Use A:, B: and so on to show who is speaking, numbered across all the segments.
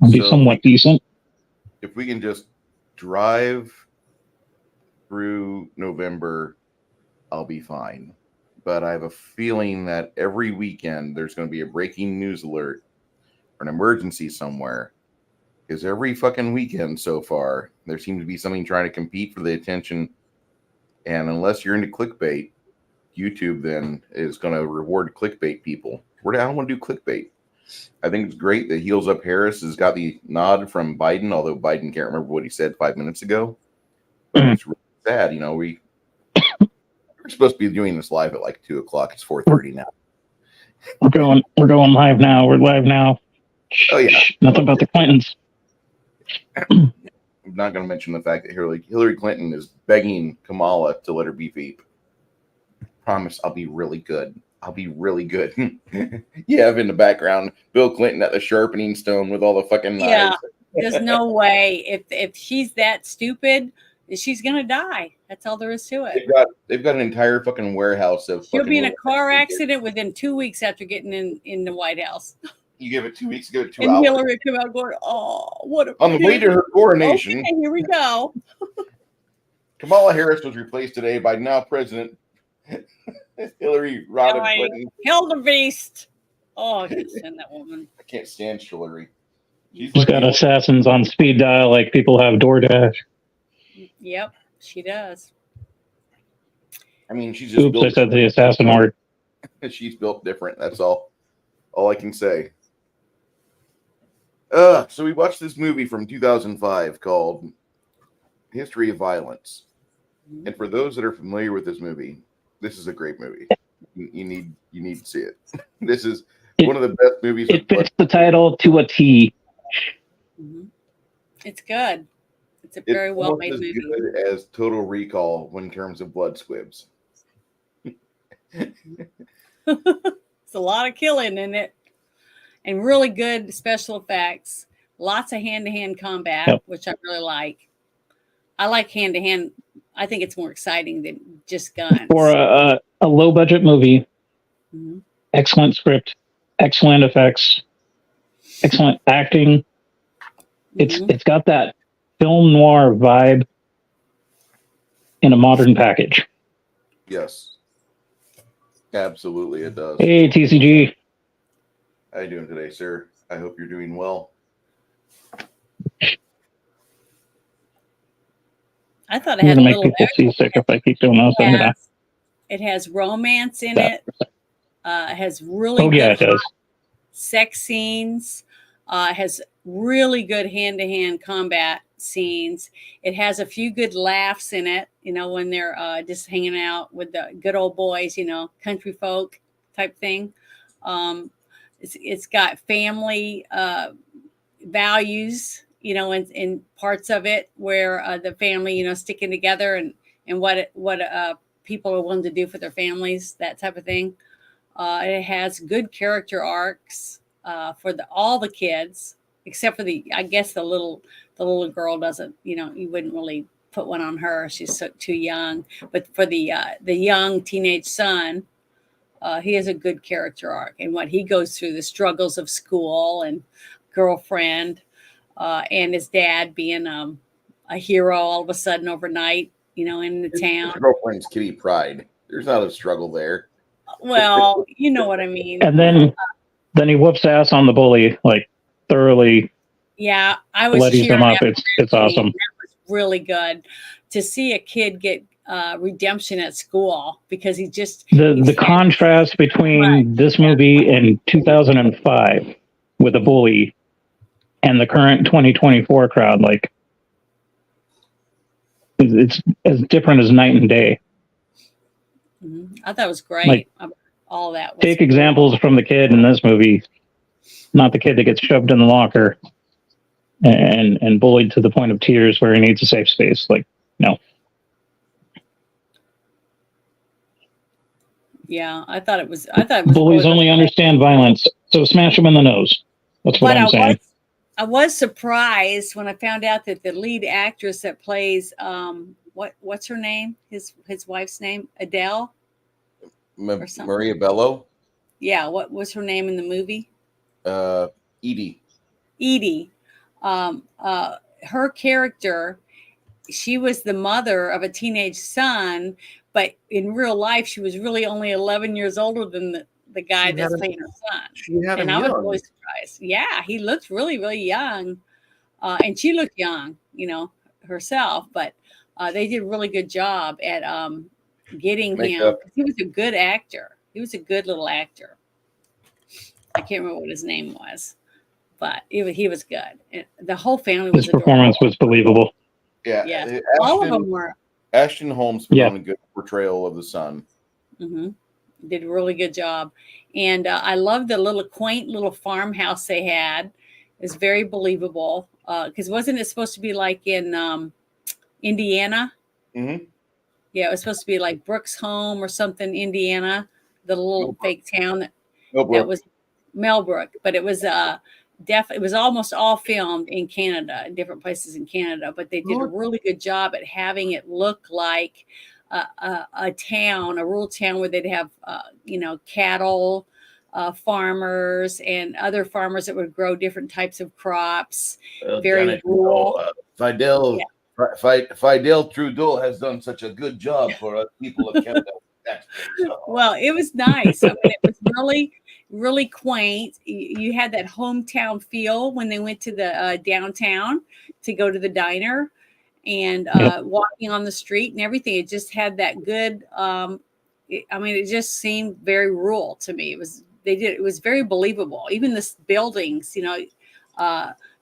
A: It'll be somewhat decent.
B: If we can just drive through November, I'll be fine. But I have a feeling that every weekend there's going to be a breaking news alert or an emergency somewhere. Because every fucking weekend so far, there seems to be something trying to compete for the attention. And unless you're into clickbait, YouTube then is going to reward clickbait people. I don't want to do clickbait. I think it's great that Heels Up Harris has got the nod from Biden, although Biden can't remember what he said 5 minutes ago. But it's really sad. You know, we're supposed to be doing this live at like 2 o'clock. It's 4:30 now.
A: We're going live now. We're live now.
B: Oh yeah.
A: Nothing about the Clintons.
B: I'm not going to mention the fact that Hillary Clinton is begging Kamala to let her be veep. Promise I'll be really good. I'll be really good. You have in the background Bill Clinton at the sharpening stone with all the fucking knives.
C: Yeah, there's no way. If she's that stupid, she's gonna die. That's all there is to it.
B: They've got an entire fucking warehouse of.
C: She'll be in a car accident within 2 weeks after getting in the White House.
B: You give it 2 weeks, give it 2
C: and
B: hours.
C: And Hillary come out going, "Oh, what a."
B: On the way to her coronation.
C: Okay, here we go.
B: Kamala Harris was replaced today by now President Hillary Clinton.
C: Hildebeest. Oh, I can't stand that woman.
B: I can't stand Hillary.
A: She's got assassins on speed dial like people have DoorDash.
C: Yep, she does.
B: I mean, she's just
A: Oops, I said the assassin word.
B: She's built different. That's all I can say. So we watched this movie from 2005 called History of Violence. Mm-hmm. And for those that are familiar with this movie, this is a great movie. You need to see it. This is one of the best movies.
A: It fits the title to a T.
C: Mm-hmm. It's good. It's a very well made movie.
B: It's good as Total Recall in terms of blood squibs.
C: It's a lot of killing in it, and really good special effects. Lots of hand-to-hand combat, which I really like. I like hand-to-hand. I think it's more exciting than just guns.
A: For a low-budget movie, excellent script, excellent effects, excellent acting. It's got that film noir vibe in a modern package.
B: Yes, absolutely, it does.
A: Hey, TCG.
B: How you doing today, sir? I hope you're doing well.
C: I thought it had a little.
A: Make people seasick if I keep doing those.
C: It has romance in it. It has really good sex scenes. It has really good hand-to-hand combat scenes. It has a few good laughs in it. You know, when they're just hanging out with the good old boys. You know, country folk type thing. It's got family values. You know, in parts of it where the family, you know, sticking together and what people are willing to do for their families, that type of thing. It has good character arcs for all the kids, except for I guess the little girl doesn't, you know, you wouldn't really put one on her. She's too young. But for the young teenage son, he has a good character arc and what he goes through, the struggles of school and girlfriend. And his dad being a hero all of a sudden overnight, you know, in the town.
B: His girlfriend's Kitty Pryde. There's not a struggle there.
C: Well, you know what I mean.
A: And then he whoops ass on the bully, like thoroughly.
C: Yeah, I was
A: bloodies him up. It's awesome.
C: That was really good to see a kid get redemption at school because he just
A: the contrast between this movie and 2005 with a bully. And the current 2024 crowd, like, it's as different as night and day.
C: I thought it was great.
A: Like,
C: all that.
A: Take examples from the kid in this movie, not the kid that gets shoved in the locker and bullied to the point of tears where he needs a safe space. Like, no.
C: Yeah, I thought it was.
A: Bullies only understand violence, so smash them in the nose. That's what I'm saying.
C: I was surprised when I found out that the lead actress that plays what's her name? His wife's name? Adele?
B: Maria Bello?
C: Yeah, what was her name in the movie?
B: Edie.
C: Edie. Her character, she was the mother of a teenage son, but in real life, she was really only 11 years older than the guy that's playing her son.
B: She had him
C: And I was
B: young.
C: really surprised. Yeah, he looked really, really young. And she looked young, herself, but they did a really good job at getting him. He was a good actor. He was a good little actor. I can't remember what his name was, but he was good. The whole family was
A: His performance was believable.
B: Yeah,
C: yes. All of them were.
B: Ashton Holmes put on a good portrayal of the son.
C: Mm-hmm. Did a really good job, and I love the little quaint little farmhouse they had. It's very believable because wasn't it supposed to be like in Indiana?
B: Mm-hmm.
C: Yeah, it was supposed to be like Brooks' home or something, Indiana, the little fake town that was Melbrook, but it was it was almost all filmed in Canada, in different places in Canada, but they did a really good job at having it look like a town, a rural town where they'd have cattle, farmers and other farmers that would grow different types of crops. Very rural.
B: Fidel Trudeau has done such a good job for us people of Canada.
C: Well, it was nice. I mean, it was really, really quaint. You had that hometown feel when they went to the downtown to go to the diner and walking on the street and everything. It just had that good. It just seemed very rural to me. It was very believable. Even the buildings, the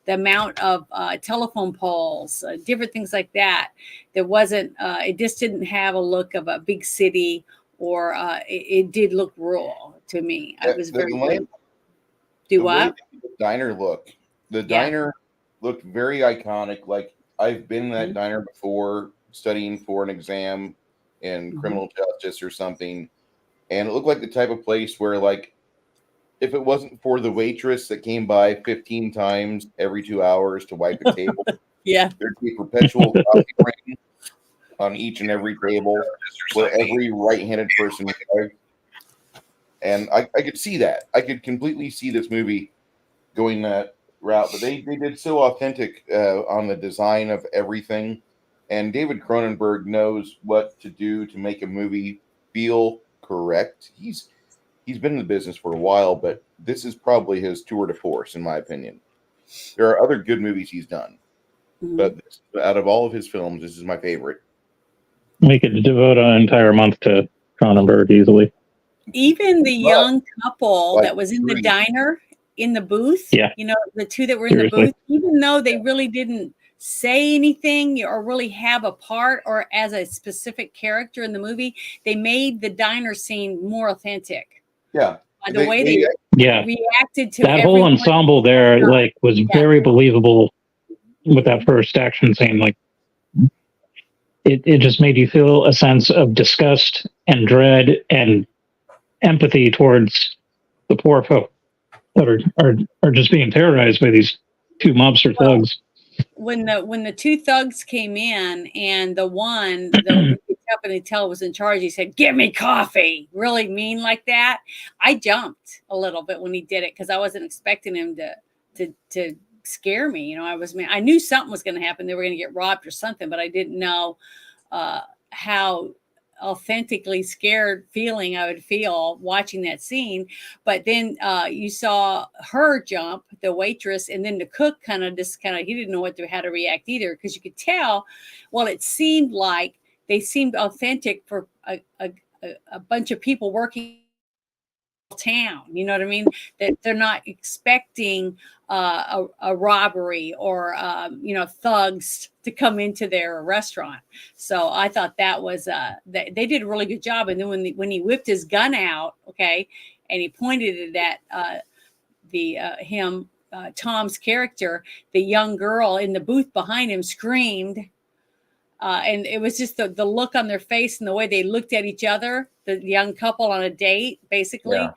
C: amount of telephone poles, different things like that. There wasn't. It just didn't have a look of a big city, or it did look rural to me. I was very. Do what?
B: The diner look. The diner looked very iconic. Like I've been in that diner before, studying for an exam in criminal justice or something, and it looked like the type of place where, like, if it wasn't for the waitress that came by 15 times every 2 hours to wipe the table, there'd be perpetual coffee rain on each and every table where every right-handed person was. And I could see that. I could completely see this movie going that route, but they did so authentic on the design of everything. And David Cronenberg knows what to do to make a movie feel correct. He's been in the business for a while, but this is probably his tour de force, in my opinion. There are other good movies he's done, but out of all of his films, this is my favorite.
A: We could devote an entire month to Cronenberg easily.
C: Even the young couple that was in the diner, in the booth, the two that were in the booth, even though they really didn't say anything or really have a part or as a specific character in the movie, they made the diner scene more authentic.
B: Yeah.
C: The way they reacted to
A: that whole ensemble there, was very believable with that first action scene. Like it just made you feel a sense of disgust and dread and empathy towards the poor folk that are just being terrorized by these two mobster thugs.
C: When the two thugs came in and the one the company tell was in charge, he said, "Give me coffee," really mean like that. I jumped a little bit when he did it because I wasn't expecting him to scare me. I knew something was going to happen. They were going to get robbed or something, but I didn't know how authentically scared feeling I would feel watching that scene. But then you saw her jump, the waitress, and then the cook he didn't know how to react either, because you could tell. Well, it seemed like they seemed authentic for a bunch of people working town, you know what I mean? That they're not expecting a robbery or thugs to come into their restaurant. So I thought that was they did a really good job. And then when he whipped his gun out, and he pointed it at Tom's character, the young girl in the booth behind him screamed. And it was just the look on their face and the way they looked at each other, the young couple on a date, basically. Yeah.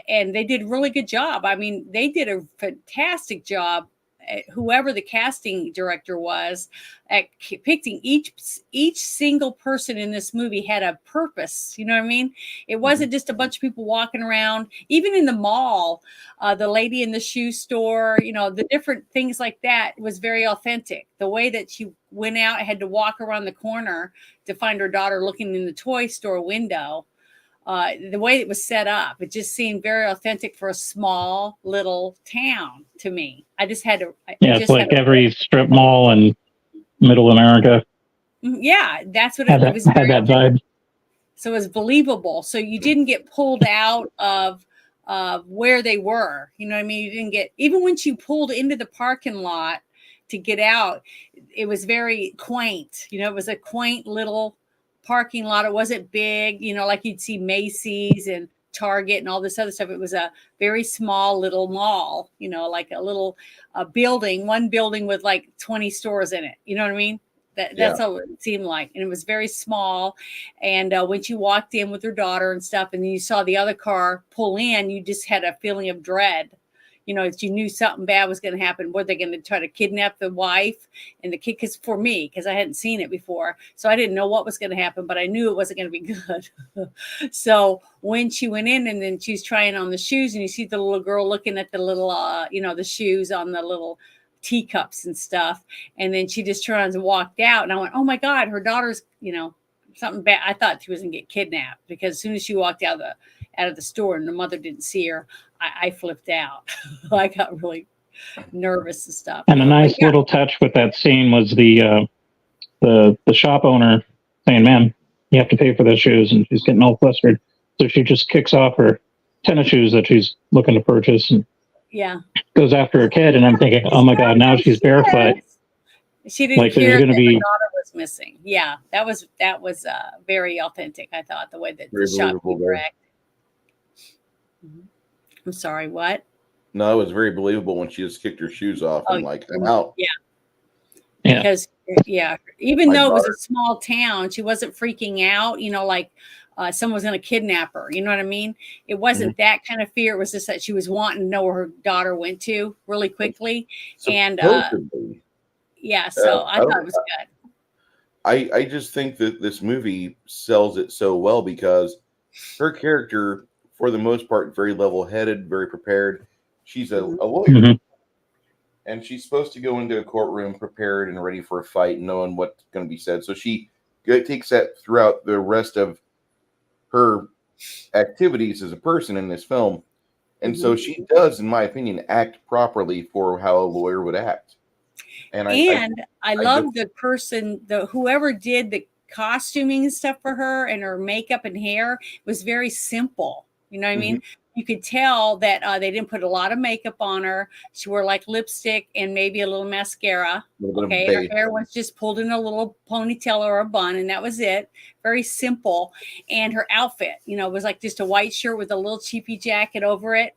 C: And they did a really good job. I mean, they did a fantastic job whoever the casting director was at picking each single person in this movie had a purpose. You know what I mean? It wasn't just a bunch of people walking around. Even in the mall, the lady in the shoe store, the different things like that was very authentic. The way that she went out, had to walk around the corner to find her daughter looking in the toy store window. The way it was set up, it just seemed very authentic for a small little town to me. I just had to.
A: It's like every strip mall in Middle America.
C: Yeah, that's what
A: it
C: was.
A: Had that vibe.
C: So it was believable. So you didn't get pulled out of where they were. You know what I mean? You didn't get, even when you pulled into the parking lot to get out, it was very quaint. It was a quaint little parking lot. It wasn't big, like you'd see Macy's and Target and all this other stuff. It was a very small little mall, like a little building, one building with like 20 stores in it. You know what I mean? That's how it seemed like. And it was very small. And when she walked in with her daughter and stuff, and then you saw the other car pull in, you just had a feeling of dread. You knew something bad was going to happen. Were they going to try to kidnap the wife and the kid? Because for me, because I hadn't seen it before, so I didn't know what was going to happen, but I knew it wasn't going to be good. So when she went in and then she's trying on the shoes, and you see the little girl looking at the little, the shoes on the little teacups and stuff, and then she just turned and walked out, and I went, oh my God, her daughter's, something bad. I thought she was going to get kidnapped, because as soon as she walked out of the store and the mother didn't see her, I flipped out. I got really nervous and stuff.
A: And a nice little touch with that scene was the shop owner saying, "Man, you have to pay for those shoes," and she's getting all flustered. So she just kicks off her tennis shoes that she's looking to purchase and goes after her kid. And I'm thinking, oh my God, now she's barefoot.
C: She didn't care
A: that her
C: daughter was missing. Yeah, that was very authentic. I thought the way that the shopkeeper acted. I'm sorry, what?
B: No, it was very believable when she just kicked her shoes off and I'm out.
C: Yeah. Because even though it was a small town, she wasn't freaking out, like someone was going to kidnap her. You know what I mean? It wasn't that kind of fear. It was just that she was wanting to know where her daughter went to really quickly. And so I thought it was good.
B: I just think that this movie sells it so well because her character, for the most part, very level-headed, very prepared. She's a lawyer, and she's supposed to go into a courtroom prepared and ready for a fight, knowing what's going to be said. So she takes that throughout the rest of her activities as a person in this film. And so she does, in my opinion, act properly for how a lawyer would act. And
C: I love the person, whoever did the costuming and stuff for her, and her makeup and hair was very simple. You know what I mean? You could tell that they didn't put a lot of makeup on her. She wore like lipstick and maybe a little mascara. Okay, her hair was just pulled in a little ponytail or a bun, and that was it. Very simple. And her outfit, was like just a white shirt with a little cheapy jacket over it,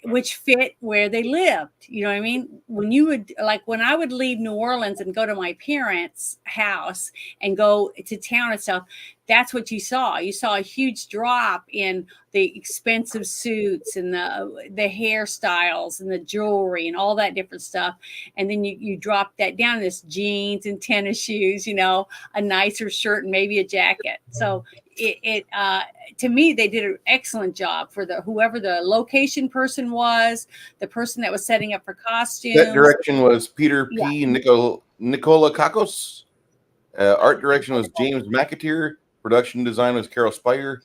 C: which fit where they lived. You know what I mean? When I would leave New Orleans and go to my parents' house and go to town and stuff, that's what you saw. You saw a huge drop in the expensive suits and the hairstyles and the jewelry and all that different stuff. And then you drop that down, this jeans and tennis shoes, a nicer shirt and maybe a jacket. So to me, they did an excellent job for whoever the location person was, the person that was setting up for costumes.
B: That direction was Peter P. Nicola Kakos. Art direction was James McAteer. Production design was Carol Spear.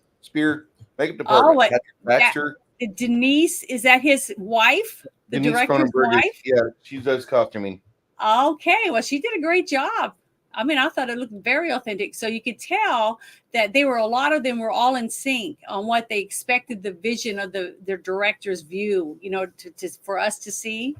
B: Makeup department, Baxter.
C: Denise, is that his wife? The
B: Denise
C: director's wife?
B: Yeah, she does costuming.
C: Okay, well, she did a great job. I mean, I thought it looked very authentic. So you could tell that a lot of them were all in sync on what they expected the vision of their director's view, for us to see.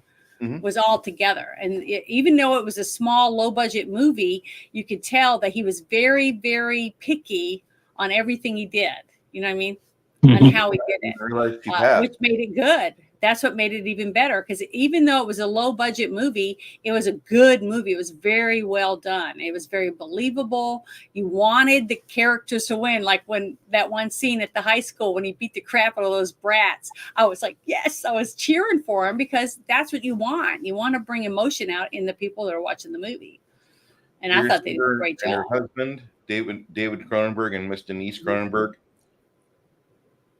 C: Was all together. And even though it was a small, low budget movie, you could tell that he was very, very picky on everything he did. You know what I mean? On how he did it, which made it good. that's what made it even better, because even though it was a low budget movie, it was a good movie. It was very well done. It was very believable. You wanted the characters to win. Like when that one scene at the high school when he beat the crap out of those brats, I was like, yes, I was cheering for him, because that's what you want. You want to bring emotion out in the people that are watching the movie. And I thought they did a great job.
B: Her husband, David Cronenberg, and Miss Denise Cronenberg.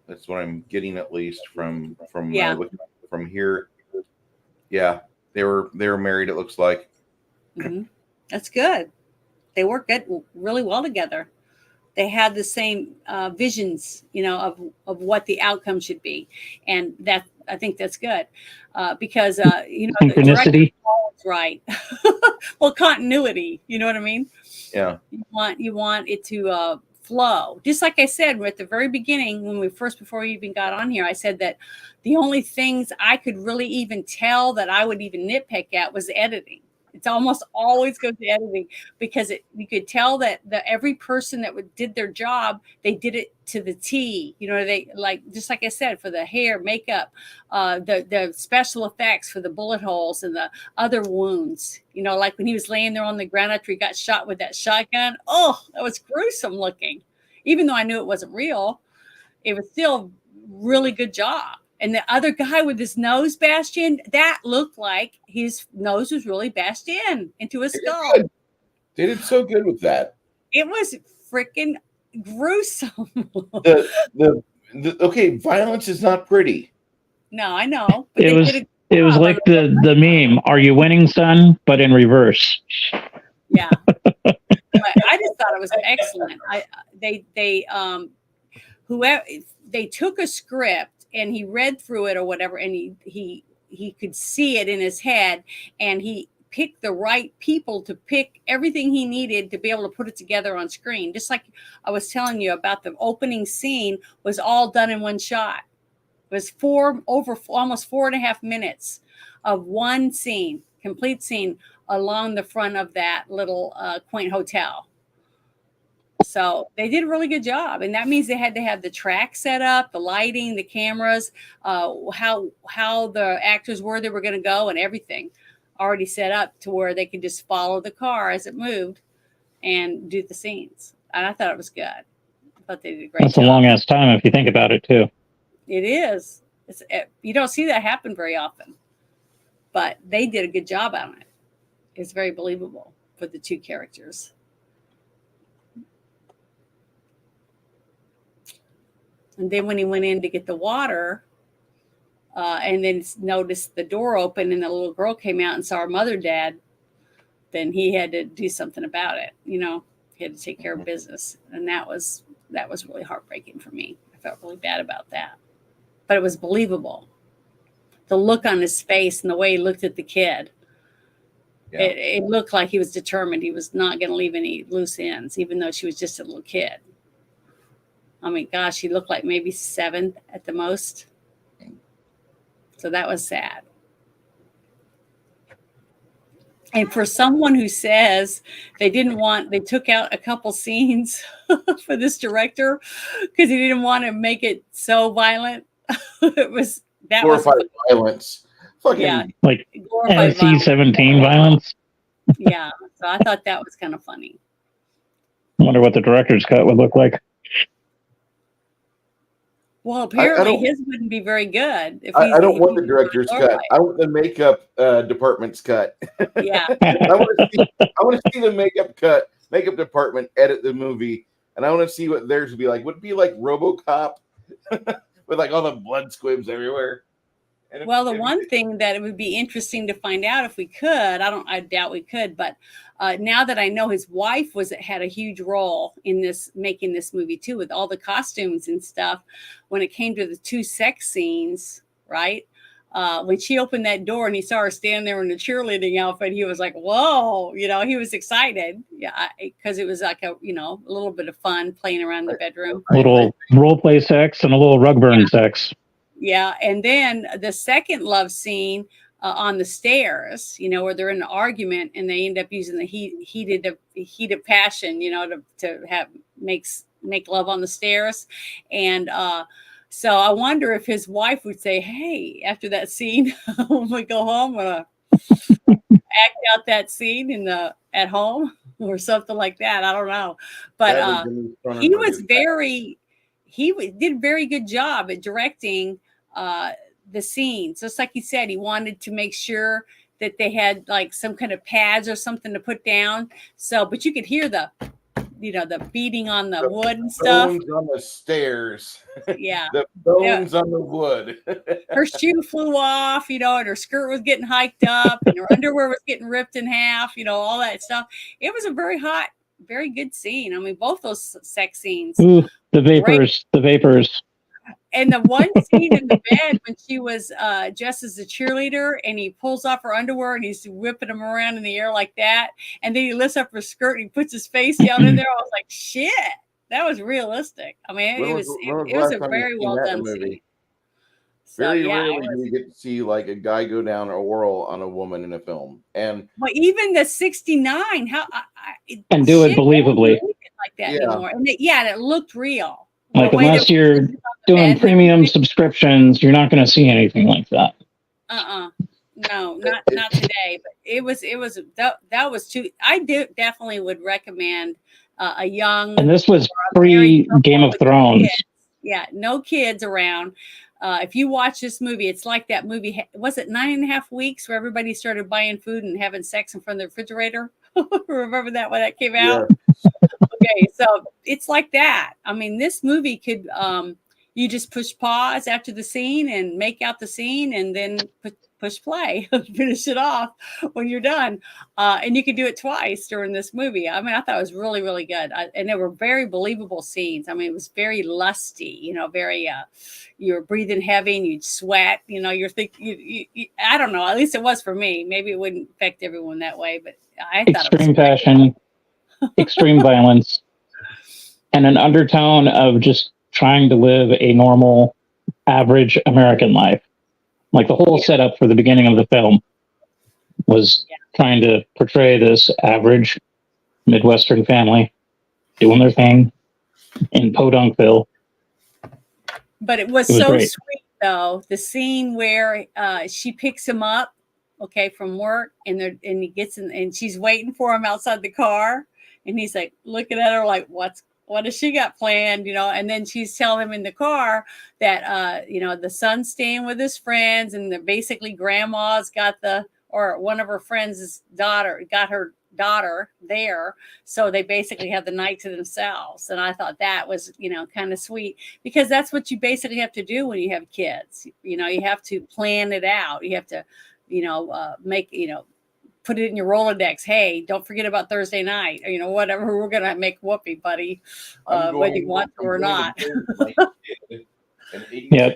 B: That's what I'm getting, at least from here. Yeah, they were married, it looks like.
C: Mm-hmm. That's good. They work really well together. They had the same visions, of what the outcome should be, and that I think that's good, because the director is always right. Well, continuity, you know what I mean?
B: Yeah.
C: You want it to flow. Just like I said at the very beginning, before we even got on here, I said that the only things I could really even tell that I would even nitpick at was editing. It's almost always goes to editing, because you could tell that every person that did their job, they did it to the T. They, like, just like I said, for the hair, makeup, the special effects for the bullet holes and the other wounds. Like when he was laying there on the ground after he got shot with that shotgun. Oh, that was gruesome looking. Even though I knew it wasn't real, it was still really good job. And the other guy with his nose bashed in, that looked like his nose was really bashed into his skull.
D: They did so good with that.
C: It was freaking gruesome.
D: Okay, violence is not pretty.
C: No, I know.
A: But it was like the meme, "Are you winning, son?" but in reverse.
C: Yeah. I just thought it was excellent. They took a script and he read through it or whatever, and he could see it in his head, and he picked the right people to pick everything he needed to be able to put it together on screen. Just like I was telling you about, the opening scene was all done in one shot. It was almost 4.5 minutes of one scene, complete scene, along the front of that little quaint hotel. So they did a really good job, and that means they had to have the track set up, the lighting, the cameras, how the actors were going to go, and everything already set up to where they could just follow the car as it moved and do the scenes. And I thought it was good. I thought they did a great job.
A: That's a long ass time if you think about it too.
C: It is. You don't see that happen very often, but they did a good job on it. It's very believable for the two characters. And then when he went in to get the water, and then noticed the door open and the little girl came out and saw her mother dead, then he had to do something about it. He had to take care of business. And that was really heartbreaking for me. I felt really bad about that. But it was believable. The look on his face and the way he looked at the kid. Yeah. It looked like he was determined. He was not going to leave any loose ends, even though she was just a little kid. I mean, gosh, he looked like maybe 7 at the most. So that was sad. And for someone who says they took out a couple scenes for this director because he didn't want to make it so violent.
D: Glorified violence. Fucking,
C: yeah,
A: like NC-17 violence.
C: Yeah, so I thought that was kind of funny.
A: I wonder what the director's cut would look like.
C: Well, apparently his wouldn't be very good.
D: I don't want the director's cut. I want the makeup department's cut.
C: Yeah.
D: I want to see the makeup department edit the movie, and I want to see what theirs would be like. Would it be like RoboCop with like all the blood squibs everywhere?
C: Well, the one thing that it would be interesting to find out if we could, I doubt we could, but now that I know his wife had a huge role in making this movie too, with all the costumes and stuff. When it came to the 2 sex scenes, right? When she opened that door and he saw her standing there in a cheerleading outfit, he was like, "Whoa!" He was excited, yeah, because it was like a little bit of fun playing around the bedroom,
A: a little role play sex and a little rug burn sex.
C: Yeah, and then the second love scene on the stairs, where they're in an argument and they end up using the heat of passion, to make love on the stairs, and So I wonder if his wife would say, "Hey, after that scene, when we go home, act out that scene at home or something like that." I don't know, but
D: Sadly, Denise
C: he
D: Cronenberg
C: was
D: is
C: very did a very good job at directing the scenes. Just like he said, he wanted to make sure that they had like some kind of pads or something to put down. So, but you could hear the the beating on the wood and stuff.
D: bones on the stairs.
C: Yeah.
D: The bones on the wood.
C: Her shoe flew off, and her skirt was getting hiked up, and her underwear was getting ripped in half, all that stuff. It was a very hot, very good scene. I mean, both those sex scenes.
A: Ooh, the
C: Great.
A: vapors.
C: And the one scene in the bed when she was dressed as a cheerleader, and he pulls off her underwear and he's whipping them around in the air like that, and then he lifts up her skirt and he puts his face down in there. I was like, shit, that was realistic. I mean,
D: When
C: it
D: was
C: was
D: the last
C: a
D: time
C: very
D: you've seen
C: well
D: that in a
C: done
D: movie?
C: scene. So
D: Very
C: yeah,
D: rarely do we get to see like a guy go down a whirl on a woman in a film, and
C: but even the '69,
A: And do it believably.
C: like that
D: Yeah.
C: anymore. And it looked real.
A: Like,
C: The way
A: unless
C: that
A: you're
C: on the
A: doing
C: bed,
A: premium subscriptions, you're not going to see anything like that.
C: No, not today. But it was that was too. Definitely would recommend a young.
A: And this was
C: married
A: pre
C: couple
A: Game of
C: with no
A: Thrones.
C: kids. Yeah, no kids around. If you watch this movie, it's like that movie. Was it 9.5 weeks where everybody started buying food and having sex in front of the refrigerator? Remember that when that came out? Okay, so it's like that. I mean, this movie could you just push pause after the scene and make out the scene, and then push play, finish it off when you're done. And you could do it twice during this movie. I mean, I thought it was really, really good. And there were very believable scenes. I mean, it was very lusty, very, you were breathing heavy and you'd sweat, you're thinking, I don't know, at least it was for me. Maybe it wouldn't affect everyone that way, but I thought it was
A: Extreme passion, extreme violence, and an undertone of just trying to live a normal, average American life. Like the whole setup for the beginning of the film was trying to portray this average Midwestern family doing their thing in Podunkville.
C: But it was so great. Sweet, though. The scene where she picks him up, from work, and he gets in, and she's waiting for him outside the car, and he's like looking at her like, what has she got planned, and then she's telling him in the car that, the son's staying with his friends, and basically grandma's or one of her friends' got her daughter there. So they basically have the night to themselves. And I thought that was, kind of sweet, because that's what you basically have to do when you have kids. You have to plan it out. You have to, put it in your Rolodex. Hey, don't forget about Thursday night, or whatever. We're going to make whoopee, buddy, whether you want to or not.
A: Yeah,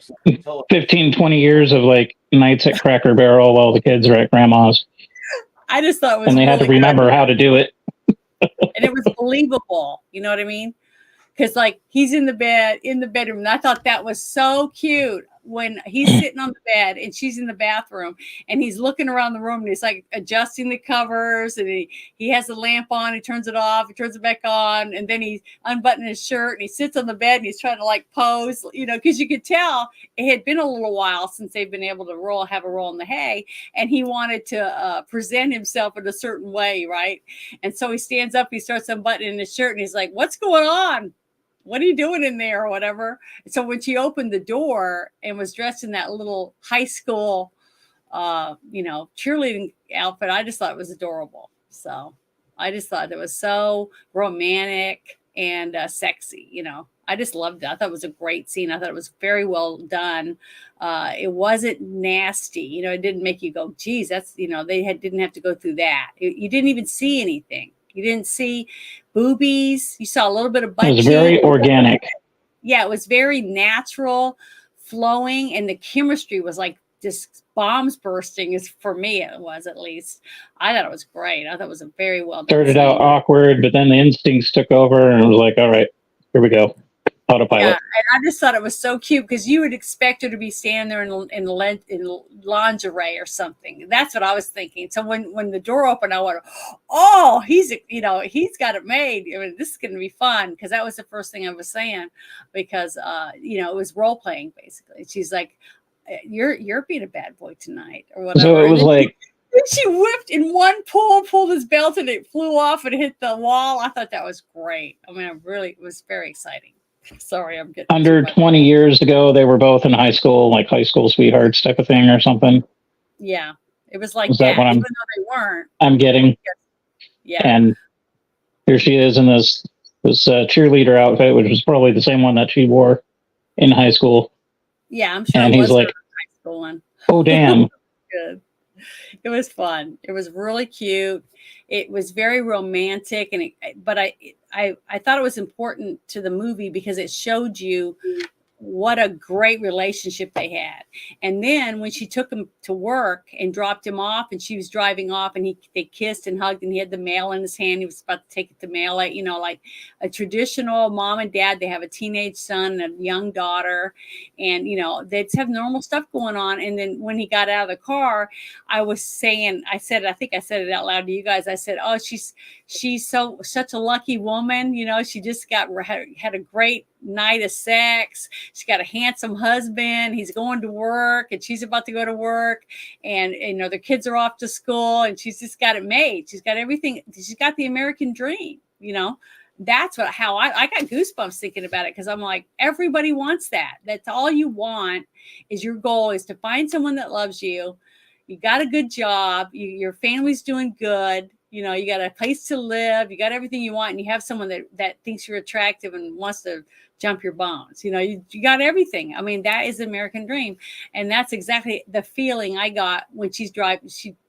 A: 15, 20 years of like nights at Cracker Barrel while the kids are at grandma's.
C: I just thought it was,
A: and they
C: really
A: had to remember how to do it.
C: And it was believable. You know what I mean? Because like he's in the bedroom, and I thought that was so cute when he's sitting on the bed and she's in the bathroom, and he's looking around the room, and he's like adjusting the covers, and he has the lamp on, he turns it off, he turns it back on, and then he's unbuttoning his shirt, and he sits on the bed, and he's trying to like pose, because you could tell it had been a little while since they've been able to have a roll in the hay, and he wanted to present himself in a certain way, right? And so he stands up, he starts unbuttoning his shirt, and he's like, "What's going on? What are you doing in there?" or whatever. So when she opened the door and was dressed in that little high school, cheerleading outfit, I just thought it was adorable. So I just thought it was so romantic and sexy. I just loved it. I thought it was a great scene. I thought it was very well done. It wasn't nasty. It didn't make you go, geez, that's, didn't have to go through that. You didn't even see anything. You didn't see boobies. You saw a little bit of butt.
A: It was very organic.
C: Yeah, it was very natural, flowing, and the chemistry was like just bombs bursting. Is for me, it was, at least. I thought it was great. I thought it was a very well done.
A: Started out awkward, but then the instincts took over, and it was like, all right, here we go. autopilot.
C: Yeah, and I just thought it was so cute because you would expect her to be standing there in lingerie or something. That's what I was thinking. So when the door opened, I went, "Oh, he's got it made. I mean, this is going to be fun," because that was the first thing I was saying, because it was role playing basically. She's like, "You're being a bad boy tonight," or whatever.
A: So it was like,
C: then she whipped in one pull, pulled his belt, and it flew off and hit the wall. I thought that was great. I mean, it was very exciting. Sorry, I'm getting
A: under 20 years ago, they were both in high school, like high school sweethearts type of thing or something.
C: Yeah, it was like
A: Is that what
C: even though they weren't.
A: I'm getting?
C: Yeah.
A: And here she is in this cheerleader outfit, which was probably the same one that she wore in high school.
C: Yeah, I'm sure.
A: And
C: it
A: he's
C: was
A: like,
C: high school one.
A: "Oh, damn."
C: Good. It was fun. It was really cute. It was very romantic, but I thought it was important to the movie because it showed you what a great relationship they had. And then when she took him to work and dropped him off, and she was driving off, and they kissed and hugged, and he had the mail in his hand. He was about to take it to mail it, like a traditional mom and dad. They have a teenage son and a young daughter, and they'd have normal stuff going on. And then when he got out of the car, I think I said it out loud to you guys. I said, "Oh, she's such a lucky woman. She just had a great night of sex. She's got a handsome husband. He's going to work, and she's about to go to work, and their kids are off to school, and she's just got it made. She's got everything. She's got the American dream. That's how I got goosebumps thinking about it, because I'm like, everybody wants that. That's all you want. Your goal is to find someone that loves you. You got a good job. Your family's doing good. You got a place to live. You got everything you want, and you have someone that thinks you're attractive and wants to jump your bones. You got everything. I mean, that is the American dream, and that's exactly the feeling I got when she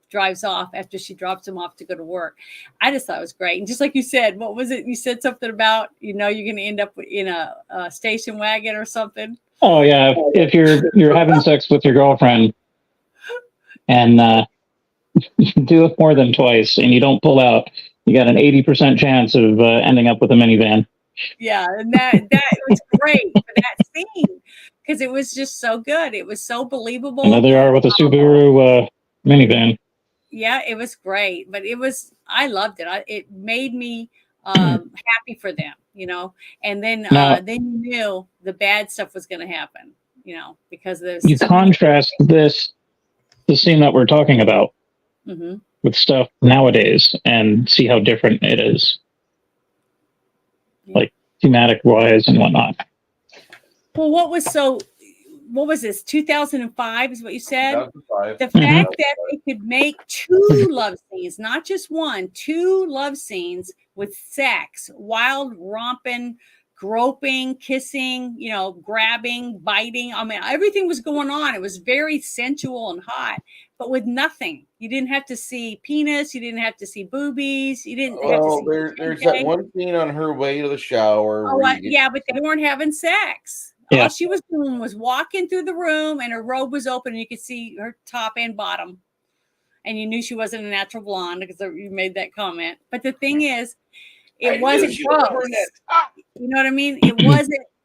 C: drives off after she drops him off to go to work. I just thought it was great. And just like you said, what was it? You said something about you're going to end up in a station wagon or something.
A: Oh yeah, if you're having sex with your girlfriend and do it more than twice and you don't pull out, you got an 80% chance of ending up with a minivan.
C: Yeah, and that was great for that scene, because it was just so good. It was so believable.
A: And there they are with a Subaru minivan.
C: Yeah, it was great, but I loved it. It made me happy for them, and then you knew the bad stuff was going to happen, because there's
A: you contrast the scene that we're talking about with stuff nowadays and see how different it is, like thematic wise and whatnot.
C: Well, what was this? 2005 is what you said?
B: 2005.
C: The fact that they could make two love scenes, not just one, two love scenes with sex, wild romping, groping, kissing, grabbing, biting. I mean, everything was going on. It was very sensual and hot, but with nothing. You didn't have to see penis. You didn't have to see boobies. You didn't have to see.
B: There's that one scene on her way to the shower.
C: Yeah, but they weren't having sex. Yeah. All she was doing was walking through the room, and her robe was open, and you could see her top and bottom. And you knew she wasn't a natural blonde because you made that comment. But the thing is, it wasn't gross. You know what I mean?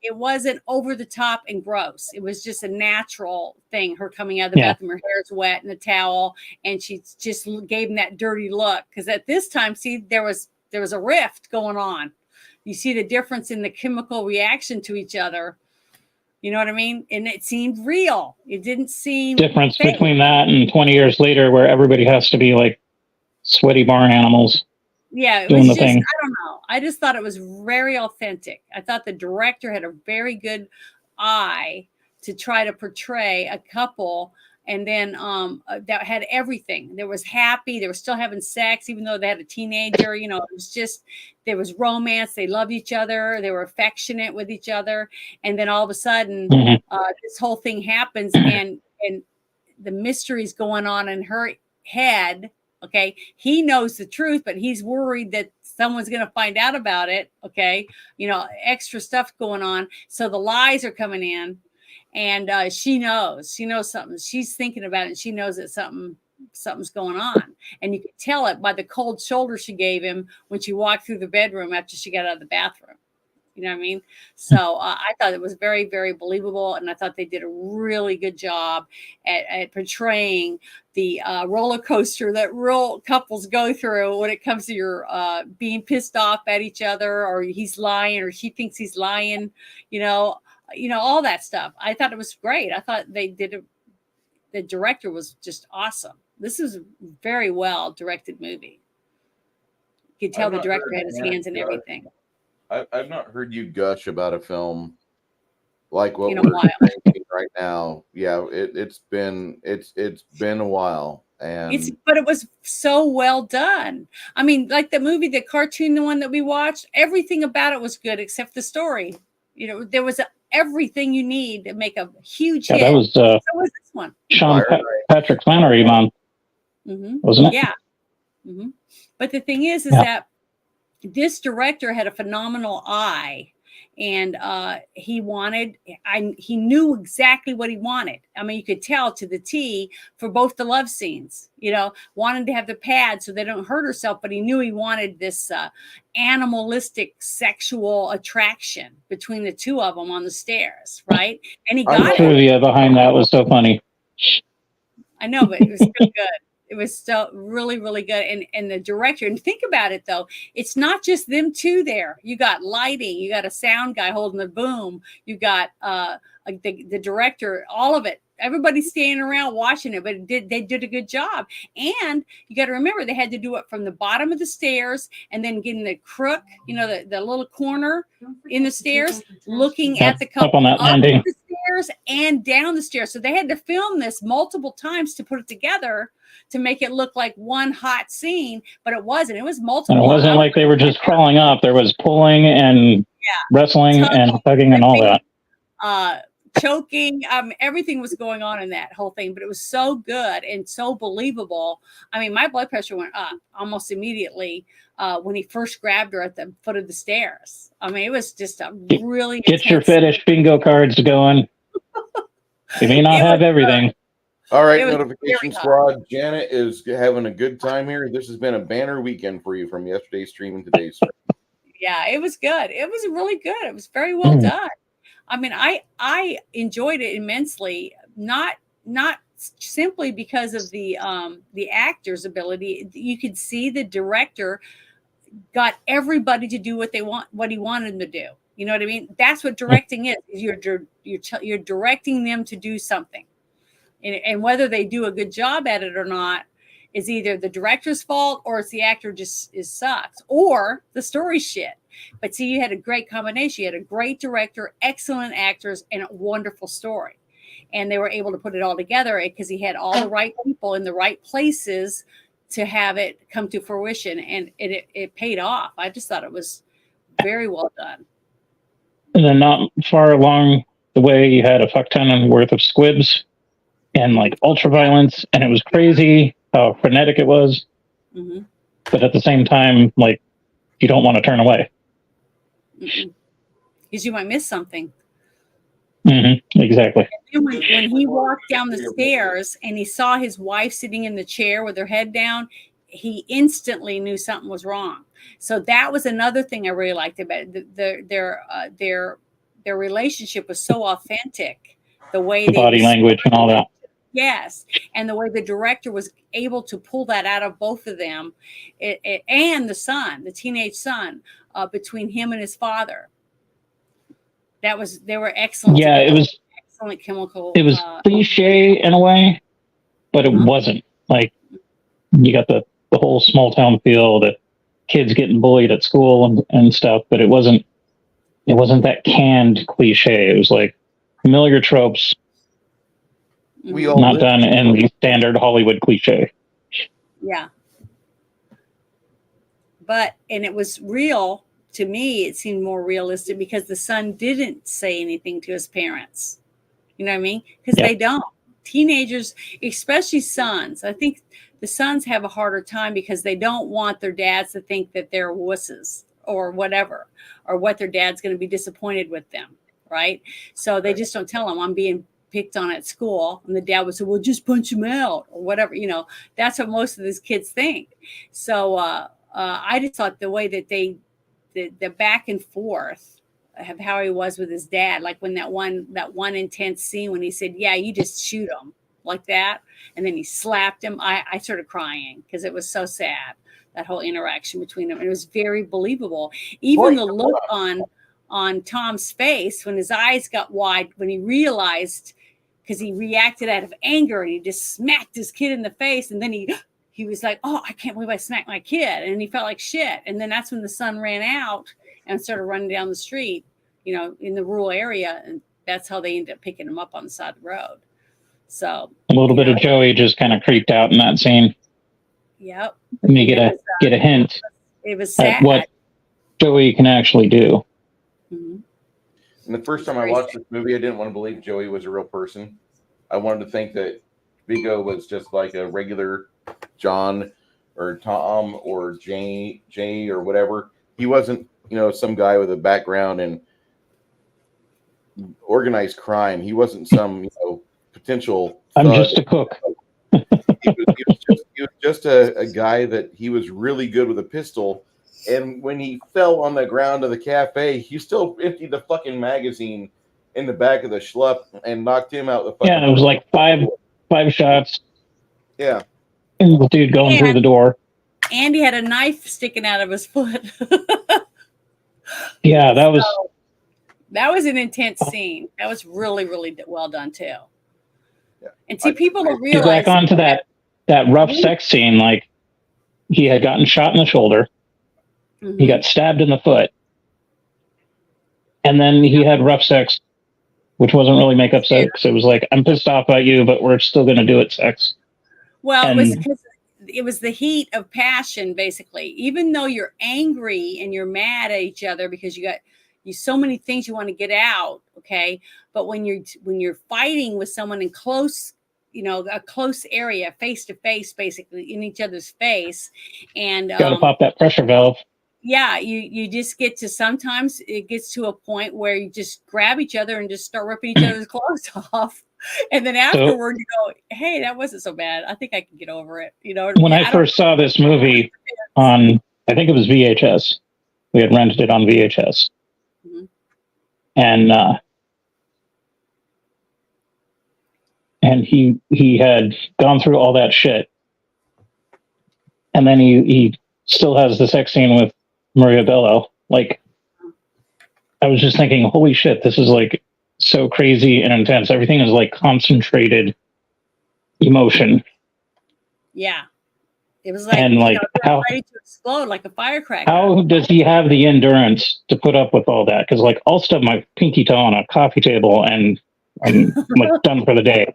C: It wasn't over the top and gross. It was just a natural thing. Her coming out of the bathroom, her hair's wet and a towel, and she just gave him that dirty look. Because at this time, see, there was a rift going on. You see the difference in the chemical reaction to each other. You know what I mean? And it seemed real. It didn't seem
A: difference
C: fake.
A: Between that and 20 years later, where everybody has to be like sweaty barn animals.
C: Yeah, it was just, I don't know. I just thought it was very authentic. I thought the director had a very good eye to try to portray a couple, and then that had everything. There was happy. They were still having sex, even though they had a teenager. It was just, there was romance. They loved each other. They were affectionate with each other. And then all of a sudden, this whole thing happens, and the mystery's going on in her head. Okay, he knows the truth, but he's worried that someone's going to find out about it. Okay, extra stuff going on. So the lies are coming in, and she knows something. She's thinking about it, and she knows that something's going on. And you could tell it by the cold shoulder she gave him when she walked through the bedroom after she got out of the bathroom. You know what I mean? So I thought it was very, very believable, and I thought they did a really good job at portraying the roller coaster that real couples go through when it comes to your being pissed off at each other, or he's lying, or she thinks he's lying. All that stuff. I thought it was great. I thought they did it. The director was just awesome. This is a very well directed movie. You could tell the director had his hands in everything.
B: I've not heard you gush about a film like what
C: In a
B: we're
C: while.
B: experiencing right now. Yeah, it's been a while, and
C: But it was so well done. I mean, like the movie, the cartoon, the one that we watched, everything about it was good except the story. There was everything you need to make a huge hit.
A: That was
C: So was this one.
A: Sean Patrick Flannery, wasn't it?
C: Yeah. But the thing is that this director had a phenomenal eye, and he knew exactly what he wanted. I mean, you could tell to the T for both the love scenes, wanted to have the pad so they don't hurt herself, but he knew he wanted this animalistic sexual attraction between the two of them on the stairs, right? And he got
A: it. The trivia behind that was so funny.
C: I know, but it was still good. It was still really, really good. And the director, and think about it though, it's not just them two there. You got lighting, you got a sound guy holding the boom, you got the director, all of it. Everybody's standing around watching it, but they did a good job. And you got to remember, they had to do it from the bottom of the stairs and then getting the crook, the little corner in the stairs, looking at the couple
A: up on that landing,
C: the stairs and down the stairs. So they had to film this multiple times to put it together to make it look like one hot scene, but it wasn't. It was multiple.
A: And it wasn't like they were just crawling up. There was pulling and wrestling and tugging and all that.
C: Choking, everything was going on in that whole thing, but it was so good and so believable. I mean, my blood pressure went up almost immediately when he first grabbed her at the foot of the stairs. I mean, it was just a really
A: get your fetish bingo cards going. You may not have everything.
B: All right, Notification Squad. Janet is having a good time here. This has been a banner weekend for you from yesterday's stream and today's stream.
C: Yeah, it was good. It was really good. It was very well done. I mean, I enjoyed it immensely, not simply because of the actor's ability. You could see the director got everybody to do what he wanted them to do. You know what I mean? That's what directing is. You're directing them to do something. And whether they do a good job at it or not is either the director's fault or it's the actor just sucks or the story's shit. But see, you had a great combination. You had a great director, excellent actors, and a wonderful story. And they were able to put it all together because he had all the right people in the right places to have it come to fruition. And it paid off. I just thought it was very well done.
A: And then not far along the way, you had a fuck ton worth of squibs and like ultra violence, and it was crazy how frenetic it was. But at the same time, like, you don't want to turn away
C: because you might miss something.
A: Exactly.
C: And when he walked down the stairs and he saw his wife sitting in the chair with her head down, he instantly knew something was wrong. So that was another thing I really liked about it. Their relationship was so authentic. The way
A: the body language and all that.
C: Yes, and the way the director was able to pull that out of both of them, and the teenage son, between him and his father. They were excellent.
A: Yeah,
C: together.
A: It was
C: excellent chemical.
A: It was cliche in a way, but it wasn't. Like, you got the whole small town feel, the kids getting bullied at school and stuff, but it wasn't that canned cliche. It was like familiar tropes.
B: We all
A: not done in the standard Hollywood cliche.
C: Yeah. And it was real to me. It seemed more realistic because the son didn't say anything to his parents. You know what I mean? Because they don't. Teenagers, especially sons, I think the sons have a harder time because they don't want their dads to think that they're wusses or whatever, or what their dad's going to be disappointed with them. Right. So they just don't tell them, I'm being picked on at school, and the dad would say, well, just punch him out or whatever. That's what most of these kids think. So I just thought the way that the back and forth of how he was with his dad. Like when that one intense scene when he said, "Yeah, you just shoot him," like that, and then he slapped him. I started crying because it was so sad, that whole interaction between them. It was very believable. Even the look on Tom's face when his eyes got wide when he realized, because he reacted out of anger and he just smacked his kid in the face, and then he was like, "Oh, I can't believe I smacked my kid," and he felt like shit. And then that's when the son ran out and started running down the street, in the rural area, and that's how they ended up picking him up on the side of the road. So
A: a little bit of Joey just kind of creeped out in that scene.
C: Yep.
A: And you get a hint.
C: It was sad.
A: At what Joey can actually do.
C: Mm-hmm.
B: And the first time I watched this movie, I didn't want to believe Joey was a real person. I wanted to think that Viggo was just like a regular John or Tom or Jay or whatever. He wasn't, some guy with a background in organized crime. He wasn't some, potential thug.
A: I'm just a cook.
B: He was just a guy that he was really good with a pistol. And when he fell on the ground of the cafe, he still emptied the fucking magazine in the back of the schlup and knocked him out the fucking.
A: Yeah, it was like five shots.
B: Yeah.
A: And the dude going through the door.
C: And he had a knife sticking out of his foot.
A: Yeah, that was
C: an intense scene. That was really, really well done too.
B: Yeah.
C: And see, people don't realize.
A: Back onto that rough sex scene, like he had gotten shot in the shoulder. Mm-hmm. He got stabbed in the foot. And then he had rough sex, which wasn't really make-up sex. It was like, I'm pissed off at you, but we're still going to do it sex.
C: Well, it was the heat of passion, basically. Even though you're angry and you're mad at each other because you so many things you want to get out, okay? But when you're fighting with someone in close, a close area, face to face, basically in each other's face, and
A: gotta pop that pressure valve.
C: Yeah, you just get to, sometimes it gets to a point where you just grab each other and just start ripping each other's clothes off. And then afterward you go, hey, that wasn't so bad. I think I can get over it.
A: When I first saw this movie on, I think it was VHS. We had rented it on VHS. Mm-hmm. And he had gone through all that shit. And then he still has the sex scene with Maria Bello. Like, I was just thinking, holy shit, this is like so crazy and intense. Everything is like concentrated emotion.
C: Yeah. It was like,
A: and like how,
C: ready to explode like a firecracker.
A: How does he have the endurance to put up with all that? Because like I'll stub my pinky toe on a coffee table and I'm like done for the day,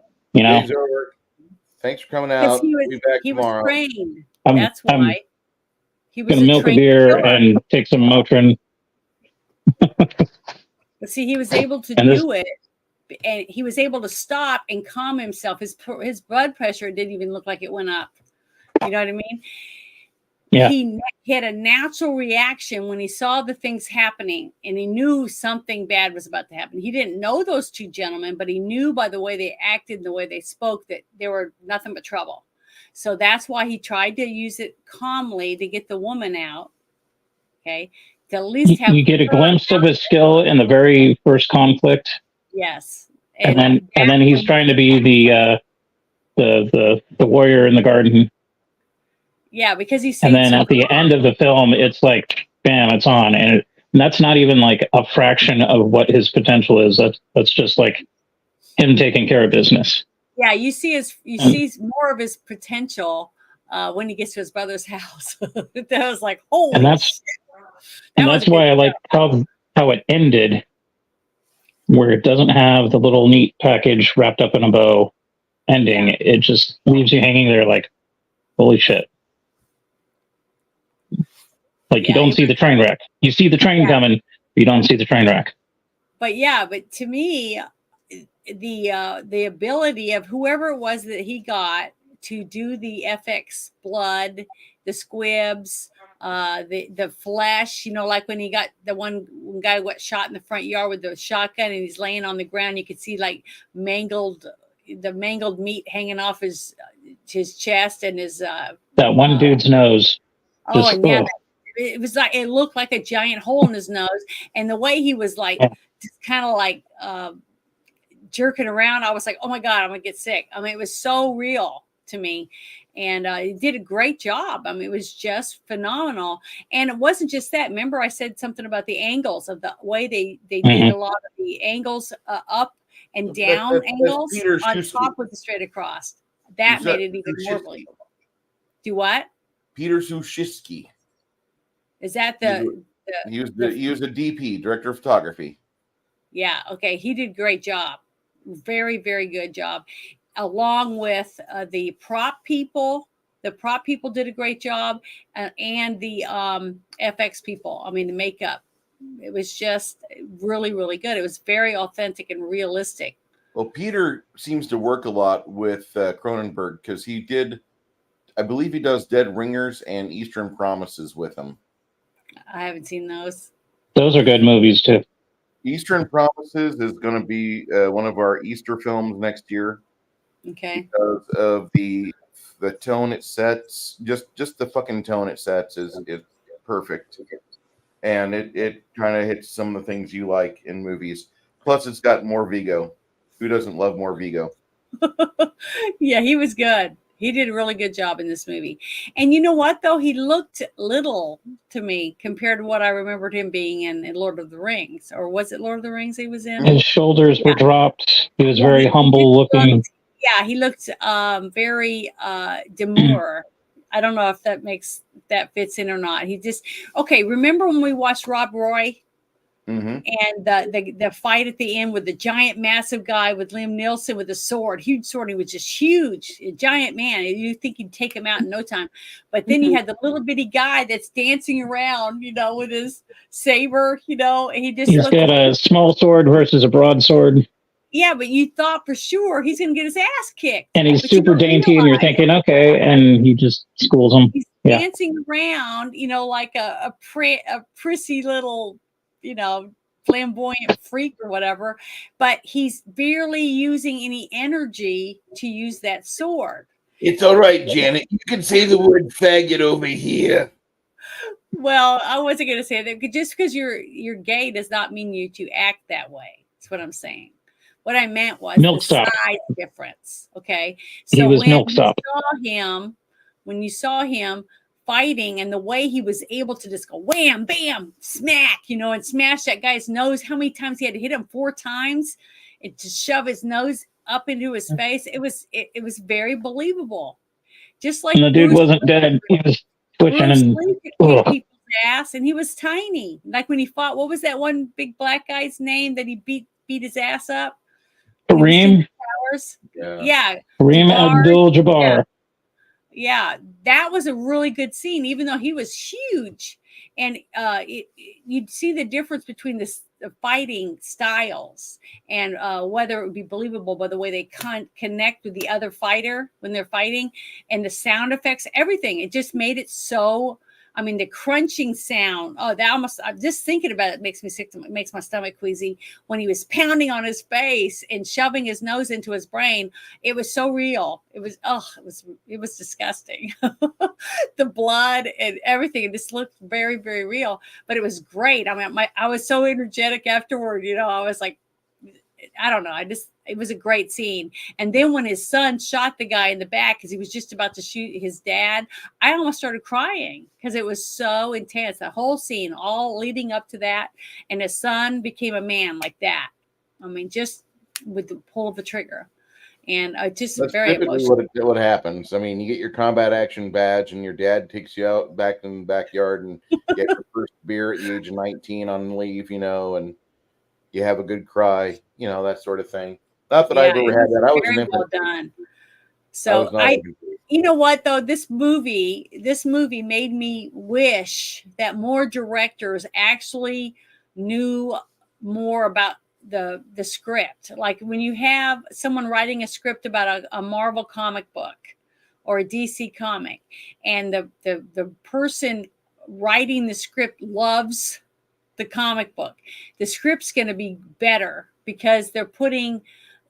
B: Thanks for coming out.
C: He
B: was
C: trained. That's why. He was
A: gonna milk a beer and take some Motrin.
C: But see, he was able to do it, and he was able to stop and calm himself. His blood pressure didn't even look like it went up. You know what I mean?
A: Yeah.
C: He had a natural reaction when he saw the things happening, and he knew something bad was about to happen. He didn't know those two gentlemen, but he knew by the way they acted and the way they spoke that they were nothing but trouble. So that's why he tried to use it calmly to get the woman out. Okay. To at least have
A: you get a glimpse of his skill in the very first conflict.
C: Yes.
A: And then he's trying to be the warrior in the garden.
C: Yeah, because he's.
A: And then at the end of the film, it's like, bam, it's on, and that's not even like a fraction of what his potential is. That's just like him taking care of business.
C: Yeah, you see more of his potential when he gets to his brother's house. That was like, holy.
A: And that's why I like how it ended, where it doesn't have the little neat package wrapped up in a bow ending. It just leaves you hanging there like, holy shit. Like you don't see the train wreck. You see the train coming, but you don't see the train wreck.
C: But to me, the ability of whoever it was that he got to do the FX blood, the squibs, the flesh, like when he got the one guy got shot in the front yard with the shotgun and he's laying on the ground, you could see like mangled meat hanging off his chest and his
A: that one dude's nose.
C: That it was like it looked like a giant hole in his nose, and the way he was like just kind of like jerking around, I was like, oh my god, I'm gonna get sick. I mean, it was so real to me, and he did a great job. I mean, it was just phenomenal. And it wasn't just that. Remember, I said something about the angles of the way they did a lot of the angles up and down angles
D: Peter
C: on
D: Shusky.
C: top with the straight across. That made it even more believable. Do what?
D: Peter Sushiski.
C: Is that
D: he was a DP, director of photography.
C: Yeah. Okay. He did a great job. Very, very good job. Along with the prop people. The prop people did a great job, and the FX people. I mean, the makeup. It was just really, really good. It was very authentic and realistic.
D: Well, Peter seems to work a lot with Cronenberg because he did, I believe he does Dead Ringers and Eastern Promises with him.
C: I haven't seen those.
A: Those are good movies too.
D: Eastern Promises is going to be one of our Easter films next year.
C: Okay.
D: Because of the tone it sets, just the fucking tone it sets is perfect, and it kind of hits some of the things you like in movies. Plus, it's got more Viggo. Who doesn't love more Viggo?
C: Yeah, he was good. He did a really good job in this movie. And you know what, though? He looked little to me compared to what I remembered him being in Lord of the Rings. Or was it Lord of the Rings he was in?
A: His shoulders were dropped. He was very humble looking.
C: Yeah, he looked very demure. I don't know if that fits in or not. He just okay. Remember when we watched Rob Roy and the fight at the end with the giant, massive guy with Liam Neeson with a sword, huge sword. He was just huge, a giant man. You think he'd take him out in no time, but then you had the little bitty guy that's dancing around, with his saber, and he's
A: got a small sword versus a broadsword.
C: Yeah, but you thought for sure he's going to get his ass kicked.
A: And he's super dainty, and you're thinking, okay, and he just schools him.
C: He's dancing around, like a prissy little, flamboyant freak or whatever, but he's barely using any energy to use that sword.
D: It's all right, Janet. You can say the word faggot over here.
C: Well, I wasn't going to say that. Just because you're gay does not mean you to act that way. That's what I'm saying. What I meant was the size difference. Okay. So
A: he was
C: when you saw him fighting and the way he was able to just go wham, bam, smack, and smash that guy's nose. How many times he had to hit him? 4 times and to shove his nose up into his face. It was very believable. Just like
A: and the dude wasn't dead. He was twitching and
C: people's ass, and he was tiny. Like when he fought, what was that one big black guy's name that he beat his ass up?
A: Kareem.
C: Yeah.
A: Kareem Abdul-Jabbar.
C: Yeah, that was a really good scene, even though he was huge. And you'd see the difference between the fighting styles and whether it would be believable by the way they connect with the other fighter when they're fighting, and the sound effects, everything. It just made it so. I mean, the crunching sound. Oh, that almost, just thinking about it makes me sick. It makes my stomach queasy. When he was pounding on his face and shoving his nose into his brain, it was so real. It was disgusting. The blood and everything. It just looked very, very real, but it was great. I mean, I was so energetic afterward. I was like, I don't know. It was a great scene. And then when his son shot the guy in the back because he was just about to shoot his dad, I almost started crying because it was so intense. The whole scene, all leading up to that. And his son became a man like that. I mean, just with the pull of the trigger. And just
D: That's
C: very emotional.
D: What happens. I mean, you get your combat action badge and your dad takes you out back in the backyard and get your first beer at the age of 19 on leave, and you have a good cry, that sort of thing. Not that I've ever had that. I was
C: very well done. So you know what though, this movie made me wish that more directors actually knew more about the script. Like when you have someone writing a script about a Marvel comic book or a DC comic, and the person writing the script loves the comic book, the script's going to be better because they're putting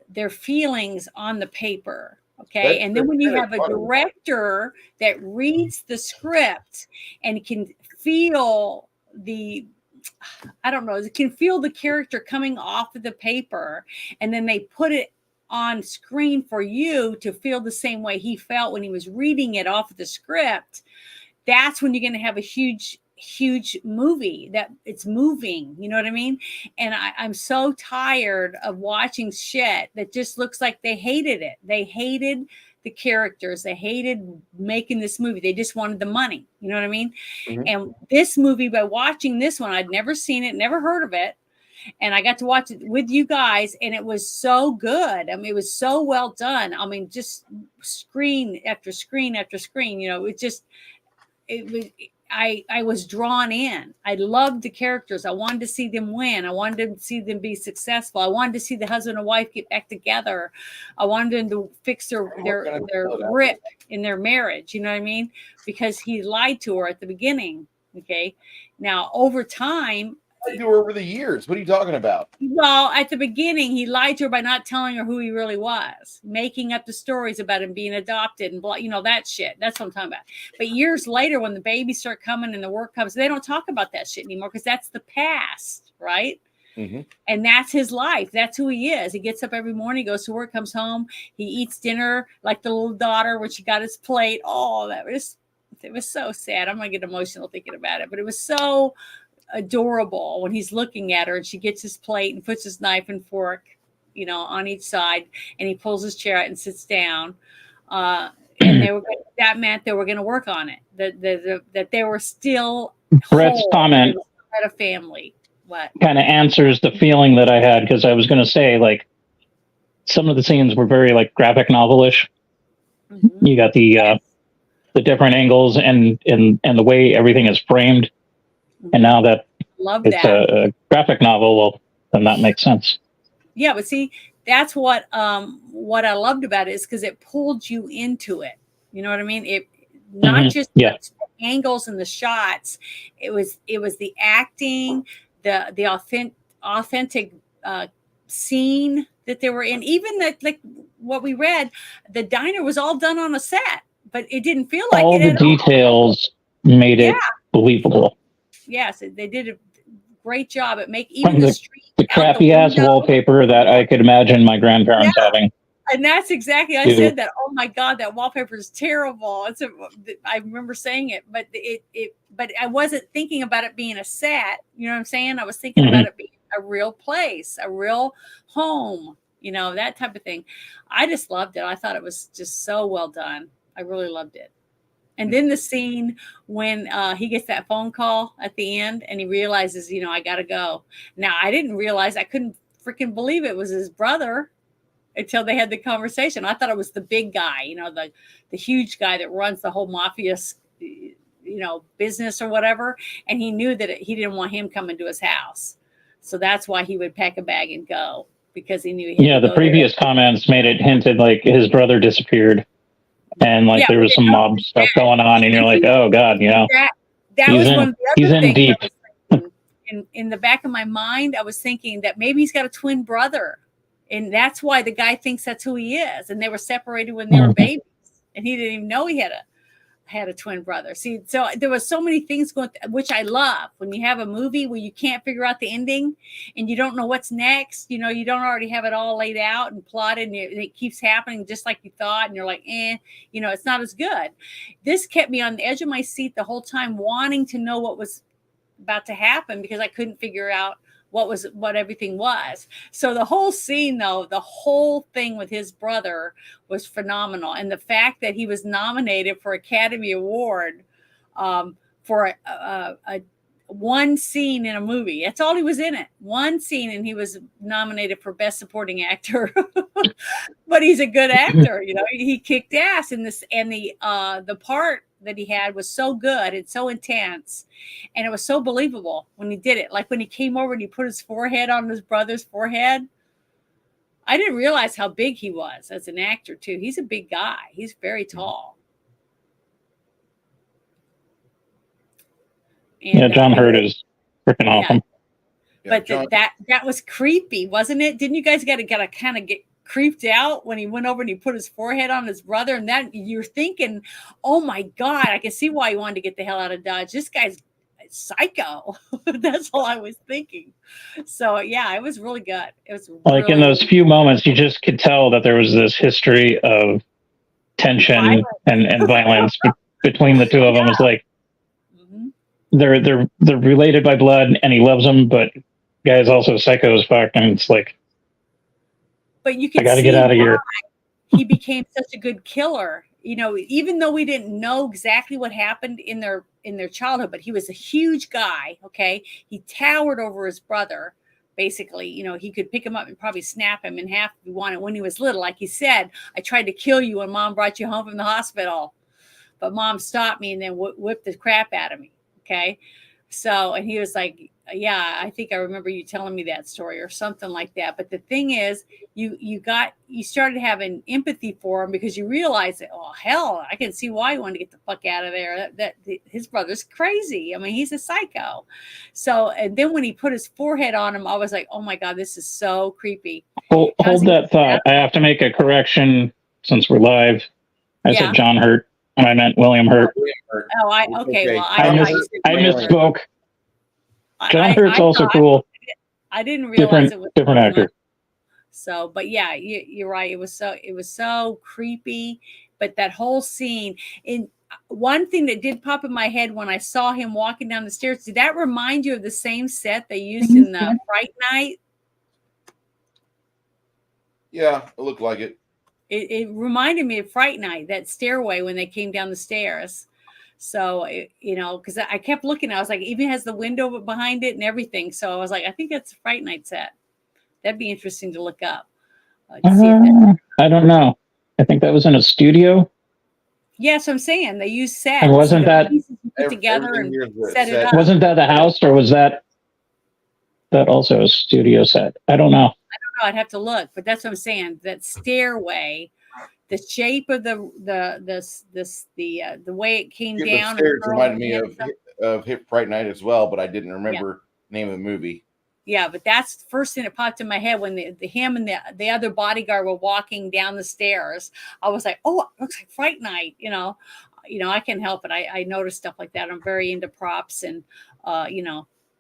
C: their feelings on the paper. Okay. And then when you
D: That's
C: have a
D: funny.
C: director that reads the script and can feel I don't know, can feel the character coming off of the paper, and then they put it on screen for you to feel the same way he felt when he was reading it off of the script, that's when you're going to have a huge movie that it's moving. You know what I mean? And I'm so tired of watching shit that just looks like they hated it. They hated the characters. They hated making this movie. They just wanted the money. You know what I mean?
D: Mhm.
C: And this movie, by watching this one, I'd never seen it, never heard of it. And I got to watch it with you guys, and it was so good. I mean, it was so well done. I mean, just screen after screen after screen. You know, it was. I was drawn in. I loved the characters. I wanted to see them win. I wanted to see them be successful. I wanted to see the husband and wife get back together. I wanted them to fix their rip in their marriage. You know what I mean? Because he lied to her at the beginning. Okay. Now, over time,
D: I do over the years. What are you talking about?
C: well, at the beginning, he lied to her by not telling her who he really was, making up the stories about him being adopted and blah, you know, that shit. That's what I'm talking about. But years later, when the babies start coming and the work comes, they don't talk about that shit anymore because that's the past, right?
D: Mm-hmm.
C: And that's his life. That's who he is. He gets up every morning, goes to work, comes home, he eats dinner like the little daughter when she got his plate. Oh, it was so sad. I'm gonna get emotional thinking about it, but it was so adorable when he's looking at her and she gets his plate and puts his knife and fork, you know, on each side, and he pulls his chair out and sits down. And that meant they were going to work on it. That they were still
A: Brett's
C: whole,
A: comment
C: they were had a family. What
A: kind of answers the feeling that I had, because I was going to say, like, some of the scenes were very like graphic novelish.
C: Mm-hmm.
A: You got the different angles and the way everything is framed.
C: Mm-hmm.
A: And now that
C: Love
A: it's
C: that.
A: a graphic novel, well, then that makes sense.
C: Yeah, but see, that's what I loved about it, is because it pulled you into it. You know what I mean? It not just the angles and the shots. It was the acting, the authentic scene that they were in. Even that, like what we read, the diner was all done on a set, but it didn't feel like
A: all
C: it
A: the
C: at
A: details made it believable.
C: Yes, they did a great job at making even
A: From
C: the street,
A: the crappy ass wallpaper that I could imagine my grandparents having.
C: And that's exactly, I said that. Oh my God, that wallpaper is terrible. I remember saying it, but but I wasn't thinking about it being a set. You know what I'm saying? I was thinking about it being a real place, a real home, you know, that type of thing. I just loved it. I thought it was just so well done. I really loved it. And then the scene when he gets that phone call at the end and he realizes, you know, I got to go. Now, I didn't realize, I couldn't freaking believe it was his brother until they had the conversation. I thought it was the big guy, you know, the huge guy that runs the whole mafia, you know, business or whatever. And he knew that he didn't want him coming to his house. So that's why he would pack a bag and go, because he knew he had to
A: the previous comments made it hinted like his brother disappeared. And like there was some mob stuff going on, and you're like, oh God, you know,
C: that was one of the other things.
A: Deep.
C: In the back of my mind, I was thinking that maybe he's got a twin brother, and that's why the guy thinks that's who he is. And they were separated when they were babies, and he didn't even know he had a twin brother. See, so there was so many things going, which I love when you have a movie where you can't figure out the ending and you don't know what's next. You know, you don't already have it all laid out and plotted, and it keeps happening just like you thought. And you're like, you know, it's not as good. This kept me on the edge of my seat the whole time, wanting to know what was about to happen, because I couldn't figure out what everything was. So the whole scene, though, the whole thing with his brother was phenomenal. And the fact that he was nominated for Academy Award for a one scene in a movie. That's all he was in it. One scene, and he was nominated for Best Supporting Actor. But he's a good actor, you know. He kicked ass in this, and the part that he had was so good and so intense, and it was so believable when he did it. Like when he came over and he put his forehead on his brother's forehead. I didn't realize how big he was as an actor too. He's a big guy. He's very tall. And,
A: John Hurt is freaking awesome.
C: But that was creepy, wasn't it? Didn't you guys got to kind of get creeped out when he went over and he put his forehead on his brother. And that you're thinking, oh my God, I can see why he wanted to get the hell out of Dodge. This guy's psycho. That's all I was thinking. So yeah, it was really good. It was
A: Like
C: really,
A: in those few moments, you just could tell that there was this history of tension and violence between the two of them. It's like they're related by blood, and he loves them, but guy's also psycho as fuck, and it's like,
C: but you can
A: I got to
C: see
A: get out of here.
C: he became such a good killer. Even though we didn't know exactly what happened in their childhood, but he was a huge guy. Okay, he towered over his brother. Basically, he could pick him up and probably snap him in half if he wanted. When he was little, like he said, I tried to kill you when Mom brought you home from the hospital, but Mom stopped me and then whipped the crap out of me. Okay, so, and he was like, yeah, I think I remember you telling me that story or something like that. But the thing is, you started having empathy for him because you realized that, oh hell, I can see why he wanted to get the fuck out of there. That his brother's crazy. I mean, he's a psycho. So, and then when he put his forehead on him, I was like, oh my God, this is so creepy.
A: Hold that thought. I have to make a correction since we're live. I said John Hurt, and I meant William Hurt.
C: Oh, okay. Well,
A: I misspoke. John Hurt's also cool.
C: I didn't realize it was
A: different actor.
C: So, but yeah, you're right. It was so creepy. But that whole scene, in one thing that did pop in my head when I saw him walking down the stairs, did that remind you of the same set they used in the Fright Night?
B: Yeah, it looked like it.
C: It reminded me of Fright Night, that stairway when they came down the stairs. So, because I kept looking, I was like, even has the window behind it and everything. So I was like, I think that's a Fright Night set. That'd be interesting to look up.
A: I don't know. I think that was in a studio.
C: Yes, I'm saying they used sets.
A: And wasn't that
C: put together and set it up?
A: Wasn't that the house, or was that also a studio set? I don't know.
C: I'd have to look, but that's what I'm saying. That stairway, the shape of the way it came down.
B: The stairs reminded me of Hit Fright Night as well, but I didn't remember the name of the movie.
C: Yeah, but that's the first thing that popped in my head when him and the other bodyguard were walking down the stairs. I was like, oh, it looks like Fright Night. I can't help it. I notice stuff like that. I'm very into props and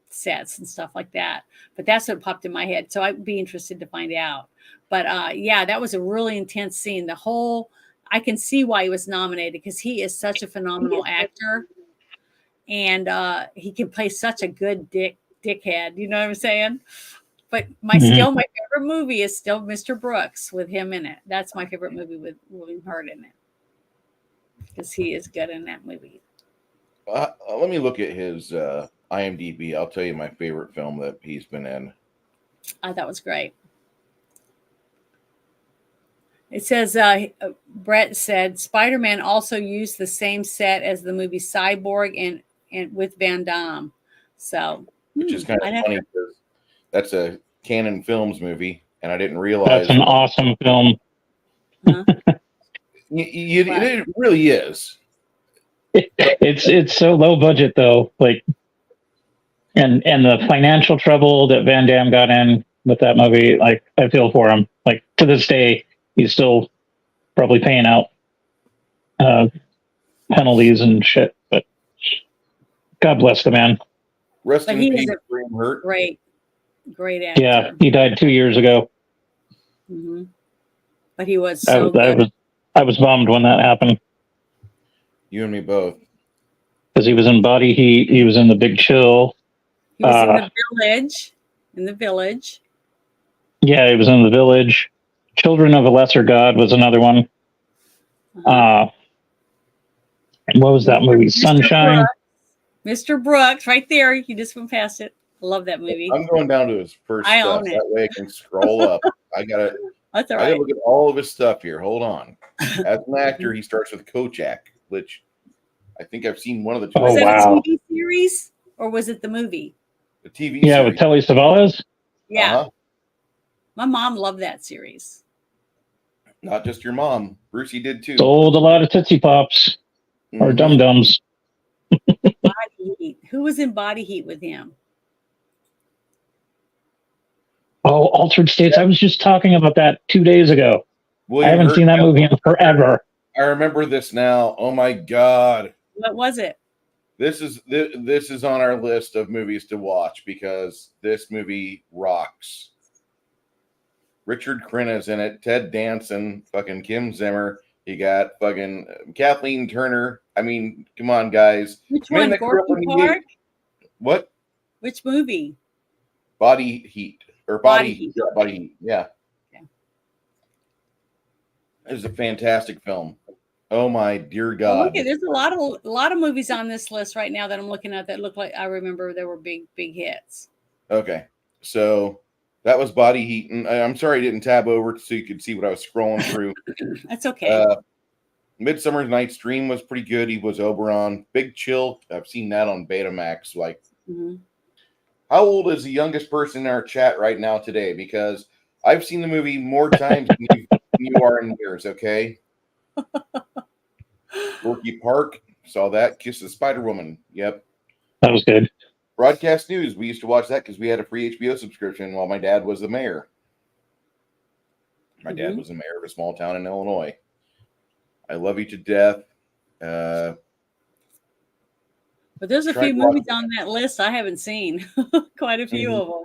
C: sets and stuff like that. But that's what popped in my head. So I'd be interested to find out. But that was a really intense scene. I can see why he was nominated, because he is such a phenomenal actor, and he can play such a good dickhead. You know what I'm saying? But my favorite movie is still Mr. Brooks with him in it. That's my favorite movie with William Hurt in it, because he is good in that movie.
B: Let me look at his IMDb. I'll tell you my favorite film that he's been in.
C: That was great. It says, Brett said, Spider-Man also used the same set as the movie Cyborg and with Van Damme. So,
B: which is kind of funny because that's a Canon Films movie, and I didn't realize
A: that's an awesome film.
B: It really is.
A: It's so low budget though, like, and the financial trouble that Van Damme got in with that movie, like, I feel for him. Like, to this day, he's still probably paying out penalties and shit. But God bless the man.
B: Rest in peace, William Hurt.
C: Great actor.
A: Yeah, he died 2 years ago.
C: Mm-hmm. But he was so good.
A: I was bummed when that happened.
B: You and me both.
A: Because he was in Body Heat. He was in The Big Chill.
C: He was in The Village. In The Village.
A: Yeah, he was in The Village. Children of a Lesser God was another one. What was that movie? Sunshine.
C: Mr. Brooks, right there. You just went past it. I love that movie.
B: I'm going down to his first
C: I
B: stuff.
C: own it.
B: That way I can scroll up.
C: That's all right.
B: I gotta look at all of his stuff here. Hold on. As an actor, he starts with Kojak, which I think I've seen one of the two.
C: Was that a TV series or was it the movie?
B: The TV
A: series.
B: With
A: Telly Savalas?
C: Yeah. My mom loved that series.
B: Not just your mom. Brucey did too.
A: Sold a lot of Tootsie Pops or Dum Dums.
C: Body Heat. Who was in Body Heat with him?
A: Oh, Altered States. I was just talking about that 2 days ago. I haven't seen that movie in forever.
B: I remember this now. Oh my god.
C: What was it?
B: This is on our list of movies to watch because this movie rocks. Richard Crenna's in it, Ted Danson, fucking Kim Zimmer. You got fucking Kathleen Turner. I mean, come on, guys.
C: Which
B: Men
C: one?
B: that grew up
C: Gorky
B: in the
C: Park?
B: 80s. What?
C: Which movie?
B: Body Heat or
C: Body
B: Body
C: Heat.
B: Yeah, Body Heat. Yeah.
C: Okay.
B: It was a fantastic film. Oh my dear
C: Well,
B: God!
C: look, there's a lot of movies on this list right now that I'm looking at that look like I remember there were big hits.
B: Okay, so that was Body Heat, and I'm sorry I didn't tab over so you could see what I was scrolling through.
C: That's okay.
B: Midsummer Night's Dream was pretty good. He was Oberon. Big Chill. I've seen that on Betamax. Like, How old is the youngest person in our chat right now today? Because I've seen the movie more times than you are in years. Okay. Gorky Park, saw that. Kiss the Spider Woman. Yep.
A: That was good.
B: Broadcast News. We used to watch that because we had a free HBO subscription while my dad was the mayor. My dad was the mayor of a small town in Illinois. I Love You to Death.
C: But there's a few movies on that list I haven't seen. Quite a few of them.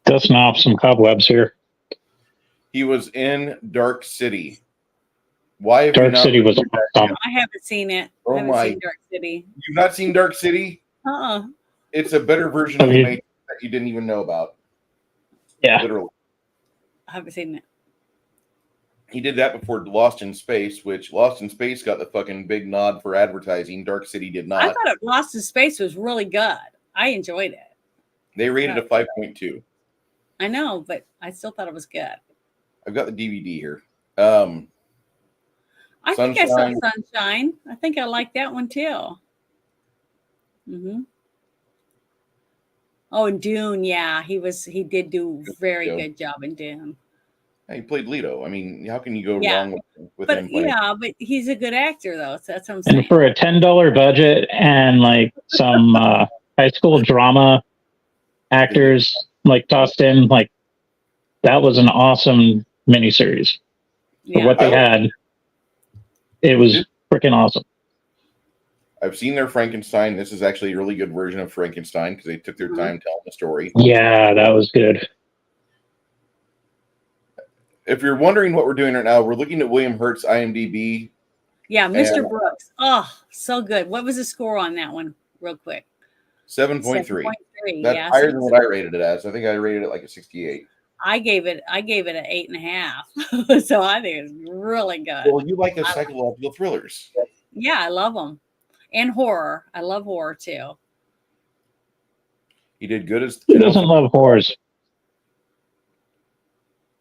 A: Dusting off some cobwebs here.
B: He was in Dark City. Why have
A: Dark City was awesome.
C: I haven't seen it.
B: Oh
C: I haven't
B: my!
C: seen Dark City.
B: You've not seen Dark City? It's a better version of the Matrix that you didn't even know about.
A: Yeah,
B: literally.
C: I haven't seen it.
B: He did that before Lost in Space, which Lost in Space got the fucking big nod for advertising. Dark City did not.
C: I thought Lost in Space was really good. I enjoyed it.
B: They rated a 5.2.
C: I know, but I still thought it was good.
B: I've got the DVD here.
C: I think I saw Sunshine. I think I like that one too. Oh, and Dune, yeah, he did do a very good job in Dune.
B: He played Leto. I mean, how can you go wrong with him?
C: But he's a good actor though. So that's what I'm saying.
A: And for a $10 budget and like some high school drama actors like tossed in, like that was an awesome miniseries. For what they had, it was freaking awesome.
B: I've seen their Frankenstein. This is actually a really good version of Frankenstein because they took their time telling the story.
A: Yeah, that was good.
B: If you're wondering what we're doing right now, we're looking at William Hurt's IMDb.
C: Yeah, Mr. Brooks. Oh, so good. What was the score on that one, real quick?
B: 7.3. That's higher than what I rated it as. I think I rated it like a 68.
C: I gave it an 8.5. So I think it's really good.
B: Well, you like the psychological thrillers.
C: Yeah, I love them. And horror. I love horror too.
B: He did good as.
A: Who doesn't love horrors?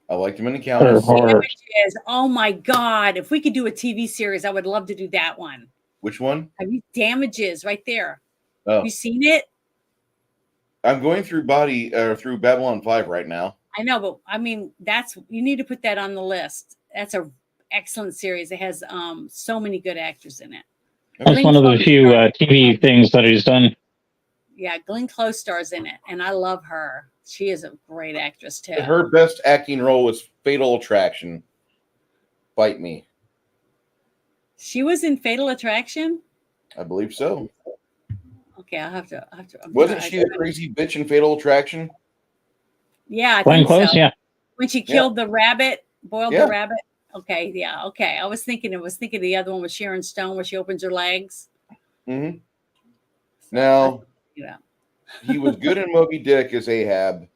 B: I liked him in Accountants.
C: Damages. Oh my God. If we could do a TV series, I would love to do that one.
B: Which one?
C: Damages right there.
B: Oh.
C: Have you seen it?
B: I'm going through through Babylon 5 right now.
C: I know, but I mean, you need to put that on the list. That's a excellent series. It has so many good actors in it.
A: That's one of the few TV things that he's done.
C: Yeah, Glenn Close stars in it, and I love her. She is a great actress too.
B: Her best acting role was Fatal Attraction. Bite Me.
C: She was in Fatal Attraction?
B: I believe so.
C: Okay, I'll have to.
B: Wasn't she the crazy bitch in Fatal Attraction?
C: Yeah, I
A: think
C: so.
A: Yeah.
C: When she killed the rabbit, boiled the rabbit. Okay, yeah, okay. I was thinking the other one was Sharon Stone, where she opens her legs.
B: Mm-hmm. Now, he was good in Moby Dick as Ahab,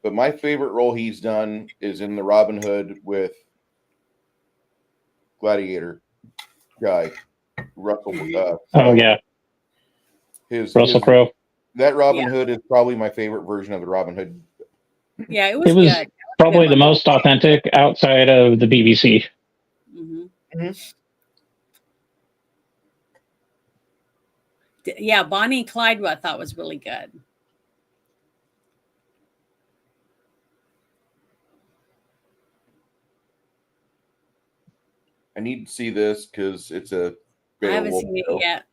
B: but my favorite role he's done is in the Robin Hood with Gladiator guy, Russell.
A: Russell Crowe.
B: That Robin Hood is probably my favorite version of the Robin Hood.
C: Yeah, it was good.
A: Probably the most authentic outside of the BBC.
C: Yeah, Bonnie and Clyde, I thought was really good.
B: I need to see this because it's a.
C: I haven't seen it yet.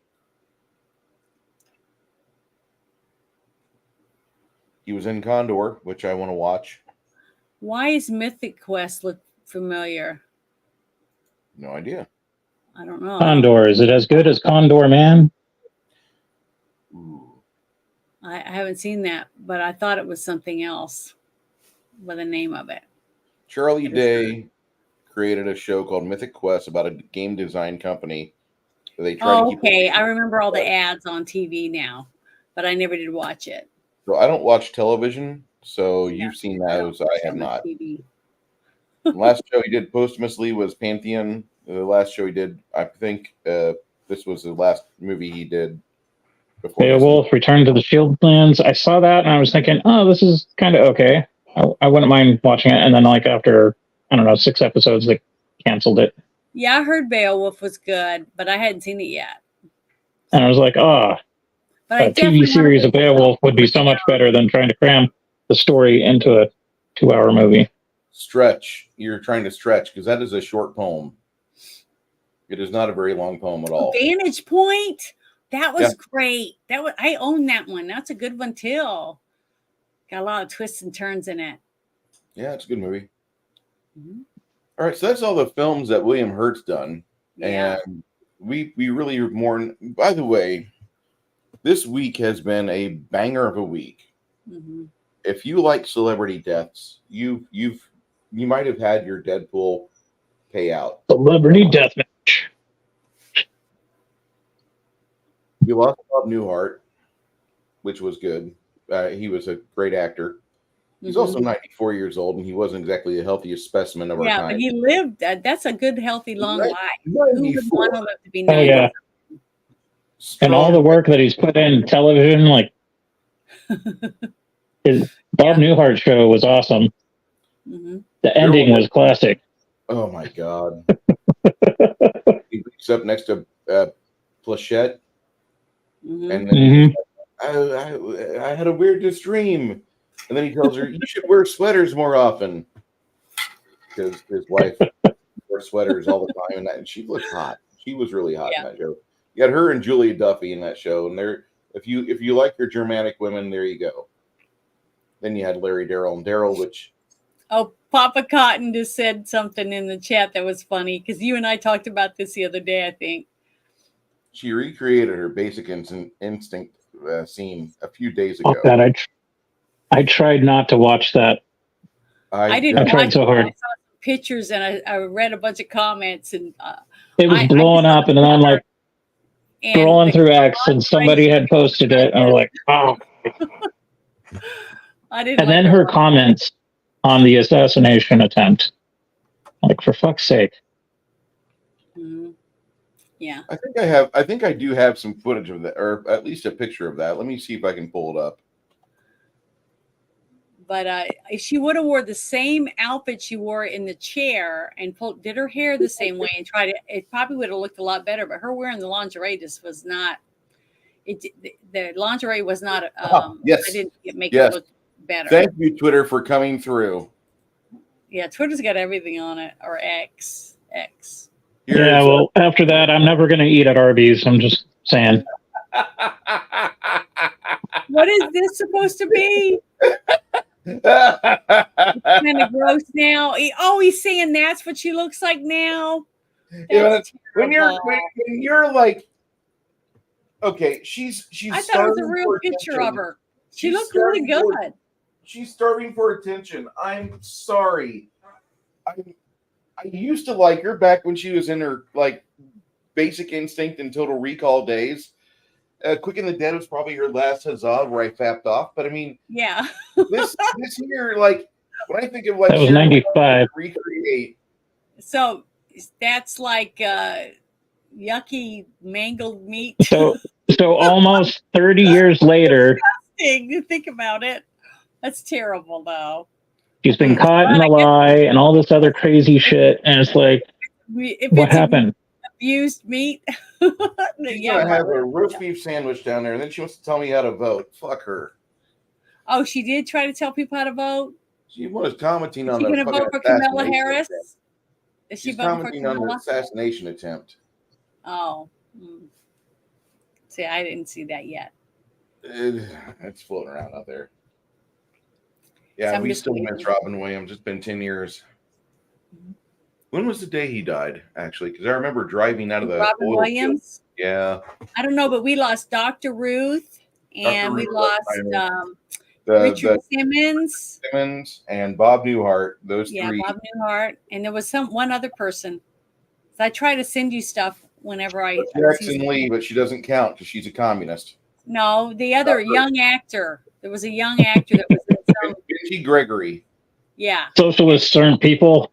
B: He was in Condor, which I want to watch.
C: Why is Mythic Quest look familiar?
B: No idea.
C: I don't know.
A: Condor, is it as good as Condor Man?
B: Ooh.
C: I haven't seen that, but I thought it was something else with the name of it.
B: Charlie Day created a show called Mythic Quest about a game design company. They try to keep.
C: Okay, I remember all the ads on TV now, but I never did watch it.
B: So I don't watch television, so
C: Yeah,
B: you've seen
C: I don't
B: those. I
C: watch
B: have
C: that much
B: not.
C: TV.
B: The last show he did posthumously was Pantheon. The last show he did, I think, this was the last movie he did before.
A: Beowulf, Return to the Shieldlands. I saw that and I was thinking, oh, this is kind of okay. I wouldn't mind watching it. And then, like, after, I don't know, 6 episodes, they canceled it.
C: Yeah, I heard Beowulf was good, but I hadn't seen it yet.
A: And I was like, oh,
C: But I
A: a TV
C: definitely
A: series
C: wanted
A: of Beowulf would be so much better than trying to cram the story into a 2-hour movie.
B: Stretch. You're trying to stretch because that is a short poem. It is not a very long poem at all.
C: Vantage Point. That was
B: Yeah.
C: great. I own that one. That's a good one too. Got a lot of twists and turns in it.
B: Yeah, it's a good movie.
C: Mhm.
B: All right, so that's all the films that William Hurt's done,
C: Yeah.
B: and we really mourn. By the way, this week has been a banger of a week.
C: Mhm.
B: If you like celebrity deaths, you might have had your Deadpool payout.
A: Celebrity Deathmatch.
B: We lost Bob Newhart, which was good. He was a great actor. He's
C: Mhm.
B: also 94 years old, and he wasn't exactly the healthiest specimen of our
C: Yeah,
B: time.
C: but he lived. That's a good, healthy, long
B: Right.
C: life. Who would
B: 94.
C: want to live to be
A: Oh,
C: 90?
A: yeah. And all the work that he's put in television, like, his Bob Newhart show was awesome.
C: Mhm.
A: The ending was classic.
B: Oh my God. He wakes up next to Plachette,
C: Mhm.
B: and then he's like, I had a weirdest dream. And then he tells her, you should wear sweaters more often. Because his wife wore sweaters all the time, and she looked hot. She was really hot in that show. You got her and Julia Duffy in that show, and they're if you like your Germanic women, there you go. Then you had Larry, Daryl, and Daryl, which
C: Oh, Papa Cotton just said something in the chat that was funny because you and I talked about this the other day, I think.
B: she recreated her Basic Instinct scene a few days
A: Oh,
B: ago.
A: God, I tried not to watch that.
C: I didn't
A: I tried
C: watch
A: so
C: it.
A: hard.
C: I saw some pictures and I read a bunch of comments and
A: It was blowing up, and then I'm like scrolling through X, and somebody had posted it, and I was like, oh.
C: I didn't.
A: And then her comments on the assassination attempt, like, for fuck's sake.
C: Mhm. Yeah.
B: I think I do have some footage of that, or at least a picture of that. Let me see if I can pull it up.
C: But she would have wore the same outfit she wore in the chair and did her hair the same way and tried it. It probably would have looked a lot better. But her wearing the lingerie just was not. The lingerie was not.
B: Yes.
C: I didn't make
B: Yes.
C: it look better.
B: Thank you, Twitter, for coming through.
C: Yeah, Twitter's got everything on it, or X.
A: Yeah, well, after that, I'm never going to eat at Arby's. I'm just saying.
C: What is this supposed to be? Kind of gross now. He's saying that's what she looks like now. That's
B: when you're like, okay, she's
C: I thought it was a real picture of her. She looked really good.
B: She's starving for attention. I'm sorry. I used to like her back when she was in her like Basic Instinct and Total Recall days. Quick and the Dead was probably her last huzzah where I fapped off. But I mean,
C: yeah,
B: this year, like when I think of like
A: that was 95.
B: Recreate.
C: So that's like yucky mangled meat.
A: So almost 30 years later,
C: Disgusting to think about it. That's terrible, though.
A: she's been caught in a lie and all this other crazy shit, and it's like, what happened?
C: Abused meat.
B: She's gonna have a roast beef sandwich down there, and then she wants to tell me how to vote. Fuck her.
C: Oh, she did try to tell people how to vote.
B: She was commenting on
C: the. Is she
B: the
C: going to vote for Kamala Harris? Is she
B: She's
C: voting for
B: commenting on
C: Kamala?
B: the assassination attempt.
C: Oh, see, I didn't see that yet.
B: It's floating around out there. Yeah,
C: So I'm
B: we
C: just
B: still
C: waiting.
B: miss Robin Williams. It's been 10 years. When was the day he died, actually? Because I remember driving out of the
C: Robin
B: oil field.
C: Williams.
B: Yeah.
C: I don't know, but we lost Dr. Ruth, and we
B: Ruth,
C: lost
B: the
C: Richard Simmons.
B: Simmons and Bob Newhart, those
C: Yeah,
B: three.
C: Bob Newhart, and there was one other person. So I try to send you stuff whenever I see
B: Jackson Lee, but she doesn't count because she's a communist.
C: No, the other young actor. There was a young actor that was in some.
B: Benji Gregory.
C: Yeah.
A: Socialists aren't people.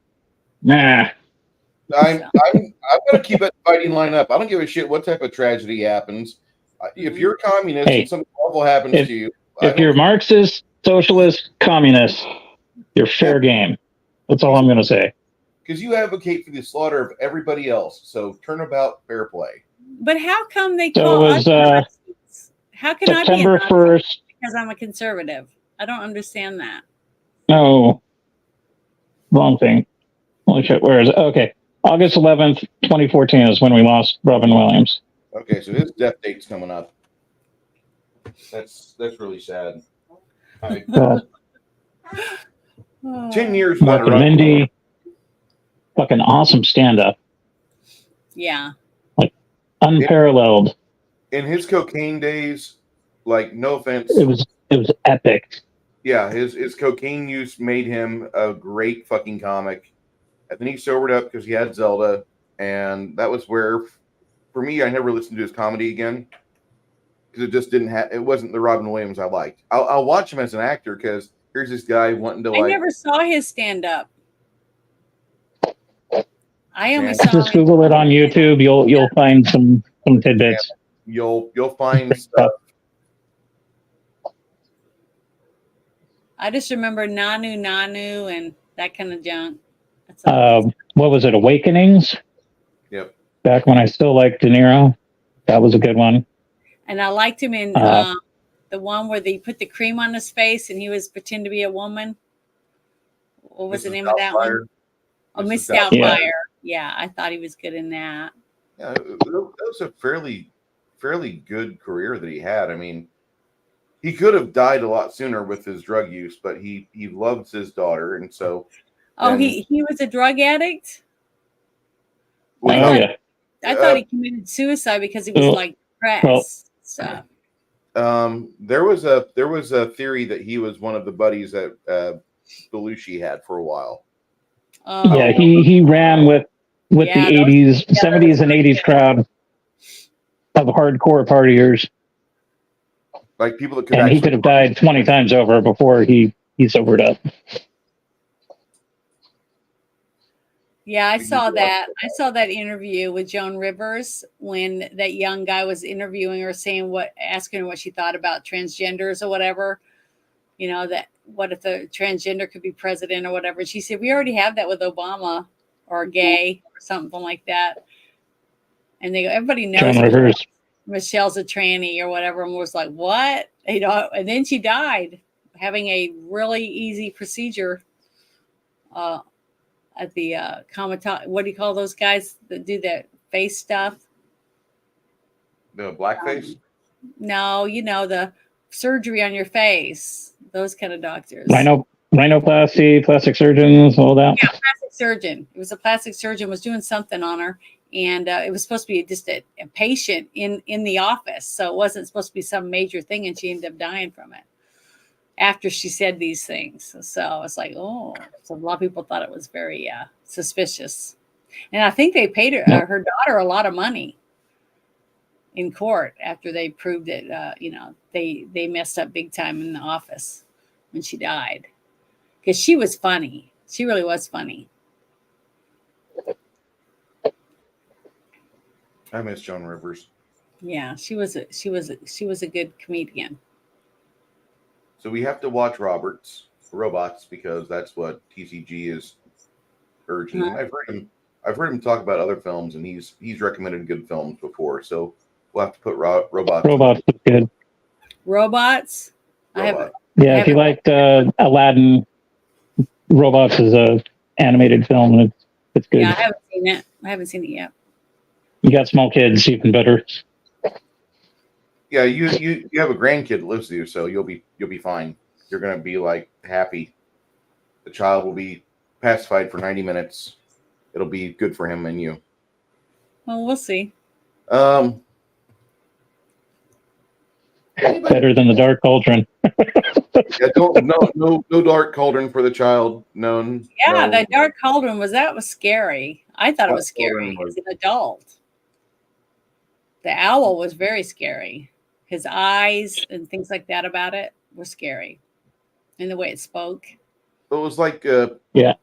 A: Nah.
B: I'm gonna keep that fighting line up. I don't give a shit what type of tragedy happens. If you're a communist and something awful happens to you,
A: if you're Marxist, socialist, communist, you're fair game. That's all I'm gonna say.
B: Because you advocate for the slaughter of everybody else. So turnabout, fair play.
C: But how come they
A: So
C: call
A: it
C: us
A: was
C: Nazis? How can
A: September
C: I be a Nazi
A: 1st.
C: because I'm a conservative? I don't understand that.
A: No, wrong thing. Holy shit, where is it? Okay. August 11th, 2014 is when we lost Robin Williams.
B: Okay, so his death date's coming up. That's really sad. 10 years
A: Mark and Mindy, fucking awesome stand-up.
C: Yeah.
A: Like, unparalleled.
B: In his cocaine days, like, no offense.
A: It was epic.
B: Yeah, his cocaine use made him a great fucking comic. And then he sobered up because he had Zelda. And that was where, for me, I never listened to his comedy again. Because it just didn't have, it wasn't the Robin Williams I liked. I'll watch him as an actor because here's this guy wanting to
C: I never saw his stand-up. I only saw
A: just Google it on YouTube. You'll find some tidbits.
B: You'll find stuff.
C: I just remember Nanu and that kind of junk.
A: What was it? Awakenings?
B: Yep.
A: Back when I still liked De Niro. That was a good one.
C: And I liked him in the one where they put the cream on his face and he was pretending to be a woman. What was the name of that one? Oh, Miss Doubtfire. Yeah, I thought he was good in that.
B: Yeah, that was a fairly good career that he had. I mean, he could have died a lot sooner with his drug use, but he loves his daughter, and so.
C: Oh, he was a drug addict?
A: Yeah.
C: I thought he committed suicide because he was like depressed.
B: There was a theory that he was one of the buddies that Belushi had for a while.
A: Yeah, he ran with the 80s, 70s, and 80s crowd of hardcore partiers.
B: Like people that could
A: he could have died 20 times over before he sobered up.
C: Yeah, I saw that. I saw that interview with Joan Rivers when that young guy was interviewing her, asking her what she thought about transgenders or whatever. You know, that what if the transgender could be president or whatever. She said, we already have that with Obama or gay or something like that. And they go, everybody knows Michelle's a tranny or whatever. And was like, what? You know, and then she died having a really easy procedure at the what do you call those guys that do that face stuff?
B: The blackface?
C: No, you know, the surgery on your face. Those kind of doctors.
A: Rhinoplasty, plastic surgeons, all that.
C: Yeah, plastic surgeon. It was a plastic surgeon was doing something on her, and it was supposed to be just a patient in the office, so it wasn't supposed to be some major thing, and she ended up dying from it after she said these things. So it's like, so a lot of people thought it was very suspicious, and I think they paid her daughter a lot of money in court after they proved that they messed up big time in the office when she died, because she was funny. She really was funny.
B: I miss Joan Rivers.
C: Yeah, she was a good comedian.
B: So we have to watch Robots because that's what TCG is urging. I've heard him talk about other films, and he's recommended good films before. So we'll have to put Robots.
A: Robots is good.
C: Robots.
A: If you liked Aladdin, Robots is a animated film. It's good.
C: Yeah, I haven't seen it yet.
A: You got small kids, even better.
B: Yeah, you have a grandkid that lives with you, so you'll be fine. you're going to be like happy. The child will be pacified for 90 minutes. It'll be good for him and you.
C: Well, we'll see.
B: Um,
A: Better than the Dark Cauldron.
B: yeah, no dark cauldron for the child. No.
C: Yeah, that Dark Cauldron was scary. I thought it was scary
B: Cauldron
C: as an adult. The owl was very scary. His eyes and things like that about it were scary, and the way it spoke.
B: It was like
A: Yeah.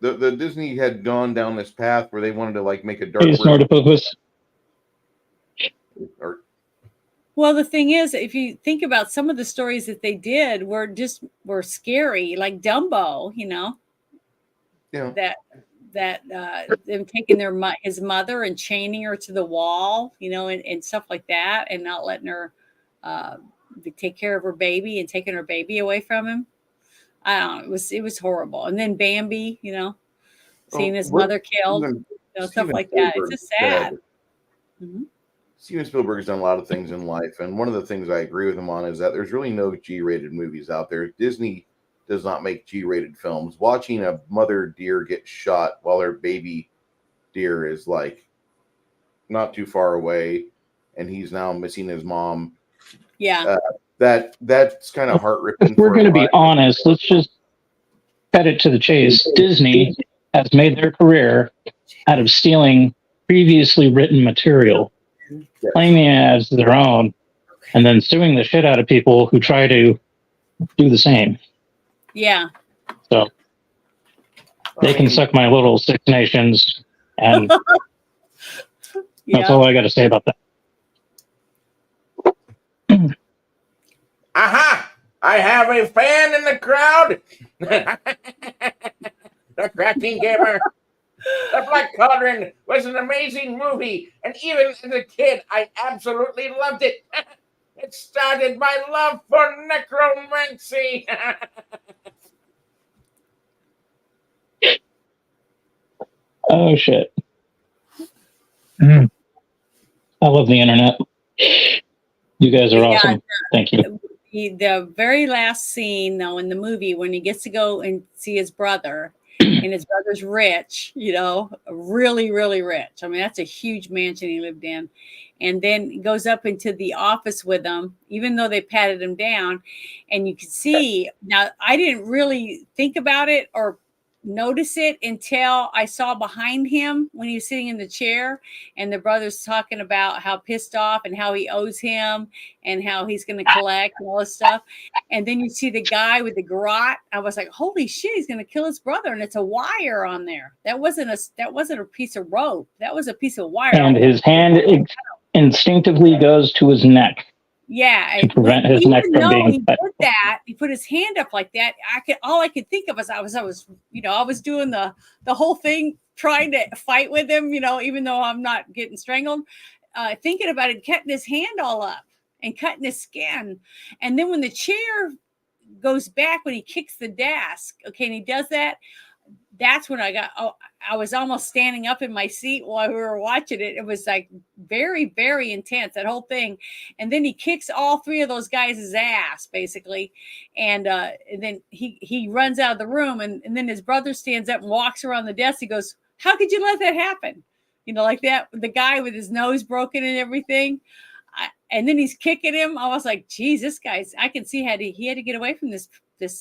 B: The Disney had gone down this path where they wanted to like make a dark
A: Hey, Snortopopus.
B: or
C: Well, the thing is, if you think about some of the stories that they did were scary, like Dumbo, you know, that them taking his mother and chaining her to the wall, you know, and stuff like that, and not letting her take care of her baby and taking her baby away from him. I don't know. It was horrible. And then Bambi, you know, seeing his mother killed, stuff like that. It's just sad. Mm-hmm.
B: Steven Spielberg has done a lot of things in life, and one of the things I agree with him on is that there's really no G-rated movies out there. Disney does not make G-rated films. Watching a mother deer get shot while her baby deer is like not too far away, and he's now missing his mom.
C: Yeah,
B: that's kind of heart-ripping.
A: If we're going to be honest, let's just cut it to the chase. Disney has made their career out of stealing previously written material, claiming it as their own, and then suing the shit out of people who try to do the same.
C: Yeah.
A: So they can suck my little Six Nations, and that's all I got to say about that.
E: Aha! I have a fan in the crowd. The Crafting Gamer. The Black Cauldron was an amazing movie, and even as a kid, I absolutely loved it. It started my love for necromancy.
A: Oh shit! I love the internet. You guys are awesome. Thank you.
C: The very last scene, though, in the movie, when he gets to go and see his brother, and his brother's rich, you know, really, really rich. I mean, that's a huge mansion he lived in. And then he goes up into the office with them, even though they patted him down. And you can see, now, I didn't really think about it or notice it until I saw behind him when he was sitting in the chair, and the brother's talking about how pissed off and how he owes him and how he's going to collect and all this stuff. And then you see the guy with the garrote. I was like, holy shit, he's going to kill his brother. And it's a wire on there. That wasn't a piece of rope. That was a piece of wire.
A: And his hand instinctively goes to his neck.
C: Yeah,
A: to prevent his neck from being.
C: He did that. He put his hand up like that. All I could think of was I was doing the whole thing, trying to fight with him, you know, even though I'm not getting strangled. Thinking about it, cutting his hand all up and cutting his skin. And then when the chair goes back, when he kicks the desk, okay, and he does that, that's when I was almost standing up in my seat while we were watching it. It was like very, very intense, that whole thing. And then he kicks all three of those guys' ass, basically. And then he runs out of the room, and then his brother stands up and walks around the desk. He goes, how could you let that happen? You know, like that, the guy with his nose broken and everything. And then he's kicking him. I was like, geez, this guy's, I can see he had to get away from this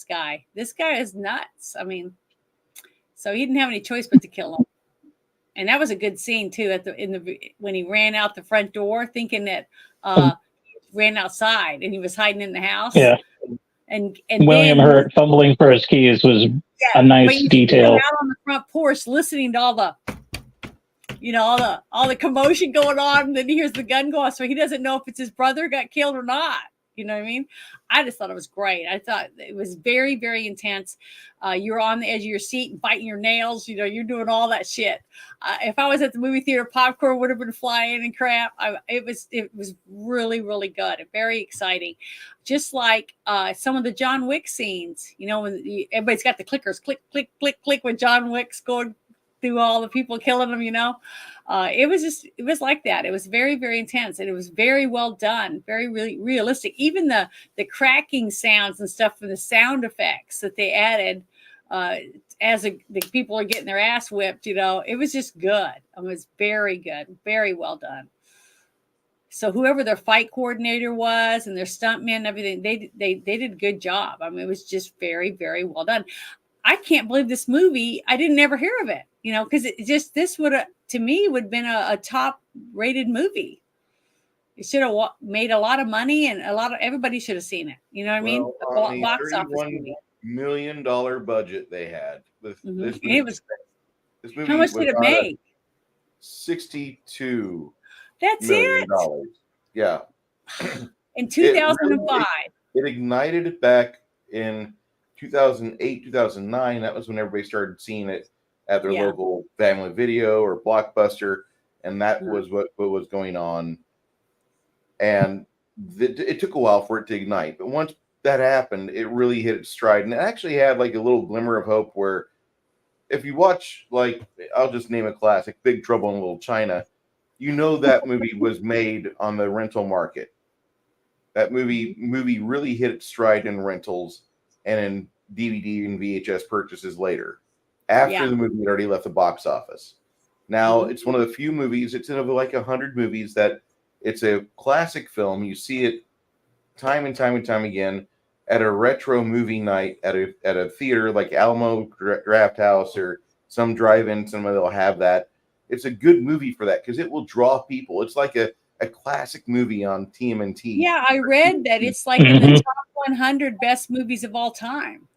C: guy. This guy is nuts. I mean, so he didn't have any choice but to kill him. And that was a good scene too, when he ran out the front door, thinking that he ran outside and he was hiding in the house.
A: Yeah.
C: And
A: William Hurt fumbling for his keys was a nice detail.
C: Out on the front porch, listening to all the, you know, all the commotion going on, and then he hears the gun go off, so he doesn't know if it's his brother got killed or not. You know what I mean? I just thought it was great. I thought it was very, very intense. You're on the edge of your seat and biting your nails. You know, you're doing all that shit. If I was at the movie theater, popcorn would have been flying and crap. It was really, really good and very exciting. Just like some of the John Wick scenes, you know, when everybody's got the clickers, click, click, click, click, when John Wick's going through all the people killing them, it was like that. It was very, very intense, and it was very well done, very really realistic. Even the cracking sounds and stuff from the sound effects that they added as the people are getting their ass whipped, it was just good. It was very good, very well done. So whoever their fight coordinator was and their stuntmen and everything, they did a good job. I mean, it was just very, very well done. I can't believe this movie. I didn't ever hear of it, because this would have, to me, would have been a top rated movie. It should have made a lot of money, and everybody should have seen it. You know what I mean?
B: On
C: The
B: the
C: box office
B: $31
C: movie.
B: million budget they had. This movie,
C: This
B: movie
C: how much
B: was
C: did it
B: not a
C: make?
B: $62
C: That's
B: million.
C: it.
B: Yeah.
C: In 2005.
B: It ignited back in 2008, 2009. That was when everybody started seeing it at their local Family Video or Blockbuster, and that was what was going on. And it took a while for it to ignite, but once that happened, it really hit its stride, and it actually had like a little glimmer of hope. Where if you watch, like, I'll just name a classic, Big Trouble in Little China, that movie was made on the rental market. That movie really hit its stride in rentals and in DVD and VHS purchases later, after the movie had already left the box office. Now it's one of the few movies, it's in like 100 movies, that it's a classic film. You see it time and time and time again at a retro movie night at a theater like Alamo Draft House or some drive-in cinema. They'll have that. It's a good movie for that because it will draw people. It's like a classic movie on TMNT.
C: Yeah, I read that it's like in the top 100 best movies of all time.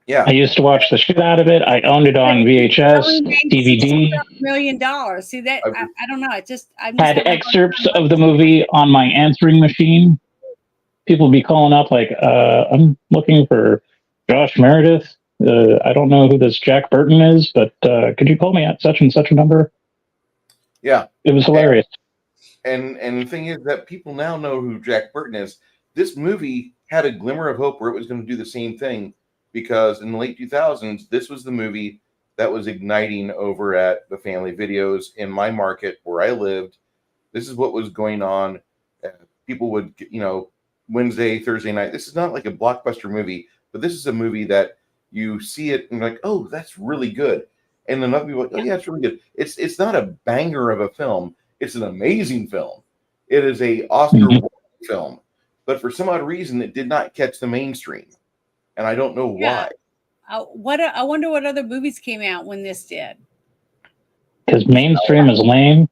B: Yeah,
A: I used to watch the shit out of it. I owned it on VHS, DVD.
C: $$1 million. See that? I don't know. I
A: had excerpts of the movie on my answering machine. People be calling up like, "I'm looking for Josh Meredith. I don't know who this Jack Burton is, but could you call me at such and such a number?"
B: Yeah,
A: it was hilarious.
B: And the thing is that people now know who Jack Burton is. This movie had a glimmer of hope where it was going to do the same thing, because in the late 2000s, this was the movie that was igniting over at the Family Videos in my market where I lived. This is what was going on. People would, Wednesday, Thursday night. This is not like a blockbuster movie, but this is a movie that you see it and you're like, oh, that's really good. And then other people are like, oh yeah, it's really good. It's not a banger of a film. It's an amazing film. It is a Oscar film, but for some odd reason, it did not catch the mainstream, and I don't know why.
C: I wonder what other movies came out when this did.
A: Because mainstream is lame.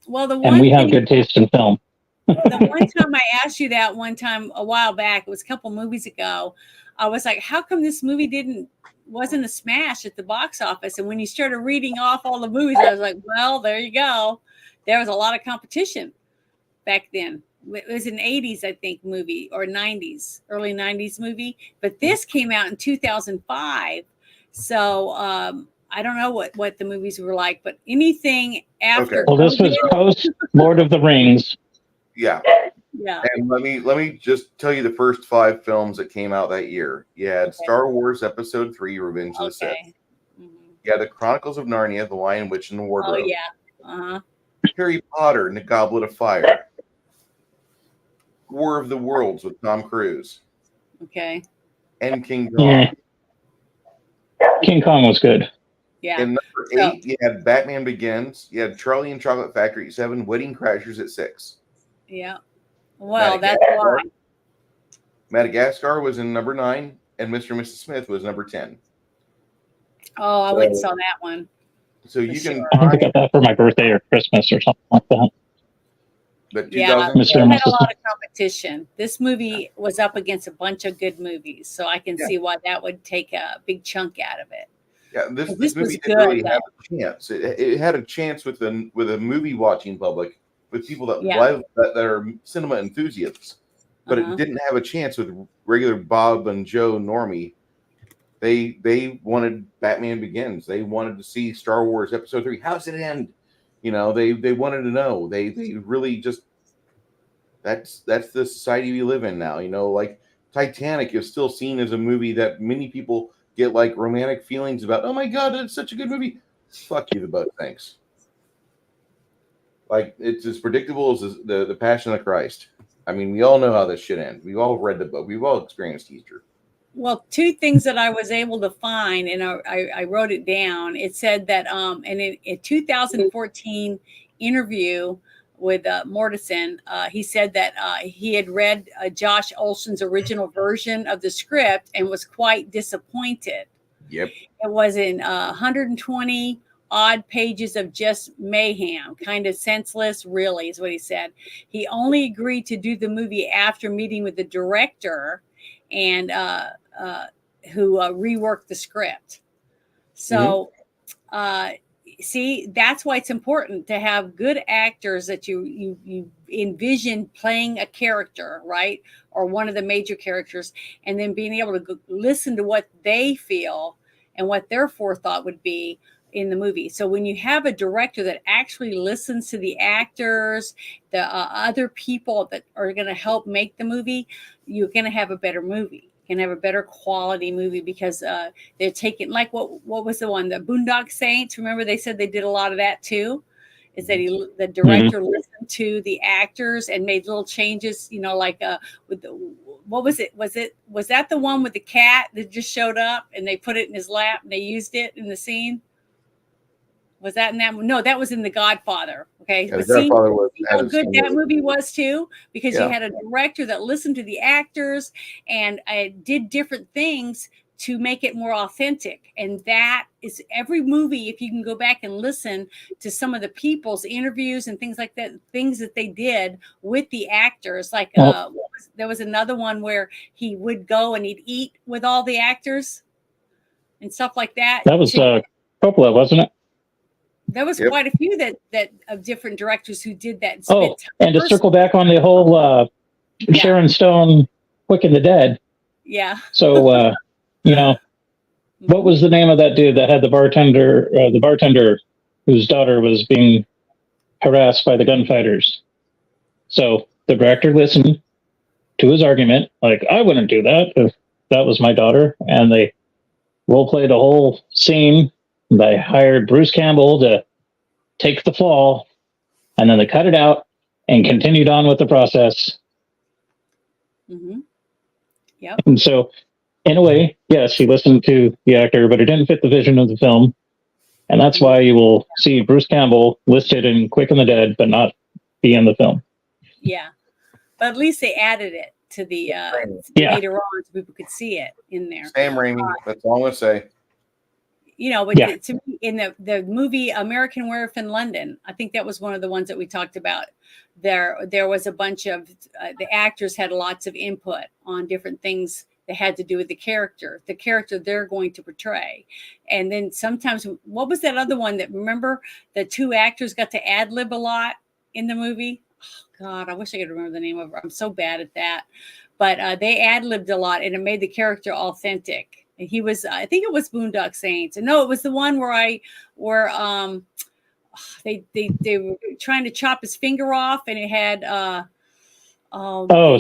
C: Well,
A: and we have good taste in film.
C: The one time I asked you that one time a while back, it was a couple movies ago. I was like, how come this movie wasn't a smash at the box office? And when you started reading off all the movies, I was like, well, there you go. There was a lot of competition back then. It was an 80s, I think, movie, or 90s, early 90s movie. But this came out in 2005. So I don't know what the movies were like, but anything after.
A: Okay. Well, this was post Lord of the Rings.
B: Yeah.
C: Yeah.
B: And let me just tell you the first 5 films that came out that year. You had Star Wars Episode 3, Revenge of the Sith.
C: Mm-hmm.
B: You had The Chronicles of Narnia, The Lion, Witch, and the Wardrobe.
C: Oh, yeah. Uh-huh.
B: Harry Potter and the Goblet of Fire. War of the Worlds with Tom Cruise.
C: Okay.
B: And King Kong.
A: Yeah. King Kong was good.
C: Yeah.
B: And number 8, you had Batman Begins. You had Charlie and Chocolate Factory at 7, Wedding Crashers at 6.
C: Yeah. Well, that's why.
B: Madagascar was in number 9, and Mr. and Mrs. Smith was number 10.
C: Oh, I went and saw that one.
B: So you can.
A: I think I got that for my birthday or Christmas or something like that.
B: But
C: yeah, it had a lot of competition. This movie was up against a bunch of good movies, so I can see why that would take a big chunk out of it.
B: Yeah, this movie didn't really have a chance. It had a chance with a movie watching public, with people that are cinema enthusiasts, but it didn't have a chance with regular Bob and Joe normie. They wanted Batman Begins. They wanted to see Star Wars Episode 3. How's it end? They wanted to know. They really just that's the society we live in now. Like Titanic is still seen as a movie that many people get like romantic feelings about. Oh my God, it's such a good movie. Fuck you, the boat thinks. Like, it's as predictable as the Passion of Christ. I mean, we all know how this shit ends. We've all read the book. We've all experienced Easter.
C: Well, two things that I was able to find, and I wrote it down. It said that in a 2014 interview with Mortensen, he said that he had read Josh Olson's original version of the script and was quite disappointed.
B: Yep.
C: It was in 120 odd pages of just mayhem, kind of senseless, really, is what he said. He only agreed to do the movie after meeting with the director and who reworked the script. So, see, that's why it's important to have good actors that you envision playing a character, right, or one of the major characters, and then being able to listen to what they feel and what their forethought would be in the movie. So when you have a director that actually listens to the actors, the other people that are going to help make the movie, you're going to have a better movie. You're going to have a better quality movie because they're taking, like, what was the one? The Boondock Saints. Remember, they said they did a lot of that too. Is that the director listened to the actors and made little changes, like with the, what was it? Was that the one with the cat that just showed up and they put it in his lap and they used it in the scene? Was that in that? No, that was in The Godfather. Okay.
B: Yeah, Godfather was,
C: how good that movie was too, because
B: Yeah.
C: you had a director that listened to the actors and did different things to make it more authentic. And that is every movie. If you can go back and listen to some of the people's interviews and things like that, things that they did with the actors, like there was another one where he would go and he'd eat with all the actors and stuff like that.
A: That was Coppola, wasn't it?
C: There was quite a few that of different directors who did that.
A: And to circle back on the whole Sharon Stone Quick and the Dead.
C: Yeah.
A: So, what was the name of that dude that had the bartender whose daughter was being harassed by the gunfighters? So the director listened to his argument, like, I wouldn't do that if that was my daughter. And they role played the whole scene. They hired Bruce Campbell to take the fall, and then they cut it out and continued on with the process.
C: Mm-hmm. Yep.
A: And so, in a way, yes, he listened to the actor, but it didn't fit the vision of the film. And that's why you will see Bruce Campbell listed in Quick and the Dead, but not be in the film.
C: Yeah. But at least they added it to the later on so people could see it in there.
B: Sam Raimi, that's all I'm going to say.
C: But to me, in the movie American Werewolf in London, I think that was one of the ones that we talked about. There was a bunch of the actors had lots of input on different things that had to do with the character they're going to portray. And then sometimes, what was that other one that, remember, the two actors got to ad lib a lot in the movie? Oh, God, I wish I could remember the name of it. I'm so bad at that. But they ad libbed a lot, and it made the character authentic. And he was, I think it was Boondock Saints. And no, it was the one where they were trying to chop his finger off, and it had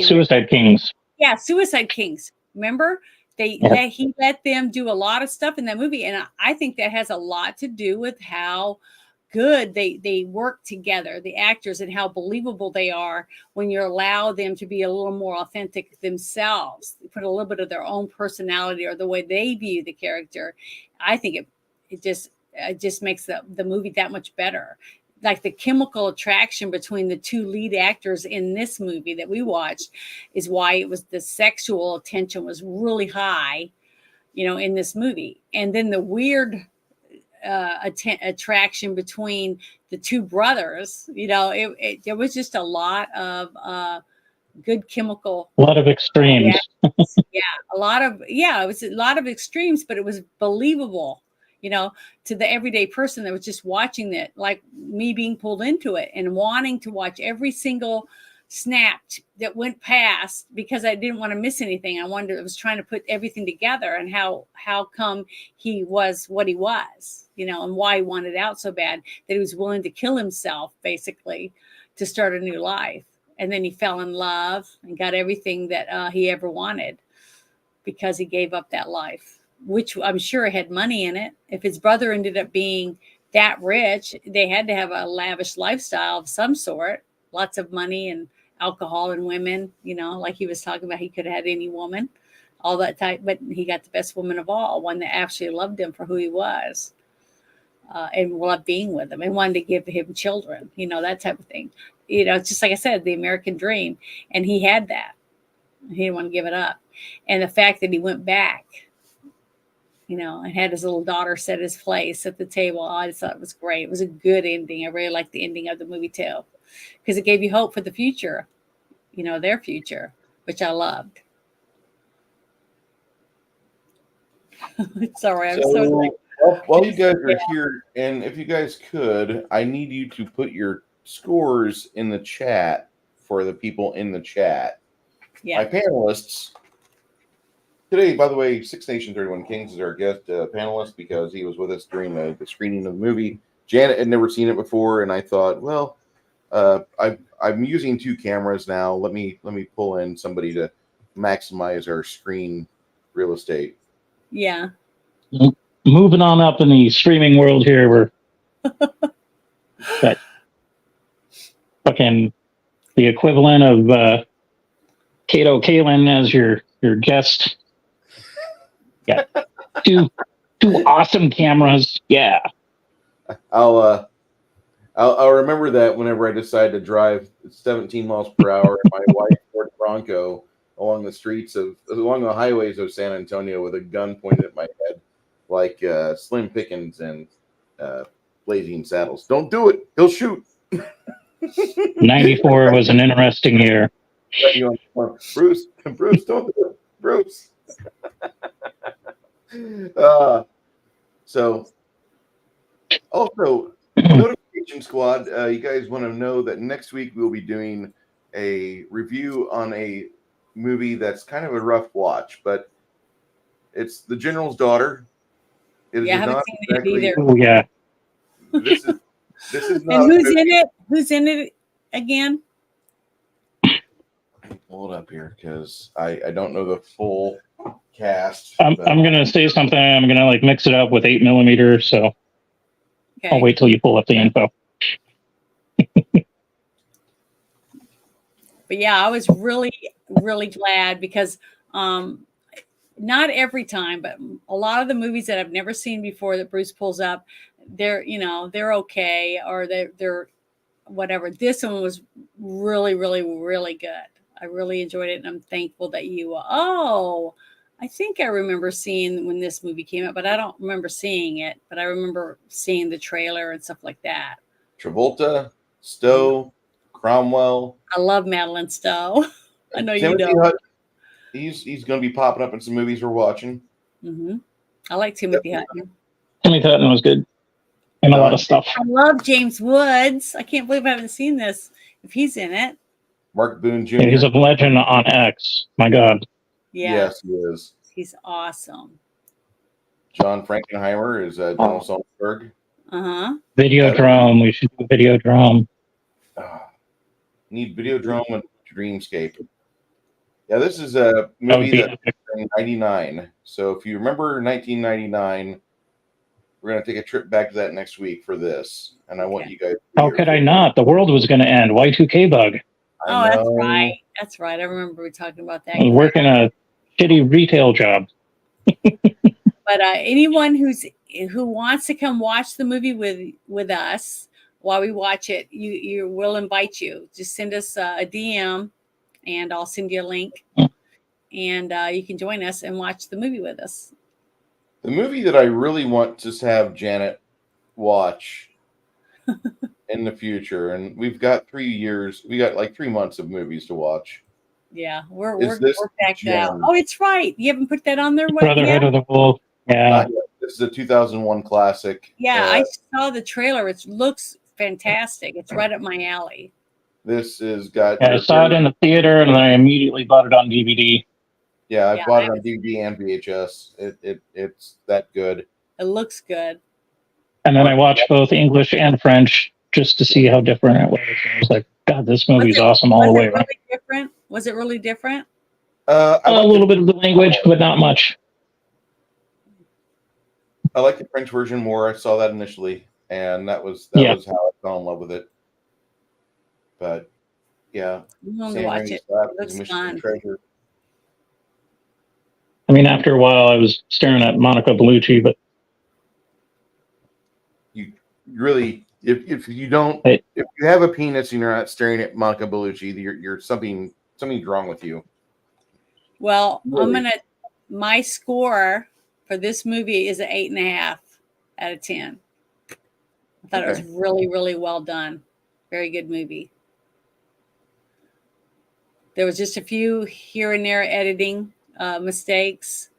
A: Suicide Kings.
C: Yeah, Suicide Kings. Remember? He let them do a lot of stuff in that movie, and I think that has a lot to do with how good they work together, the actors, and how believable they are when you allow them to be a little more authentic themselves. They put a little bit of their own personality or the way they view the character. I think it just makes the movie that much better. Like the chemical attraction between the two lead actors in this movie that we watched is why it was the sexual tension was really high, in this movie. And then the weird attraction between the two brothers, there was just a lot of good chemical,
A: a lot of extremes.
C: It was a lot of extremes, but it was believable, to the everyday person that was just watching it, like me being pulled into it and wanting to watch every single snap that went past because I didn't want to miss anything. I was trying to put everything together and how come he was what he was, and why he wanted out so bad that he was willing to kill himself basically to start a new life. And then he fell in love and got everything that he ever wanted because he gave up that life, which I'm sure had money in it. If his brother ended up being that rich. They had to have a lavish lifestyle of some sort, lots of money and alcohol and women, like he was talking about. He could have had any woman, all that type, but he got the best woman of all, one that actually loved him for who he was, and loved being with him and wanted to give him children, that type of thing. Just like I said, the American dream. And he had that. He didn't want to give it up. And the fact that he went back, and had his little daughter set his place at the table, I just thought it was great. It was a good ending. I really liked the ending of the movie too, because it gave you hope for the future, their future, which I loved. Sorry, I'm so
B: while you guys are here, and if you guys could, I need you to put your scores in the chat for the people in the chat.
C: Yeah.
B: My panelists today, by the way, Six Nation 31 Kings is our guest panelist because he was with us during the screening of the movie. Janet had never seen it before, and I thought, well, I'm using 2 cameras now. Let me pull in somebody to maximize our screen real estate.
C: Yeah.
A: Moving on up in the streaming world here, we're got fucking the equivalent of Kato Kalin as your guest. Yeah, two awesome cameras. Yeah,
B: I'll remember that whenever I decide to drive 17 miles per hour in my white Ford Bronco along the highways of San Antonio with a gun pointed at my head, like Slim Pickens and Blazing Saddles. Don't do it. He'll shoot.
A: 94 was an interesting year.
B: Bruce, don't do it. Bruce. So, also, Notification Squad, you guys want to know that next week we'll be doing a review on a movie that's kind of a rough watch, but it's The General's Daughter. It is
C: I haven't
B: not
C: seen
B: exactly.
C: it either.
A: Oh yeah.
B: This is not.
C: And who's in it? Who's in it again?
B: Pull it up here because I don't know the full cast.
A: I'm gonna say something. I'm gonna mix it up with 8mm. So
C: Okay.
A: I'll wait till you pull up the info.
C: But yeah, I was really, really glad because not every time, but a lot of the movies that I've never seen before that Bruce pulls up, they're okay, or they're whatever. This one was really, really, really good. I really enjoyed it, and I'm thankful that you. I think I remember seeing when this movie came out, but I don't remember seeing it. But I remember seeing the trailer and stuff like that.
B: Travolta, Stowe, Cromwell.
C: I love Madeline Stowe. I know
B: Timothy
C: you know.
B: Hutton. He's going to be popping up in some movies we're watching.
C: Mm-hmm. I like Timothy Hutton.
A: Timothy Hutton was good and a lot of stuff.
C: I love James Woods. I can't believe I haven't seen this. If he's in it.
B: Mark Boone Jr.
A: Yeah, he's a legend on X. My God.
C: Yeah.
B: Yes, he is.
C: He's awesome.
B: John Frankenheimer is Donald Sonnenberg.
A: Videodrome. We should do Videodrome.
B: Need Videodrome and Dreamscape. Yeah, this is a movie that was in 99. So if you remember 1999, we're going to take a trip back to that next week for this. And I want you guys.
A: How could I not? The world was going to end. Y2K bug.
C: Oh, that's right. That's right. I remember we talking about that.
A: I was working a shitty retail job.
C: But anyone who wants to come watch the movie with us while we watch it, we'll invite you. Just send us a DM, and I'll send you a link, and you can join us and watch the movie with us.
B: The movie that I really want to have Janet watch in the future, and we've got 3 years. We got like 3 months of movies to watch.
C: Yeah, we're back
B: Gem?
C: now. Oh, it's right. You haven't put that on there.
A: Brotherhood of the Wolf. Yeah.
B: This is a 2001 classic.
C: Yeah, I saw the trailer. It looks fantastic. It's right up my alley.
B: This is got.
A: I saw it in the theater, and then I immediately bought it on DVD.
B: Yeah, I bought it on DVD and VHS. It's that good.
C: It looks good.
A: And then I watched both English and French just to see how different it was. I was like, God, this movie's awesome all the way around.
C: Different? Was it really different?
B: A
A: little bit of the language, but not much.
B: I like the French version more. I saw that initially. and that was
A: Yeah.
B: was how I fell in love with it. But yeah,
C: I'm going to
B: Sam
C: watch
B: Raimi's
C: it.
B: Slap
C: It
B: is
C: looks
B: Michigan
C: fun.
B: treasure.
A: I mean, after a while, I was staring at Monica Bellucci, but
B: You really, if you don't,
A: I,
B: if you have a penis and you're not staring at Monica Bellucci, you're something's wrong with you.
C: Well,
B: Really.
C: my score for this movie is an 8.5 out of 10. I thought it was
B: Okay.
C: really, really well done. Very good movie. There was just a few here and there editing mistakes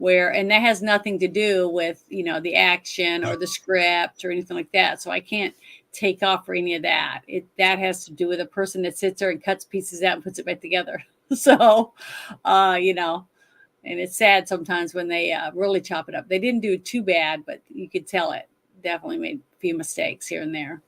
C: and that has nothing to do with, the action or the script or anything like that. So I can't take off for any of that. That has to do with a person that sits there and cuts pieces out and puts it back together. So, and it's sad sometimes when they really chop it up. They didn't do it too bad, but you could tell it definitely made a few mistakes here and there.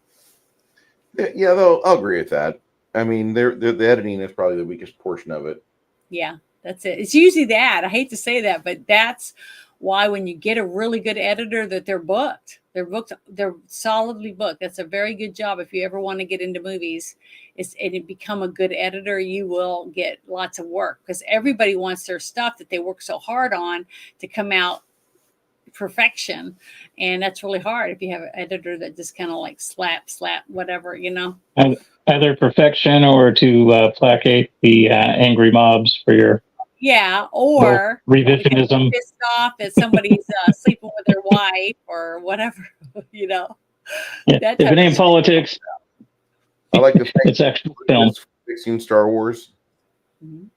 B: Yeah, though I'll agree with that. I mean, the editing is probably the weakest portion of it.
C: Yeah, that's it. It's usually that. I hate to say that, but that's why when you get a really good editor that they're booked. They're solidly booked. That's a very good job if you ever want to get into movies. And become a good editor, you will get lots of work because everybody wants their stuff that they work so hard on to come out perfection. And that's really hard if you have an editor that just kind of like slap, whatever.
A: either perfection or to placate the angry mobs for your
C: Yeah, or
A: revisionism.
C: pissed off that somebody's sleeping with their wife or whatever,
A: Yeah.
C: That
A: If
C: type
A: it ain't
C: of
A: politics,
B: I like to thank
A: it's actual film.
B: Lucas for fixing Star Wars.
C: Mhm.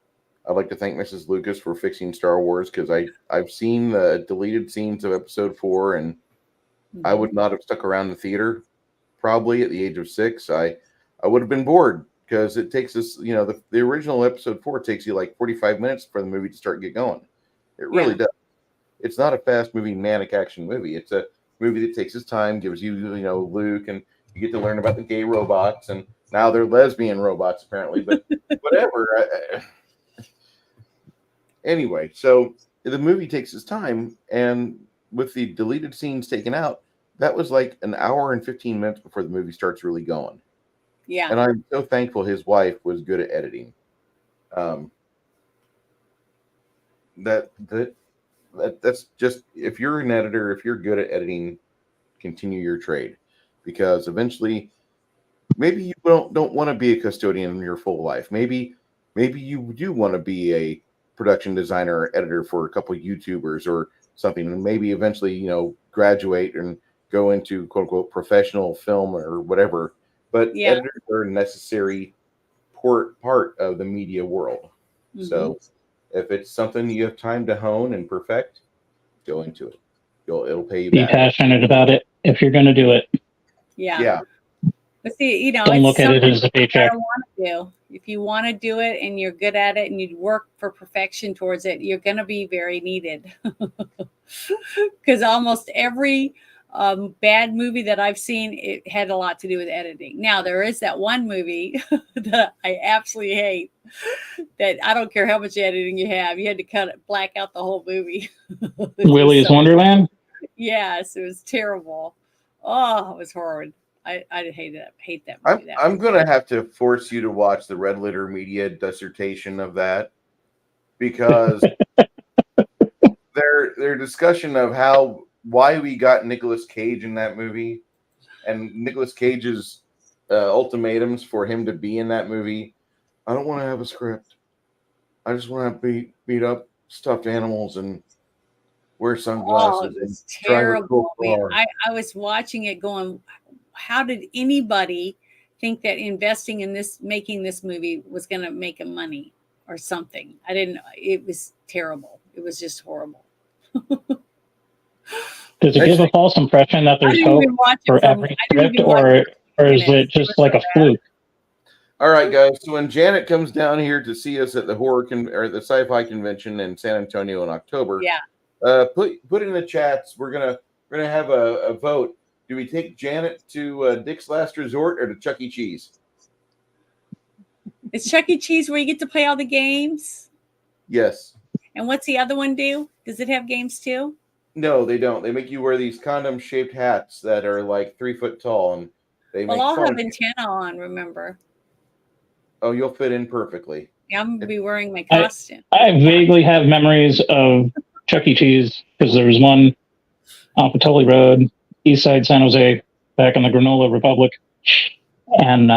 B: I'd like to thank Mrs. Lucas for fixing Star Wars because I've seen the deleted scenes of Episode 4, and I would not have stuck around the theater. Probably at the age of 6, I would have been bored because it takes us, the original Episode 4 takes you like 45 minutes for the movie to start get going. It really does. It's not a fast moving manic action movie. It's a movie that takes its time, gives you, Luke, and you get to learn about the gay robots, and now they're lesbian robots apparently, but whatever. Anyway, so the movie takes its time, and with the deleted scenes taken out, that was like an hour and 15 minutes before the movie starts really going.
C: Yeah.
B: And I'm so thankful his wife was good at editing. That's just, if you're an editor, if you're good at editing, continue your trade, because eventually maybe you don't want to be a custodian in your full life. Maybe you do want to be a production designer or editor for a couple of YouTubers or something, and maybe eventually graduate and go into quote unquote professional film or whatever. But
C: Yeah.
B: editors are a necessary part of the media world.
C: Mhm.
B: So if it's something you have time to hone and perfect, go into it. It'll pay you
A: Be
B: back.
A: passionate about it if you're going to do it.
B: Yeah.
C: But see,
A: Don't
C: it's
A: look at it
C: something
A: as a
C: you
A: paycheck.
C: gotta want to do. If you want to do it and you're good at it and you work for perfection towards it, you're going to be very needed. Because almost every bad movie that I've seen, it had a lot to do with editing. Now, there is that one movie that I absolutely hate that I don't care how much editing you have. You had to black out the whole movie.
A: Willy's Wonderland?
C: Yes, it was terrible. Oh, it was horrid. I hate that movie.
B: I'm gonna have to force you to watch the Red Letter Media dissertation of that, because their discussion of why we got Nicolas Cage in that movie, and Nicolas Cage's ultimatums for him to be in that movie. I don't want to have a script. I just want to beat up stuffed animals and wear sunglasses
C: it
B: and
C: was
B: drive a cool
C: terrible.
B: car.
C: I was watching it going, how did anybody think that investing in making this movie was going to make them money or something? I didn't know. It was terrible. It was just horrible.
A: Does it give a false impression that
C: I
A: there's
C: didn't
A: hope
C: even watch it
A: for
C: from,
A: every
C: I didn't
A: script,
C: even watch it
A: or
C: from
A: is it
C: minutes.
A: just
C: It was
A: like
C: so
A: a
C: bad.
A: fluke?
B: All right, guys. So when Janet comes down here to see us at the or the sci-fi convention in San Antonio in October,
C: Yeah.
B: put in the chats. We're gonna have a vote. Do we take Janet to Dick's Last Resort or to Chuck E. Cheese?
C: Is Chuck E. Cheese where you get to play all the games?
B: Yes.
C: And what's the other one do? Does it have games too?
B: No, they don't. They make you wear these condom-shaped hats that are like 3 foot tall, and they
C: Well,
B: make
C: I'll
B: fun
C: have
B: of you.
C: antenna on, remember.
B: Oh, you'll fit in perfectly.
C: Yeah, I'm gonna be wearing my
A: I-
C: costume.
A: I vaguely have memories of Chuck E. Cheese because there was one off of Tully Road, East Side San Jose, back in the Granola Republic, and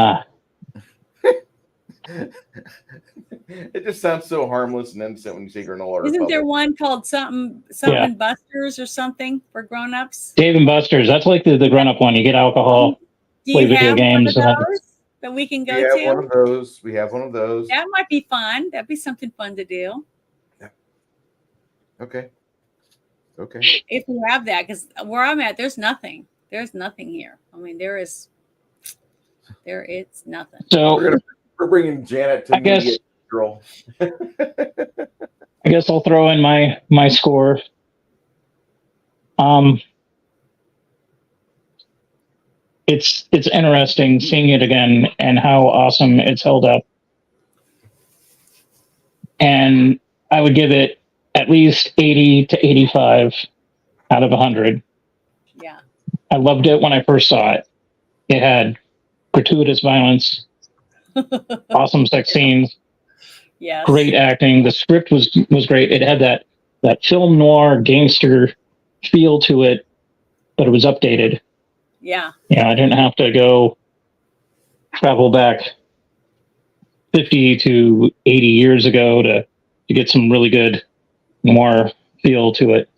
B: It just sounds so harmless and innocent when you say granola
C: Isn't there
B: republic.
C: one called something
A: Yeah.
C: Busters or something for grown-ups?
A: Dave and Buster's. That's like the grown-up one. You get alcohol,
C: Do
A: play
C: you
A: video
C: have one of
A: games, and
C: those that we can
B: We
C: go
B: have one
C: to?
B: of those. We have one of those.
C: That might be fun. That'd be something fun to do
B: Okay. Okay.
C: if we have that. Because where I'm at, there's nothing. There's nothing here. I mean, it's nothing.
A: so
B: We're bringing Janet to
A: I guess-
B: media girl.
A: I guess I'll throw in my score. It's interesting seeing it again and how awesome it's held up. And I would give it at least 80 to 85 out of 100.
C: Yeah.
A: I loved it when I first saw it. It had gratuitous violence, awesome sex scenes,
C: Yes.
A: great acting. The script was great. It had that film noir gangster feel to it, but it was updated.
C: Yeah.
A: Yeah, I didn't have to go travel back 50 to 80 years ago to get some really good noir feel to it.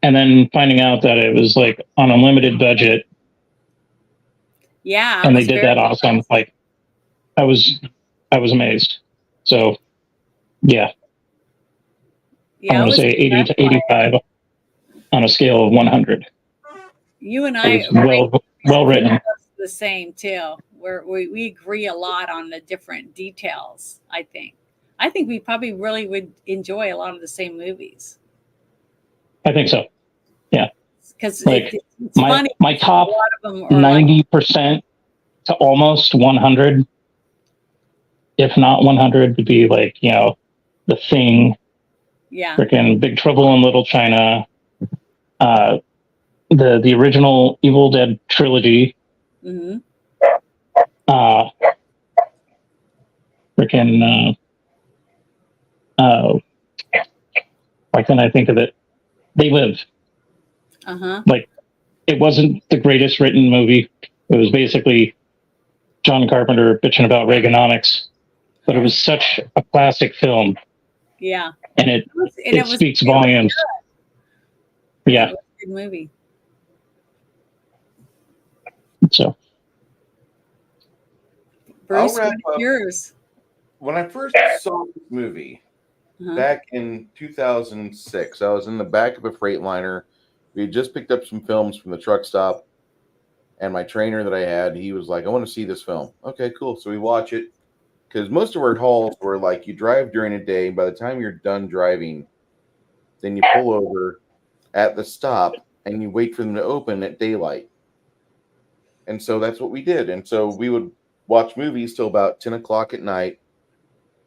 A: And then finding out that it was like on a limited budget
C: Yeah.
A: and they did that awesome. Like I was amazed. So yeah,
C: Yeah.
A: I'm going to say 80 to 85 on a scale of 100.
C: You and
A: It
C: I
A: was well written.
C: the same too. We agree a lot on the different details. I think we probably really would enjoy a lot of the same movies
A: I think so.
C: because
A: Like,
C: it's funny.
A: My top
C: A lot of them are like,
A: 90% to almost 100, if not 100, would be like, The Thing,
C: yeah,
A: freaking Big Trouble in Little China, the original Evil Dead trilogy,
C: hmm
A: freaking why can't I think of it? They Live. Like, it wasn't the greatest written movie. It was basically John Carpenter bitching about Reaganomics, but it was such a classic film,
C: yeah,
A: and it speaks volumes. Yeah.
C: It was a good movie.
A: So
C: Bruce,
B: wrap
C: what's
B: up.
C: yours?
B: When I first saw this movie back in 2006, I was in the back of a Freightliner. We had just picked up some films from the truck stop, and my trainer that I had, he was like, I want to see this film. Okay, cool. So we watch it, because most of our hauls were like, you drive during a day, and by the time you're done driving, then you pull over at the stop and you wait for them to open at daylight. And so that's what we did. And so we would watch movies till about 10 o'clock at night.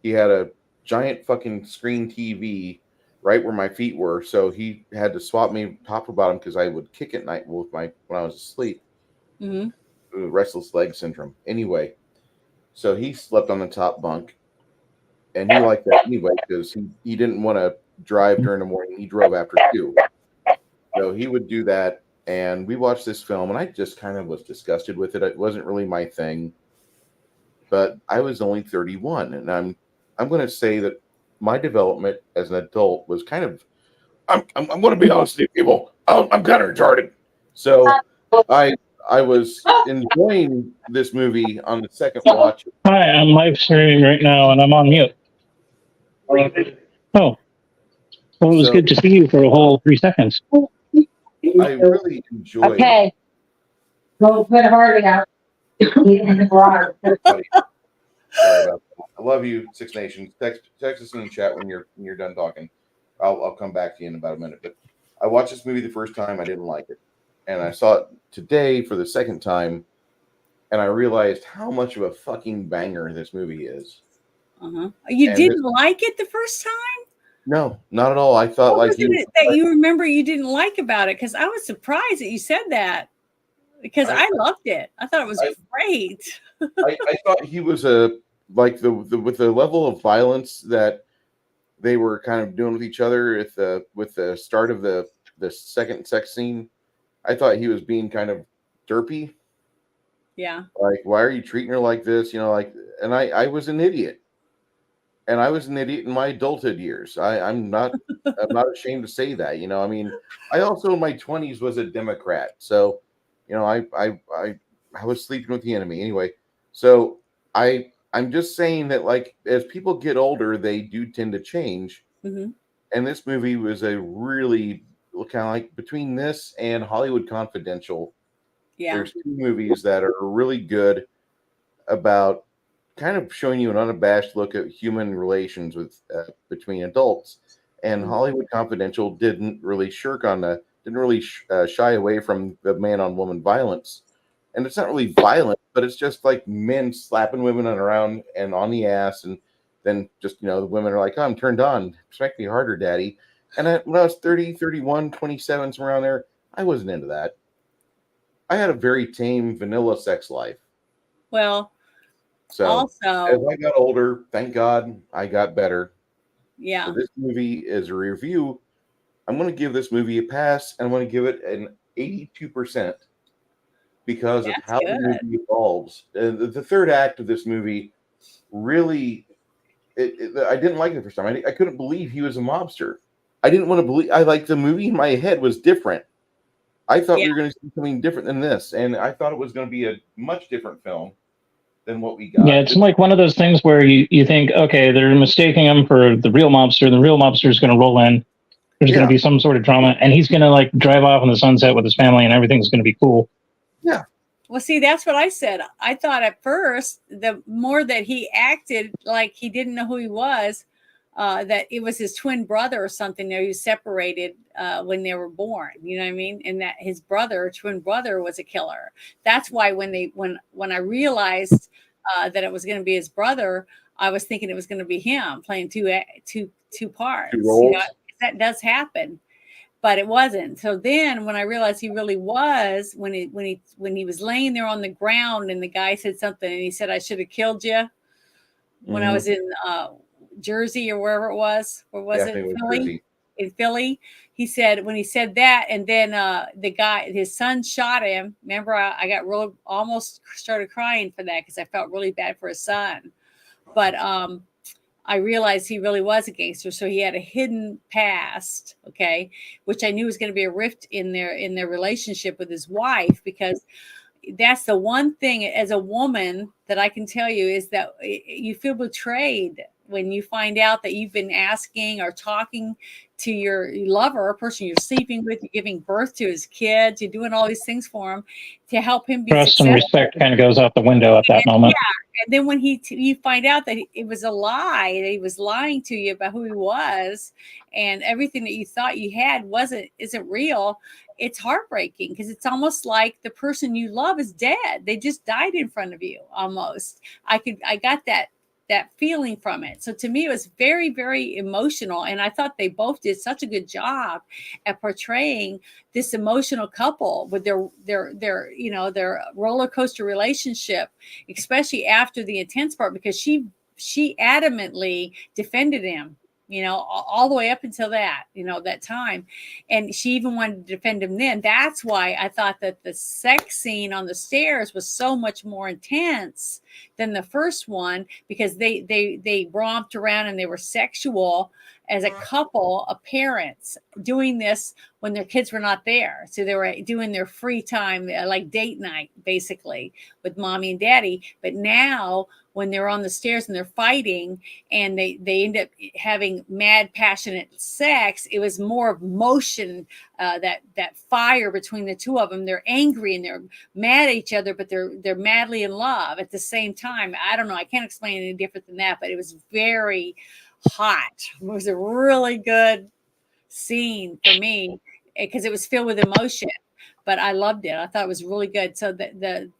B: He had a giant fucking screen TV right where my feet were, so he had to swap me top to bottom because I would kick at night when I was asleep. Restless leg syndrome. Anyway, so he slept on the top bunk, and he liked that anyway because he didn't want to drive during the morning. He drove after 2, so he would do that. And we watched this film, and I just kind of was disgusted with it. It wasn't really my thing, but I was only 31, and I'm going to say that my development as an adult was kind of, I'm going to be honest with you people, I'm kind of retarded. So I was enjoying this movie on the second watch.
A: hi, I'm live streaming right now, and I'm on mute. Oh, well, it was good to see you for a whole 3 seconds.
B: I really enjoyed.
F: Okay. Go put Harvey out. He's in the garage.
B: Sorry about that. I love you, Six Nations. Text us in the chat when you're done talking. I'll come back to you in about a minute. But I watched this movie the first time. I didn't like it, and I saw it today for the second time, and I realized how much of a fucking banger this movie is.
C: You didn't like it the first time?
D: No, not at all. I thought
C: What
D: like
C: was
D: he was.
C: it that you remember you didn't like about it? Because I was surprised that you said that. Because I loved it. I thought it was
D: I-
C: great.
D: I thought he was a like with the level of violence that they were kind of doing with each other at with the start of the second sex scene. I thought he was being kind of derpy.
C: Yeah.
D: Like, why are you treating her like this? You know, like, and I was an idiot, and I was an idiot in my adulthood years. I'm not ashamed to say that. You know, I mean, I also in my 20s was a Democrat, so you know, I was sleeping with the enemy anyway. So I'm just saying that like as people get older, they do tend to change.
C: Hmm.
D: And this movie was a really kind of like between this and Hollywood Confidential.
C: Yeah.
D: There's two movies that are really good about kind of showing you an unabashed look at human relations with between adults. And
C: Mhm.
D: Hollywood Confidential didn't really shy away from the man on woman violence. And it's not really violent, but it's just like men slapping women around and on the ass, and then just the women are like, oh, I'm turned on, smack me harder, daddy. And when I was 30, 31, 27, somewhere around there, I wasn't into that. I had a very tame vanilla sex life.
C: Well,
D: So as
C: also,
D: I got older, thank God I got better. So
C: yeah,
D: this movie is a review. I'm going to give this movie a pass, and I'm going to give it an 82% because of
C: that's
D: how the
C: good.
D: movie evolves. The third act of this movie really, I didn't like it the first time. I couldn't believe he was a mobster. I didn't want to believe. I like the movie in my head was different. I thought
C: Yeah.
D: we were going to see something different than this, and I thought it was going to be a much different film than what we
A: Yeah,
D: got.
A: it's like one of those things where you think, okay, they're mistaking him for the real mobster. The real mobster is going to roll in. There's going
D: Yeah.
A: to be some sort of drama, and he's going to like drive off in the sunset with his family, and everything's going to be cool.
D: Yeah.
C: Well, see, that's what I said. I thought at first, the more that he acted like he didn't know who he was, that it was his twin brother or something. That he was separated when they were born. You know what I mean? And that his twin brother, was a killer. That's why when I realized that it was going to be his brother, I was thinking it was going to be him playing two parts.
D: Two roles.
C: That does happen, but it wasn't. So then when I realized he really was, when he was laying there on the ground and the guy said something and he said, I should have killed you when I was in Jersey or wherever it was. Where was
D: Yeah, I
C: it?
D: think it was
C: Philly?
D: Jersey.
C: In Philly. He said, when he said that, and then the guy, his son shot him. Remember, I got really almost started crying for that because I felt really bad for his son. But I realized he really was a gangster. So he had a hidden past, okay, which I knew was going to be a rift in their relationship with his wife, because that's the one thing as a woman that I can tell you is that you feel betrayed when you find out that you've been asking or talking to your lover, a person you're sleeping with, you're giving birth to his kids, you're doing all these things for him to help him be
A: Trust and
C: successful.
A: respect kind of goes out the window at that moment.
C: And then when you find out that it was a lie, that he was lying to you about who he was, and everything that you thought you had isn't real, it's heartbreaking, because it's almost like the person you love is dead. They just died in front of you almost. I got that feeling from it. So to me, it was very, very emotional. And I thought they both did such a good job at portraying this emotional couple with their roller coaster relationship, especially after the intense part, because she adamantly defended him, all the way up until that time. And she even wanted to defend him then. That's why I thought that the sex scene on the stairs was so much more intense than the first one, because they romped around and they were sexual as a couple of parents doing this when their kids were not there. So they were doing their free time, like date night, basically, with mommy and daddy. But now when they're on the stairs and they're fighting and they end up having mad, passionate sex, it was more of motion, that fire between the two of them. They're angry and they're mad at each other, but they're madly in love at the same time. I don't know. I can't explain any different than that, but it was very hot. It was a really good scene for me because it was filled with emotion, but I loved it. I thought it was really good. So the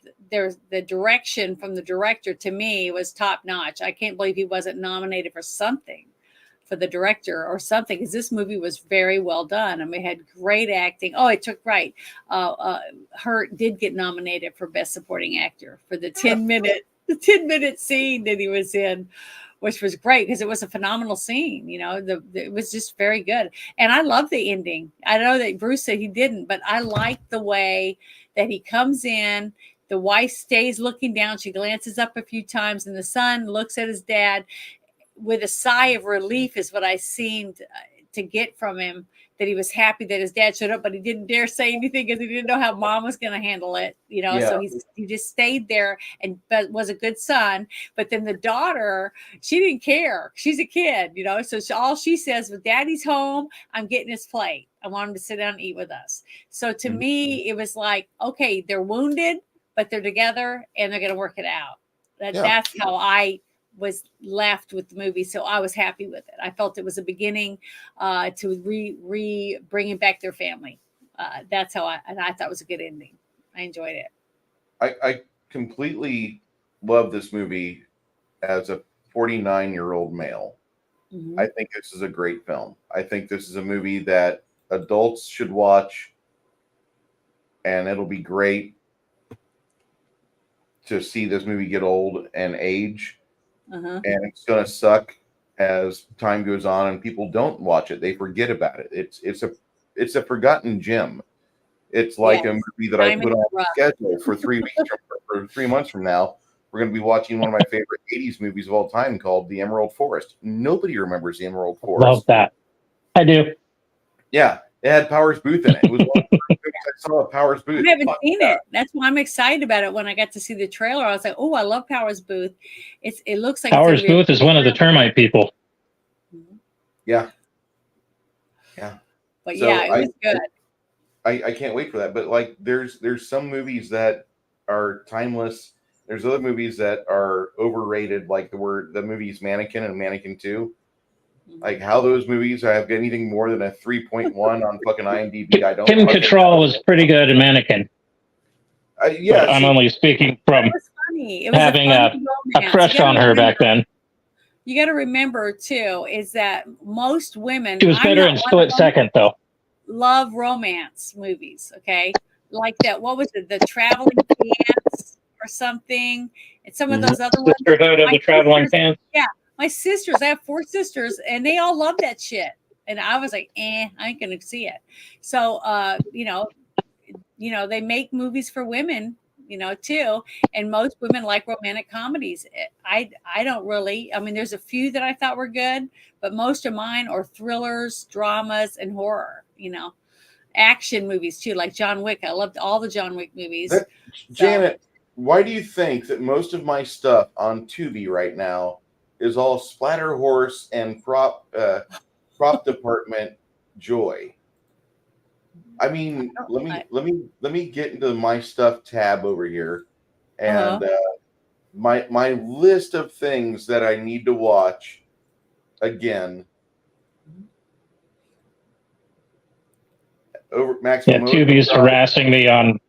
C: direction from the director to me was top notch. I can't believe he wasn't nominated for something. for the director or something, because this movie was very well done and we had great acting. Oh, it took right. Hurt did get nominated for Best Supporting Actor for the 10-minute scene that he was in, which was great because it was a phenomenal scene. It was just very good. And I love the ending. I know that Bruce said he didn't, but I like the way that he comes in. The wife stays looking down. She glances up a few times, and the son looks at his dad with a sigh of relief is what I seemed to get from him, that he was happy that his dad showed up, but he didn't dare say anything because he didn't know how mom was going to handle it. So he just stayed there and was a good son. But then the daughter, she didn't care. She's a kid, so all she says was, Daddy's home. I'm getting his plate. I want him to sit down and eat with us. So to me, it was like, okay, they're wounded, but they're together and they're going to work it out. That's how I was left with the movie. So I was happy with it. I felt it was a beginning to bringing back their family. That's how I thought it was a good ending. I enjoyed it.
B: I completely love this movie as a 49-year-old male.
C: Mm-hmm.
B: I think this is a great film. I think this is a movie that adults should watch, and it'll be great to see this movie get old and age.
C: Uh-huh.
B: And it's going to suck as time goes on and people don't watch it. They forget about it. It's a forgotten gem. It's like a movie that I put on the schedule for 3 weeks or 3 months from now. We're going to be watching one of my favorite 80s movies of all time called The Emerald Forest. Nobody remembers The Emerald Forest.
A: Love that. I do.
B: Yeah. It had Powers Booth in it. It was one of the first movies I saw Powers Booth.
C: I haven't seen it. That's why I'm excited about it. When I got to see the trailer, I was like, "Oh, I love Powers Booth." It looks like
A: Powers Booth is one of the termite people.
B: Yeah.
C: But so it was good.
B: I can't wait for that. But like, there's some movies that are timeless. There's other movies that are overrated, like the movies Mannequin and Mannequin 2. Like how those movies have anything more than a 3.1 on fucking IMDb. I don't.
A: Kim Cattrall was pretty good in Mannequin.
B: Yeah,
A: I'm only speaking from having a crush on her back then.
C: You got to remember too is that most women.
A: She was better in Split Second, though.
C: Love romance movies. Okay, like that. What was it? The Traveling Pants or something? And some of those other ones.
A: Sisterhood of the Traveling Pants.
C: Yeah. My sisters, I have 4 sisters, and they all love that shit. And I was like, I ain't gonna see it. So, they make movies for women, too. And most women like romantic comedies. I don't really. I mean, there's a few that I thought were good, but most of mine are thrillers, dramas, and horror. Action movies too, like John Wick. I loved all the John Wick movies.
B: Janet, why do you think that most of my stuff on Tubi right now is all splatter horse and prop department joy? I mean, let me get into my stuff tab over here, and my list of things that I need to watch again. Over maximum.
A: Yeah, Tubi's harassing me on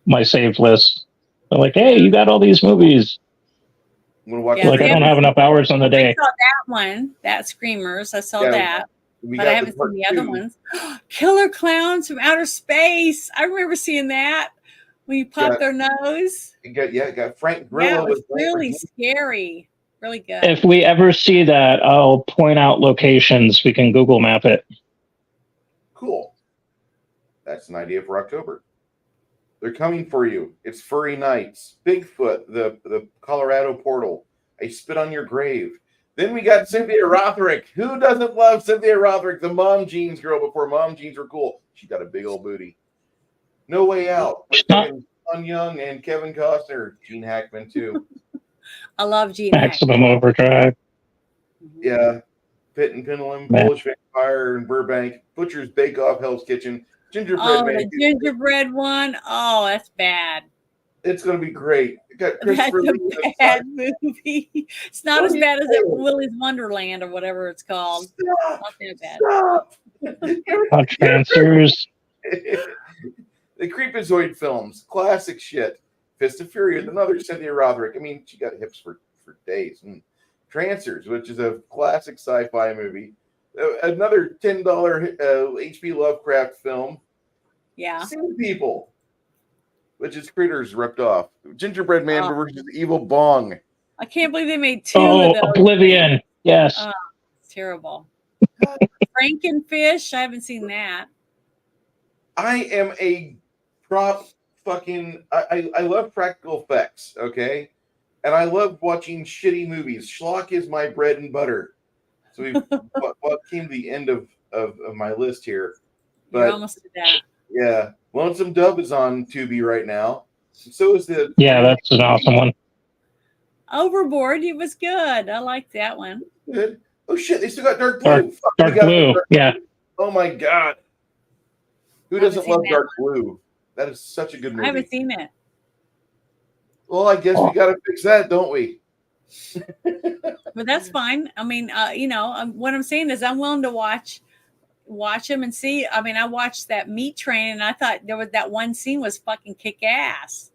A: my saved list. They're like, "Hey, you got all these movies." I don't have enough hours on the day.
C: I saw that one, that Screamers. I saw that, but I haven't seen the other ones. Killer Clowns from Outer Space. I remember seeing that when you pop their nose.
B: Got Frank Grillo.
C: That was really scary. Really good.
A: If we ever see that, I'll point out locations. We can Google map it.
B: Cool. That's an idea for October. They're coming for you. It's Furry Nights, Bigfoot, the Colorado Portal, I Spit on Your Grave. Then we got Cynthia Rothrock. Who doesn't love Cynthia Rothrock, the mom jeans girl before mom jeans were cool? She got a big old booty. No Way Out. Sean Young and Kevin Costner. Gene Hackman too.
C: I love Gene
A: Maximum
C: Hackman.
A: Overdrive.
B: Yeah. Pit and Pendulum, Polish Vampire in Burbank, Butcher's Bake Off, Hell's Kitchen. Gingerbread Man.
C: The gingerbread one. Oh, that's bad.
B: It's going to be great.
C: That's a bad movie. It's not as bad as Willy's Wonderland or whatever it's called. Not that bad.
A: Punch Dancers.
B: The Creepazoid films. Classic shit. Fist of Fury with another Cynthia Rothrock. I mean, she got hips for days. Trancers, which is a classic sci-fi movie. Another $10 H.P. Lovecraft film.
C: Yeah.
B: Sea People, which is Critters ripped off. Gingerbread Man
C: Oh.
B: versus Evil Bong.
C: I can't believe they made 2
A: Oh,
C: of those.
A: Oblivion. Yes.
C: Oh, it's terrible. Frankenfish. I haven't seen that.
B: I am a prop fucking. I love practical effects, okay? And I love watching shitty movies. Schlock is my bread and butter. So what came to the end of my list here.
C: You're
B: But
C: almost to that.
B: yeah, Lonesome Dove is on Tubi right now. So is the
A: Yeah, that's an awesome one.
C: Overboard. It was good. I liked that one.
B: Good. Oh shit, they still got Dark Blue. Fuck,
A: Dark
B: we got
A: Blue. Yeah.
B: Oh my god. Who
C: I haven't
B: doesn't
C: seen
B: love
C: that
B: Dark Blue? That is such a good
C: I
B: movie.
C: haven't seen it.
B: Well, I guess we got to fix that, don't we?
C: But that's fine. I mean, what I'm saying is I'm willing to watch them and see. I mean, I watched that Meat Train and I thought there was that one scene was fucking kick ass.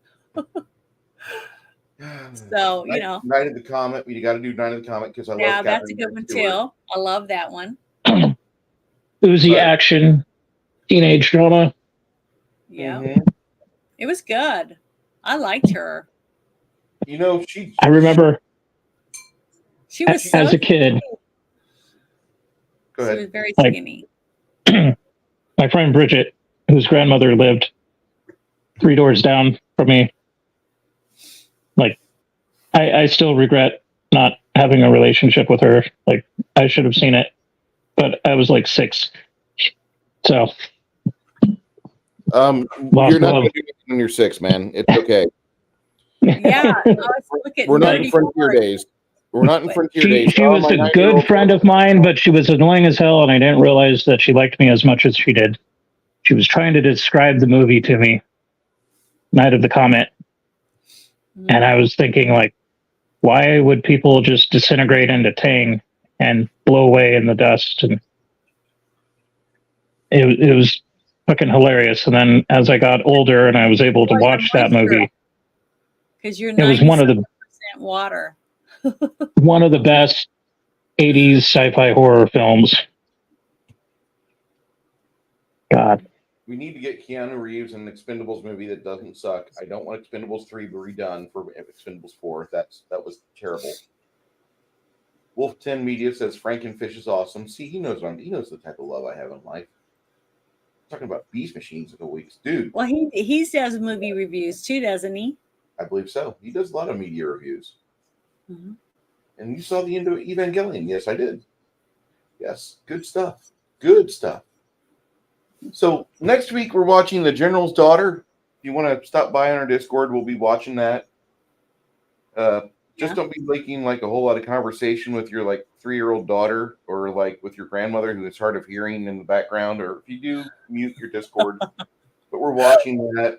C: So,
B: Night of the Comet. We got to do Night of the Comet because I love
C: yeah, that's a
B: Catherine
C: good one
B: Stewart.
C: too. I love that one.
A: Uzi action, teenage drama.
C: Yeah.
B: Mhm.
C: It was good. I liked her.
B: She.
A: I remember
C: She was so
A: as a kid,
B: Go
C: She
B: ahead.
C: was very
A: Like-
C: skinny.
A: my friend Bridget, whose grandmother lived 3 doors down from me. Like, I still regret not having a relationship with her. Like, I should have seen it, but I was like 6. So,
B: You're not
A: love.
B: going to do anything when you're 6, man. It's okay.
C: Yeah. I was looking at
B: We're not in
C: Nerdy
B: Frontier
C: Board.
B: days. We're not in Frontier
A: She
B: days.
A: was
B: my
A: a
B: 9-year-old
A: good friend of mine, but she was annoying as hell, and I didn't realize that she liked me as much as she did. She was trying to describe the movie to me, Night of the Comet, and I was thinking, like, why would people just disintegrate into Tang and blow away in the dust? And it was fucking hilarious. And then as I got older and I was able to
C: Where's the
A: watch that
C: moisture?
A: movie,
C: Because you're
A: it was one of
C: 97%
A: the
C: water.
A: best 80s sci-fi horror films. God.
B: We need to get Keanu Reeves in an Expendables movie that doesn't suck. I don't want Expendables 3 redone for Expendables 4. That was terrible. Wolf 10 Media says Frankenfish is awesome. See, he knows the type of love I have in life. Talking about beast machines in a weeks, dude.
C: Well, he does movie reviews too, doesn't he?
B: I believe so. He does a lot of media reviews.
C: Mm-hmm.
B: And you saw the end of Evangelion. Yes, I did. Yes, good stuff. Good stuff. So next week we're watching The General's Daughter. If you want to stop by on our Discord, we'll be watching that. Just don't be making like a whole lot of conversation with your like 3-year-old daughter or like with your grandmother who is hard of hearing in the background. Or if you do, mute your Discord. But we're watching that.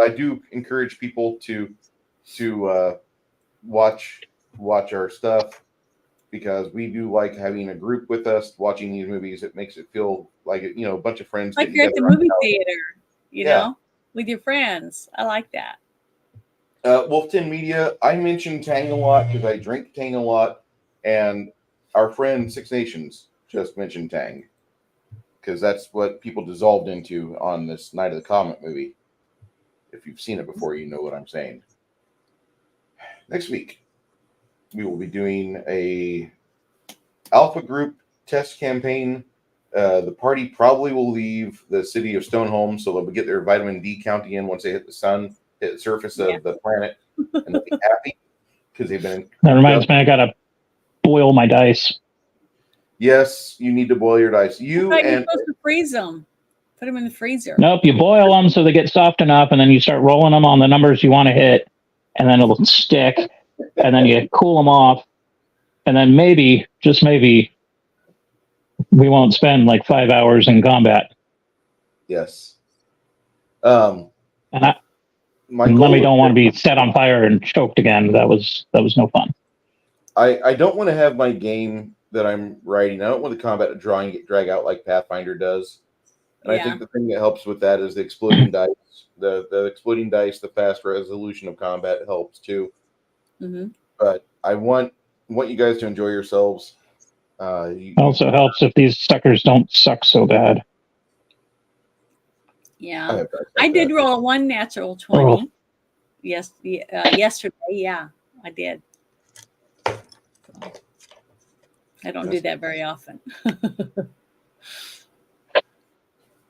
B: I do encourage people to watch our stuff because we do like having a group with us watching these movies. It makes it feel like a bunch of friends
C: Like
B: get
C: you're at the
B: together on
C: movie
B: couch.
C: theater, you know, with your friends. I like that.
B: Wolf 10 Media, I mentioned Tang a lot because I drink Tang a lot, and our friend Six Nations just mentioned Tang because that's what people dissolved into on this Night of the Comet movie. If you've seen it before, you know what I'm saying. Next week, we will be doing a alpha group test campaign. The party probably will leave the city of Stoneholm, so they'll get their vitamin D counting in once they hit the surface of the planet, and they'll be happy because they've been.
A: That reminds me, I gotta boil my dice.
B: Yes, you need to boil your dice.
C: You're supposed to freeze them. Put them in the freezer.
A: Nope, you boil them so they get soft enough, and then you start rolling them on the numbers you want to hit, and then it'll stick, and then you cool them off, and then maybe, just maybe, we won't spend like 5 hours in combat.
B: Yes.
A: And Lemmy don't want to be set on fire and choked again. That was no fun.
B: I don't want to have my game that I'm writing. I don't want the combat to drag out like Pathfinder does. And I think the thing that helps with that is the exploding dice. The exploding dice, the fast resolution of combat helps too.
C: Mm-hmm.
B: But I want want you guys to enjoy yourselves.
A: Also helps if these suckers don't suck so bad.
C: Yeah, I did roll a 1 natural 20.
A: Oh.
C: Yes, yesterday. Yeah, I did. I don't do that very often.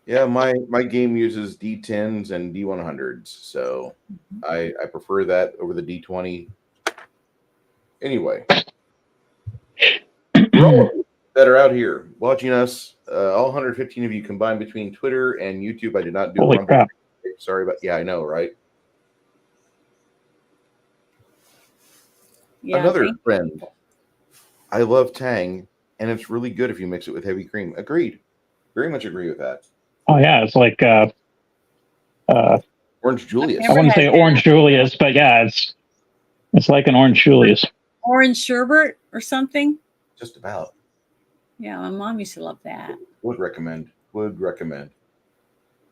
B: Yeah, my game uses D10s and D100s, so I prefer that over the D20. Anyway, for all of you that are out here watching us, all 115 of you combined between Twitter and YouTube, I did not do
A: Holy
B: a Rumble.
A: crap.
B: Sorry, but yeah, I know, right?
C: Yeah,
B: Another friend. I love Tang, and it's really good if you mix it with heavy cream. Agreed. Very much agree with that.
A: Oh yeah, it's like
B: Orange Julius.
A: I wouldn't say Orange Julius, but yeah, it's like an Orange Julius.
C: Orange sherbet or something.
B: Just about.
C: Yeah, my mom used to love that.
B: Would recommend.
A: God,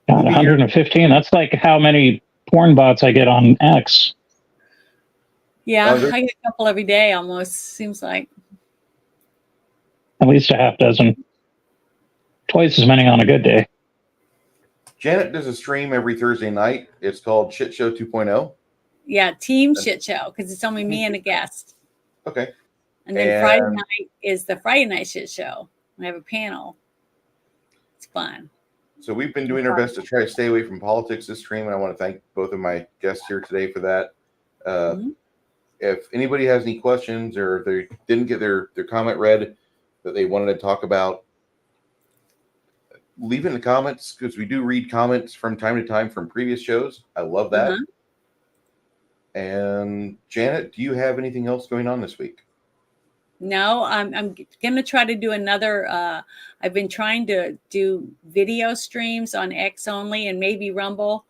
A: 115. That's like how many porn bots I get on X.
C: Yeah, I get a couple every day almost, seems like.
A: At least a half dozen. Twice as many on a good day.
B: Janet does a stream every Thursday night. It's called Shit Show 2.0.
C: Yeah, Team Shit Show, because it's only me and a guest.
B: Okay.
C: And then Friday night is the Friday Night Shit Show. I have a panel. It's fun.
B: So we've been doing our best to try to stay away from politics this stream, and I want to thank both of my guests here today for that. If anybody has any questions or if they didn't get their comment read that they wanted to talk about, leave it in the comments, because we do read comments from time to time from previous shows. I love that. And Janet, do you have anything else going on this week?
C: No, I'm going to try to do another. I've been trying to do video streams on X only and maybe Rumble,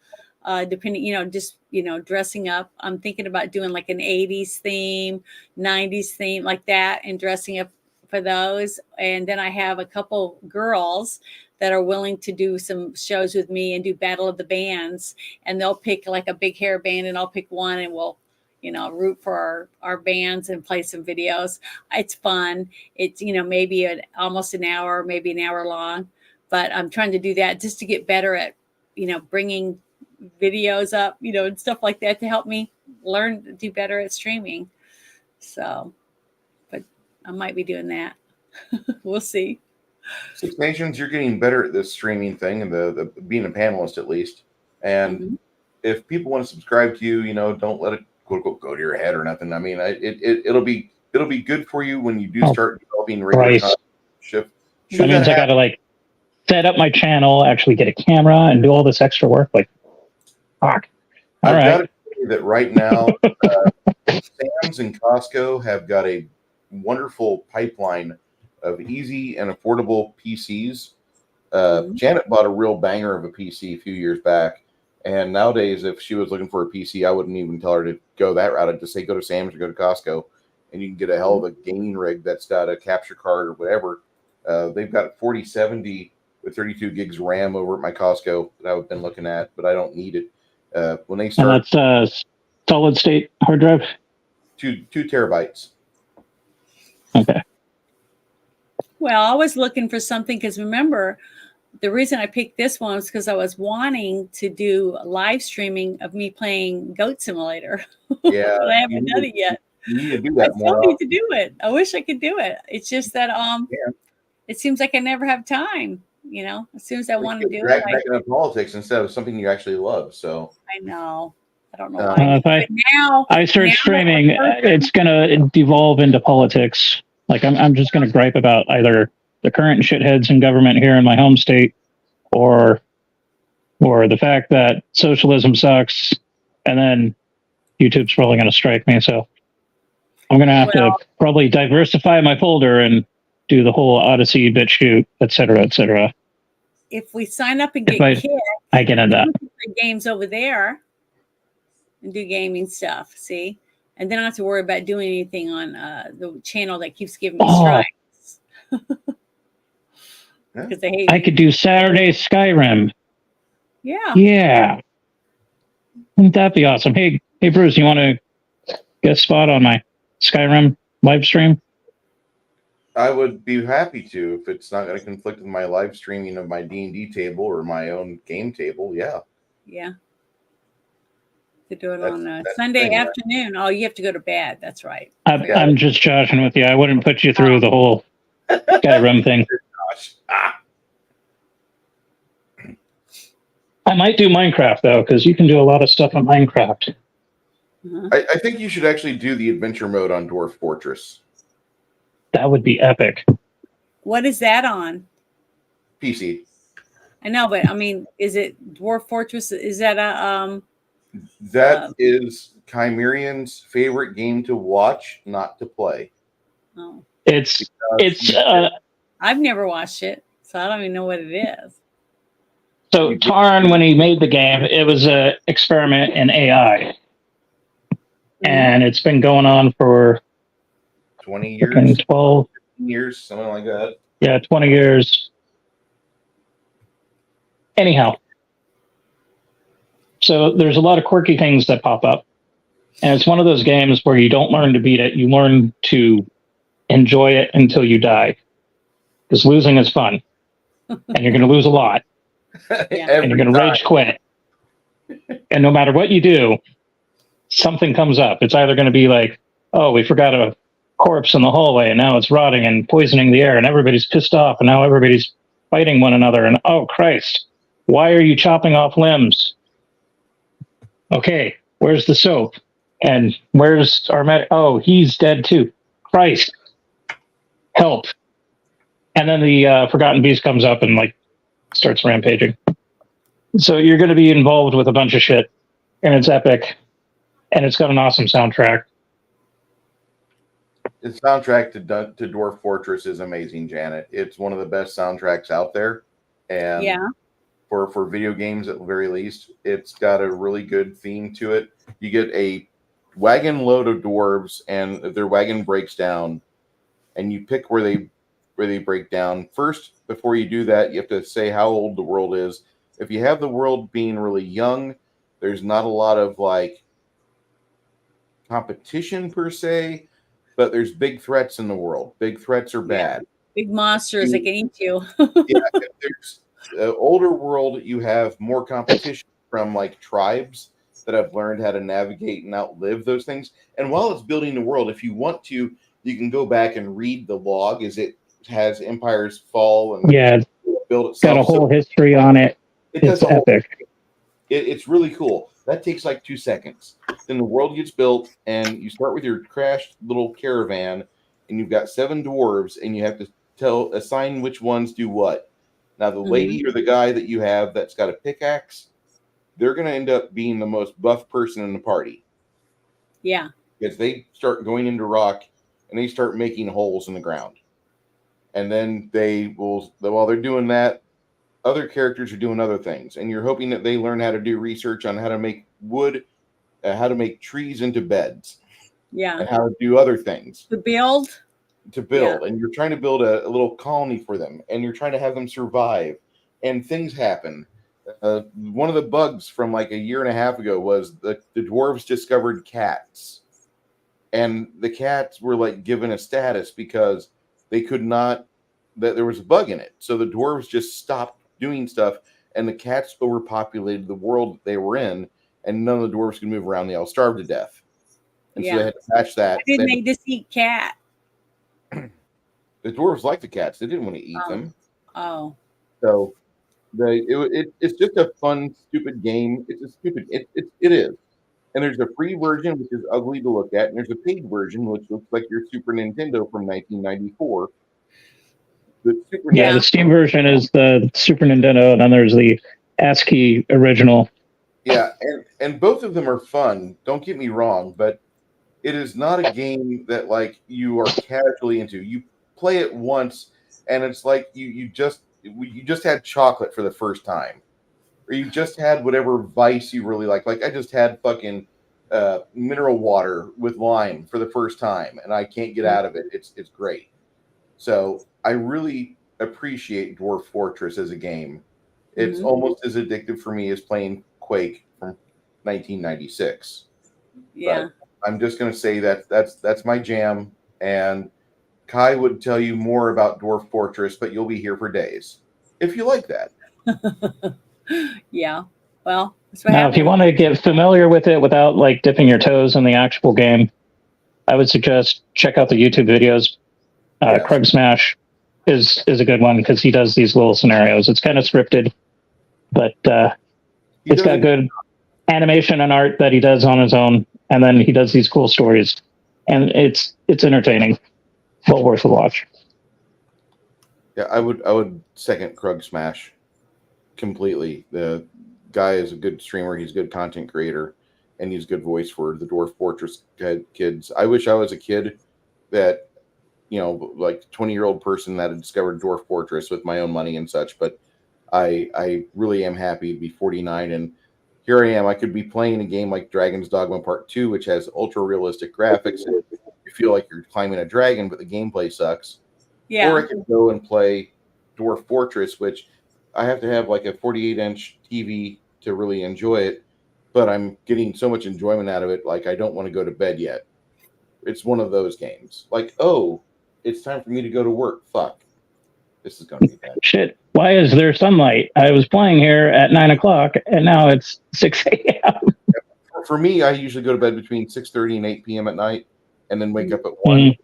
C: depending, just, dressing up. I'm thinking about doing like an 80s theme, 90s theme like that and dressing up for those. And then I have a couple girls that are willing to do some shows with me and do Battle of the Bands. And they'll pick like a big hair band and I'll pick one and we'll, root for our bands and play some videos. It's fun. It's, maybe almost an hour, maybe an hour long, but I'm trying to do that just to get better at, bringing videos up, and stuff like that to help me learn to do better at streaming. So, but I might be doing that. We'll see.
B: Six Nations, you're getting better at this streaming thing and the being a panelist at least. And if people want to subscribe to you, don't let it quote unquote go to your head or nothing. I mean, it'll be good for you when you do start developing regular content.
A: That means I got to set up my channel, actually get a camera, and do all this extra work. Fuck.
B: I've got to tell you that right now, Sam's and Costco have got a wonderful pipeline of easy and affordable PCs. Janet bought a real banger of a PC a few years back. And nowadays, if she was looking for a PC, I wouldn't even tell her to go that route. I'd just say go to Sam's or go to Costco, and you can get a hell of a gaming rig that's got a capture card or whatever. They've got 4070 with 32 gigs RAM over at my Costco that I've been looking at, but I don't need it. When they start,
A: and that's solid state hard drive.
B: 2 terabytes.
A: Okay.
C: Well, I was looking for something because remember, the reason I picked this one was because I was wanting to do live streaming of me playing Goat Simulator.
B: Yeah,
C: but I haven't done it yet.
B: You need to do that
C: I still
B: more.
C: need to do it. I wish I could do it. It's just that it seems like I never have time. As soon as I want to do it,
B: back into politics instead of something you actually love. So
C: I know. I don't know why.
A: If I start streaming, it's gonna devolve into politics. I'm just gonna gripe about either the current shitheads in government here in my home state, or the fact that socialism sucks, and then YouTube's probably going to strike me. So I'm going to have to probably diversify my folder and do the whole Odyssey, BitChute, et cetera, et cetera.
C: If we sign up and get kicked,
A: I get into that.
C: Games over there and do gaming stuff. See, and then I don't have to worry about doing anything on the channel that keeps giving me strikes. Because they hate
A: I could do Saturday Skyrim.
C: Yeah.
A: Wouldn't that be awesome? Hey, Bruce, you want to guest spot on my Skyrim live stream?
B: I would be happy to if it's not going to conflict with my live streaming of my D&D table or my own game table. Yeah.
C: Yeah. To do it
B: That's-
C: on a
B: that's the
C: Sunday
B: thing, right?
C: afternoon. Oh, you have to go to bed. That's right.
A: I'm just joshing with you. I wouldn't put you through the whole Skyrim thing.
B: Gosh. Ah.
A: I might do Minecraft though, because you can do a lot of stuff on Minecraft.
C: Uh-huh.
B: I think you should actually do the adventure mode on Dwarf Fortress
A: That would be epic.
C: What is that on?
B: PC.
C: I know, but I mean, is it Dwarf Fortress? Is that a
B: That is Chimerian's favorite game to watch, not to play.
C: Oh,
A: It's
C: I've never watched it, so I don't even know what it is.
A: so Tarn, when he made the game, it was an experiment in AI, and it's been going on for
B: 20
A: fucking
B: years,
A: 12,
B: 15 years, something like that.
A: yeah, 20 years. Anyhow, so there's a lot of quirky things that pop up, and it's one of those games where you don't learn to beat it; you learn to enjoy it until you die. Because losing is fun, and you're going to lose a lot,
C: Yeah.
A: and you're going to rage quit. And no matter what you do, something comes up. It's either going to be like, oh, we forgot a corpse in the hallway, and now it's rotting and poisoning the air, and everybody's pissed off, and now everybody's fighting one another, and oh, Christ, why are you chopping off limbs? Okay, where's the soap? And where's our medic? Oh, he's dead too. Christ, help. And then the Forgotten Beast comes up and like starts rampaging. So you're going to be involved with a bunch of shit, and it's epic, and it's got an awesome soundtrack.
B: The soundtrack to Dwarf Fortress is amazing, Janet. It's one of the best soundtracks out there, and for video games at the very least, it's got a really good theme to it. You get a wagon load of dwarves, and if their wagon breaks down, and you pick where they break down. First, before you do that, you have to say how old the world is. If you have the world being really young, there's not a lot of like competition per se, but there's big threats in the world. Big threats are bad.
C: Big monsters that can eat you.
B: Yeah, if there's an older world, you have more competition from like tribes that have learned how to navigate and outlive those things. And while it's building the world, if you want to, you can go back and read the log as it has empires fall and build itself.
A: Got a whole history on it. It's epic.
B: It's really cool. That takes like 2 seconds. Then the world gets built, and you start with your crashed little caravan, and you've got 7 dwarves, and you have to assign which ones do what. Now, the lady or the guy that you have that's got a pickaxe, they're going to end up being the most buff person in the party.
C: Yeah.
B: Because they start going into rock, and they start making holes in the ground. And then they will, while they're doing that, other characters are doing other things. And you're hoping that they learn how to do research on how to make wood, how to make trees into beds.
C: Yeah.
B: And how to do other things.
C: To build.
B: Yeah. And you're trying to build a little colony for them. And you're trying to have them survive. And things happen. One of the bugs from like a year and a half ago was the dwarves discovered cats. And the cats were like given a status because they could not, that there was a bug in it. So the dwarves just stopped doing stuff, and the cats overpopulated the world that they were in, and none of the dwarves could move around. They all starved to death. And so they had to patch that.
C: Why didn't they just eat cat?
B: The dwarves liked the cats. They didn't want to eat them.
C: Oh.
B: So it's just a fun, stupid game. It's a stupid, it is. And there's a free version, which is ugly to look at, and there's a paid version, which looks like your Super Nintendo from 1994.
A: The Steam version is the Super Nintendo, and then there's the ASCII original.
B: Yeah, and both of them are fun. Don't get me wrong, but it is not a game that like you are casually into. You play it once, and it's like you just had chocolate for the first time, or you just had whatever vice you really like. Like I just had fucking mineral water with lime for the first time, and I can't get out of it. It's great. So I really appreciate Dwarf Fortress as a game. It's almost as addictive for me as playing Quake from 1996.
C: Yeah.
B: But I'm just going to say that that's my jam. and Kai would tell you more about Dwarf Fortress, but you'll be here for days if you like that.
C: Yeah. Well, that's what
A: Now,
C: happened.
A: if you want to get familiar with it without like dipping your toes in the actual game, I would suggest check out the YouTube videos.
B: Yes.
A: Krug Smash is a good one because he does these little scenarios. It's kind of scripted, but
B: He
A: it's got
B: doesn't-
A: good animation and art that he does on his own, and then he does these cool stories, and it's entertaining, well worth a watch.
B: Yeah, I would second Krug Smash completely. The guy is a good streamer. He's a good content creator, and he's a good voice for the Dwarf Fortress kids. I wish I was a kid that, like 20-year-old person that had discovered Dwarf Fortress with my own money and such. But I really am happy to be 49, and here I am. I could be playing a game like Dragon's Dogma Part 2, which has ultra realistic graphics, and you feel like you're climbing a dragon, but the gameplay sucks.
C: Yeah.
B: Or I could go and play Dwarf Fortress, which I have to have like a 48-inch TV to really enjoy it, but I'm getting so much enjoyment out of it, like I don't want to go to bed yet. It's one of those games. Like, oh, it's time for me to go to work. Fuck. This is going to be bad.
A: Shit, why is there sunlight? I was playing here at 9 o'clock, and now it's 6 a.m.
B: For me, I usually go to bed between 6:30 and 8 p.m. at night, and then wake up at 1.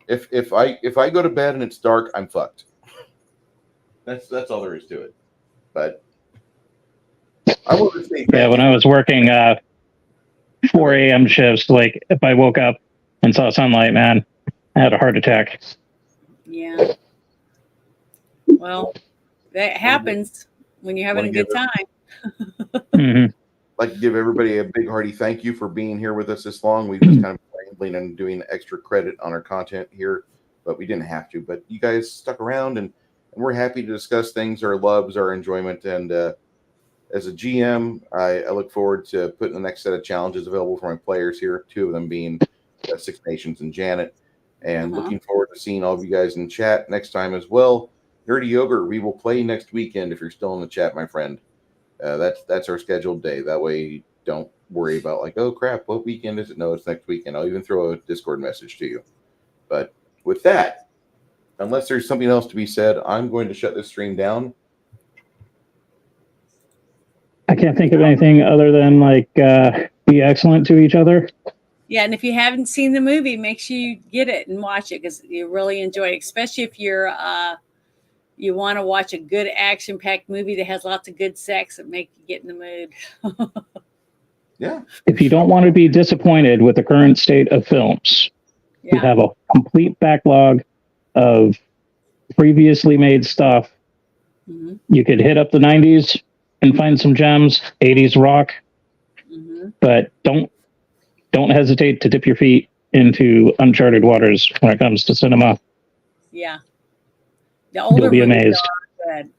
B: If I go to bed and it's dark, I'm fucked. That's all there is to it. But I want to say
A: Yeah, when I was working 4 a.m. shifts, like if I woke up and saw sunlight, man, I had a heart attack.
C: Yeah. Well, that happens when you're having a good time.
A: Mhm.
B: I'd like to give everybody a big hearty thank you for being here with us this long. We've just kind of rambling and doing extra credit on our content here, but we didn't have to. But you guys stuck around, and we're happy to discuss things, our loves, our enjoyment. And as a GM, I look forward to putting the next set of challenges available for my players here, 2 of them being Six Nations and Janet. And looking forward to seeing all of you guys in chat next time as well. Nerdy Yogurt, we will play next weekend if you're still in the chat, my friend. That's our scheduled day. That way, don't worry about like, oh crap, what weekend is it? No, it's next weekend. I'll even throw a Discord message to you. But with that, unless there's something else to be said, I'm going to shut this stream down.
A: I can't think of anything other than like be excellent to each other.
C: Yeah, and if you haven't seen the movie, make sure you get it and watch it because you really enjoy it, especially if you're you want to watch a good action-packed movie that has lots of good sex and make you get in the mood.
B: Yeah.
A: If you don't want to be disappointed with the current state of films, we
C: Yeah.
A: have a complete backlog of previously made stuff.
C: Mm-hmm.
A: You could hit up the 90s and find some gems, 80s rock, but don't hesitate to dip your feet into uncharted waters when it comes to cinema.
C: Yeah. The older
A: You'll be
C: movies
A: amazed.
C: are good.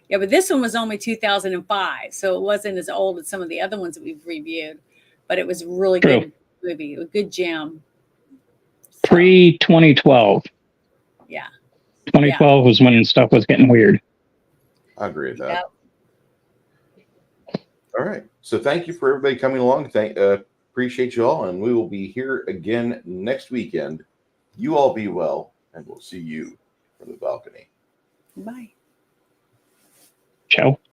C: Yeah, but this one was only 2005, so it wasn't as old as some of the other ones that we've reviewed, but it was a really
A: True.
C: good movie, a good gem.
A: Pre 2012.
C: Yeah.
A: 2012 was when stuff was getting weird.
B: I agree with that.
C: Yep.
B: All right. So thank you for everybody coming along. Appreciate you all, and we will be here again next weekend. You all be well, and we'll see you from the balcony.
C: Bye.
A: Ciao.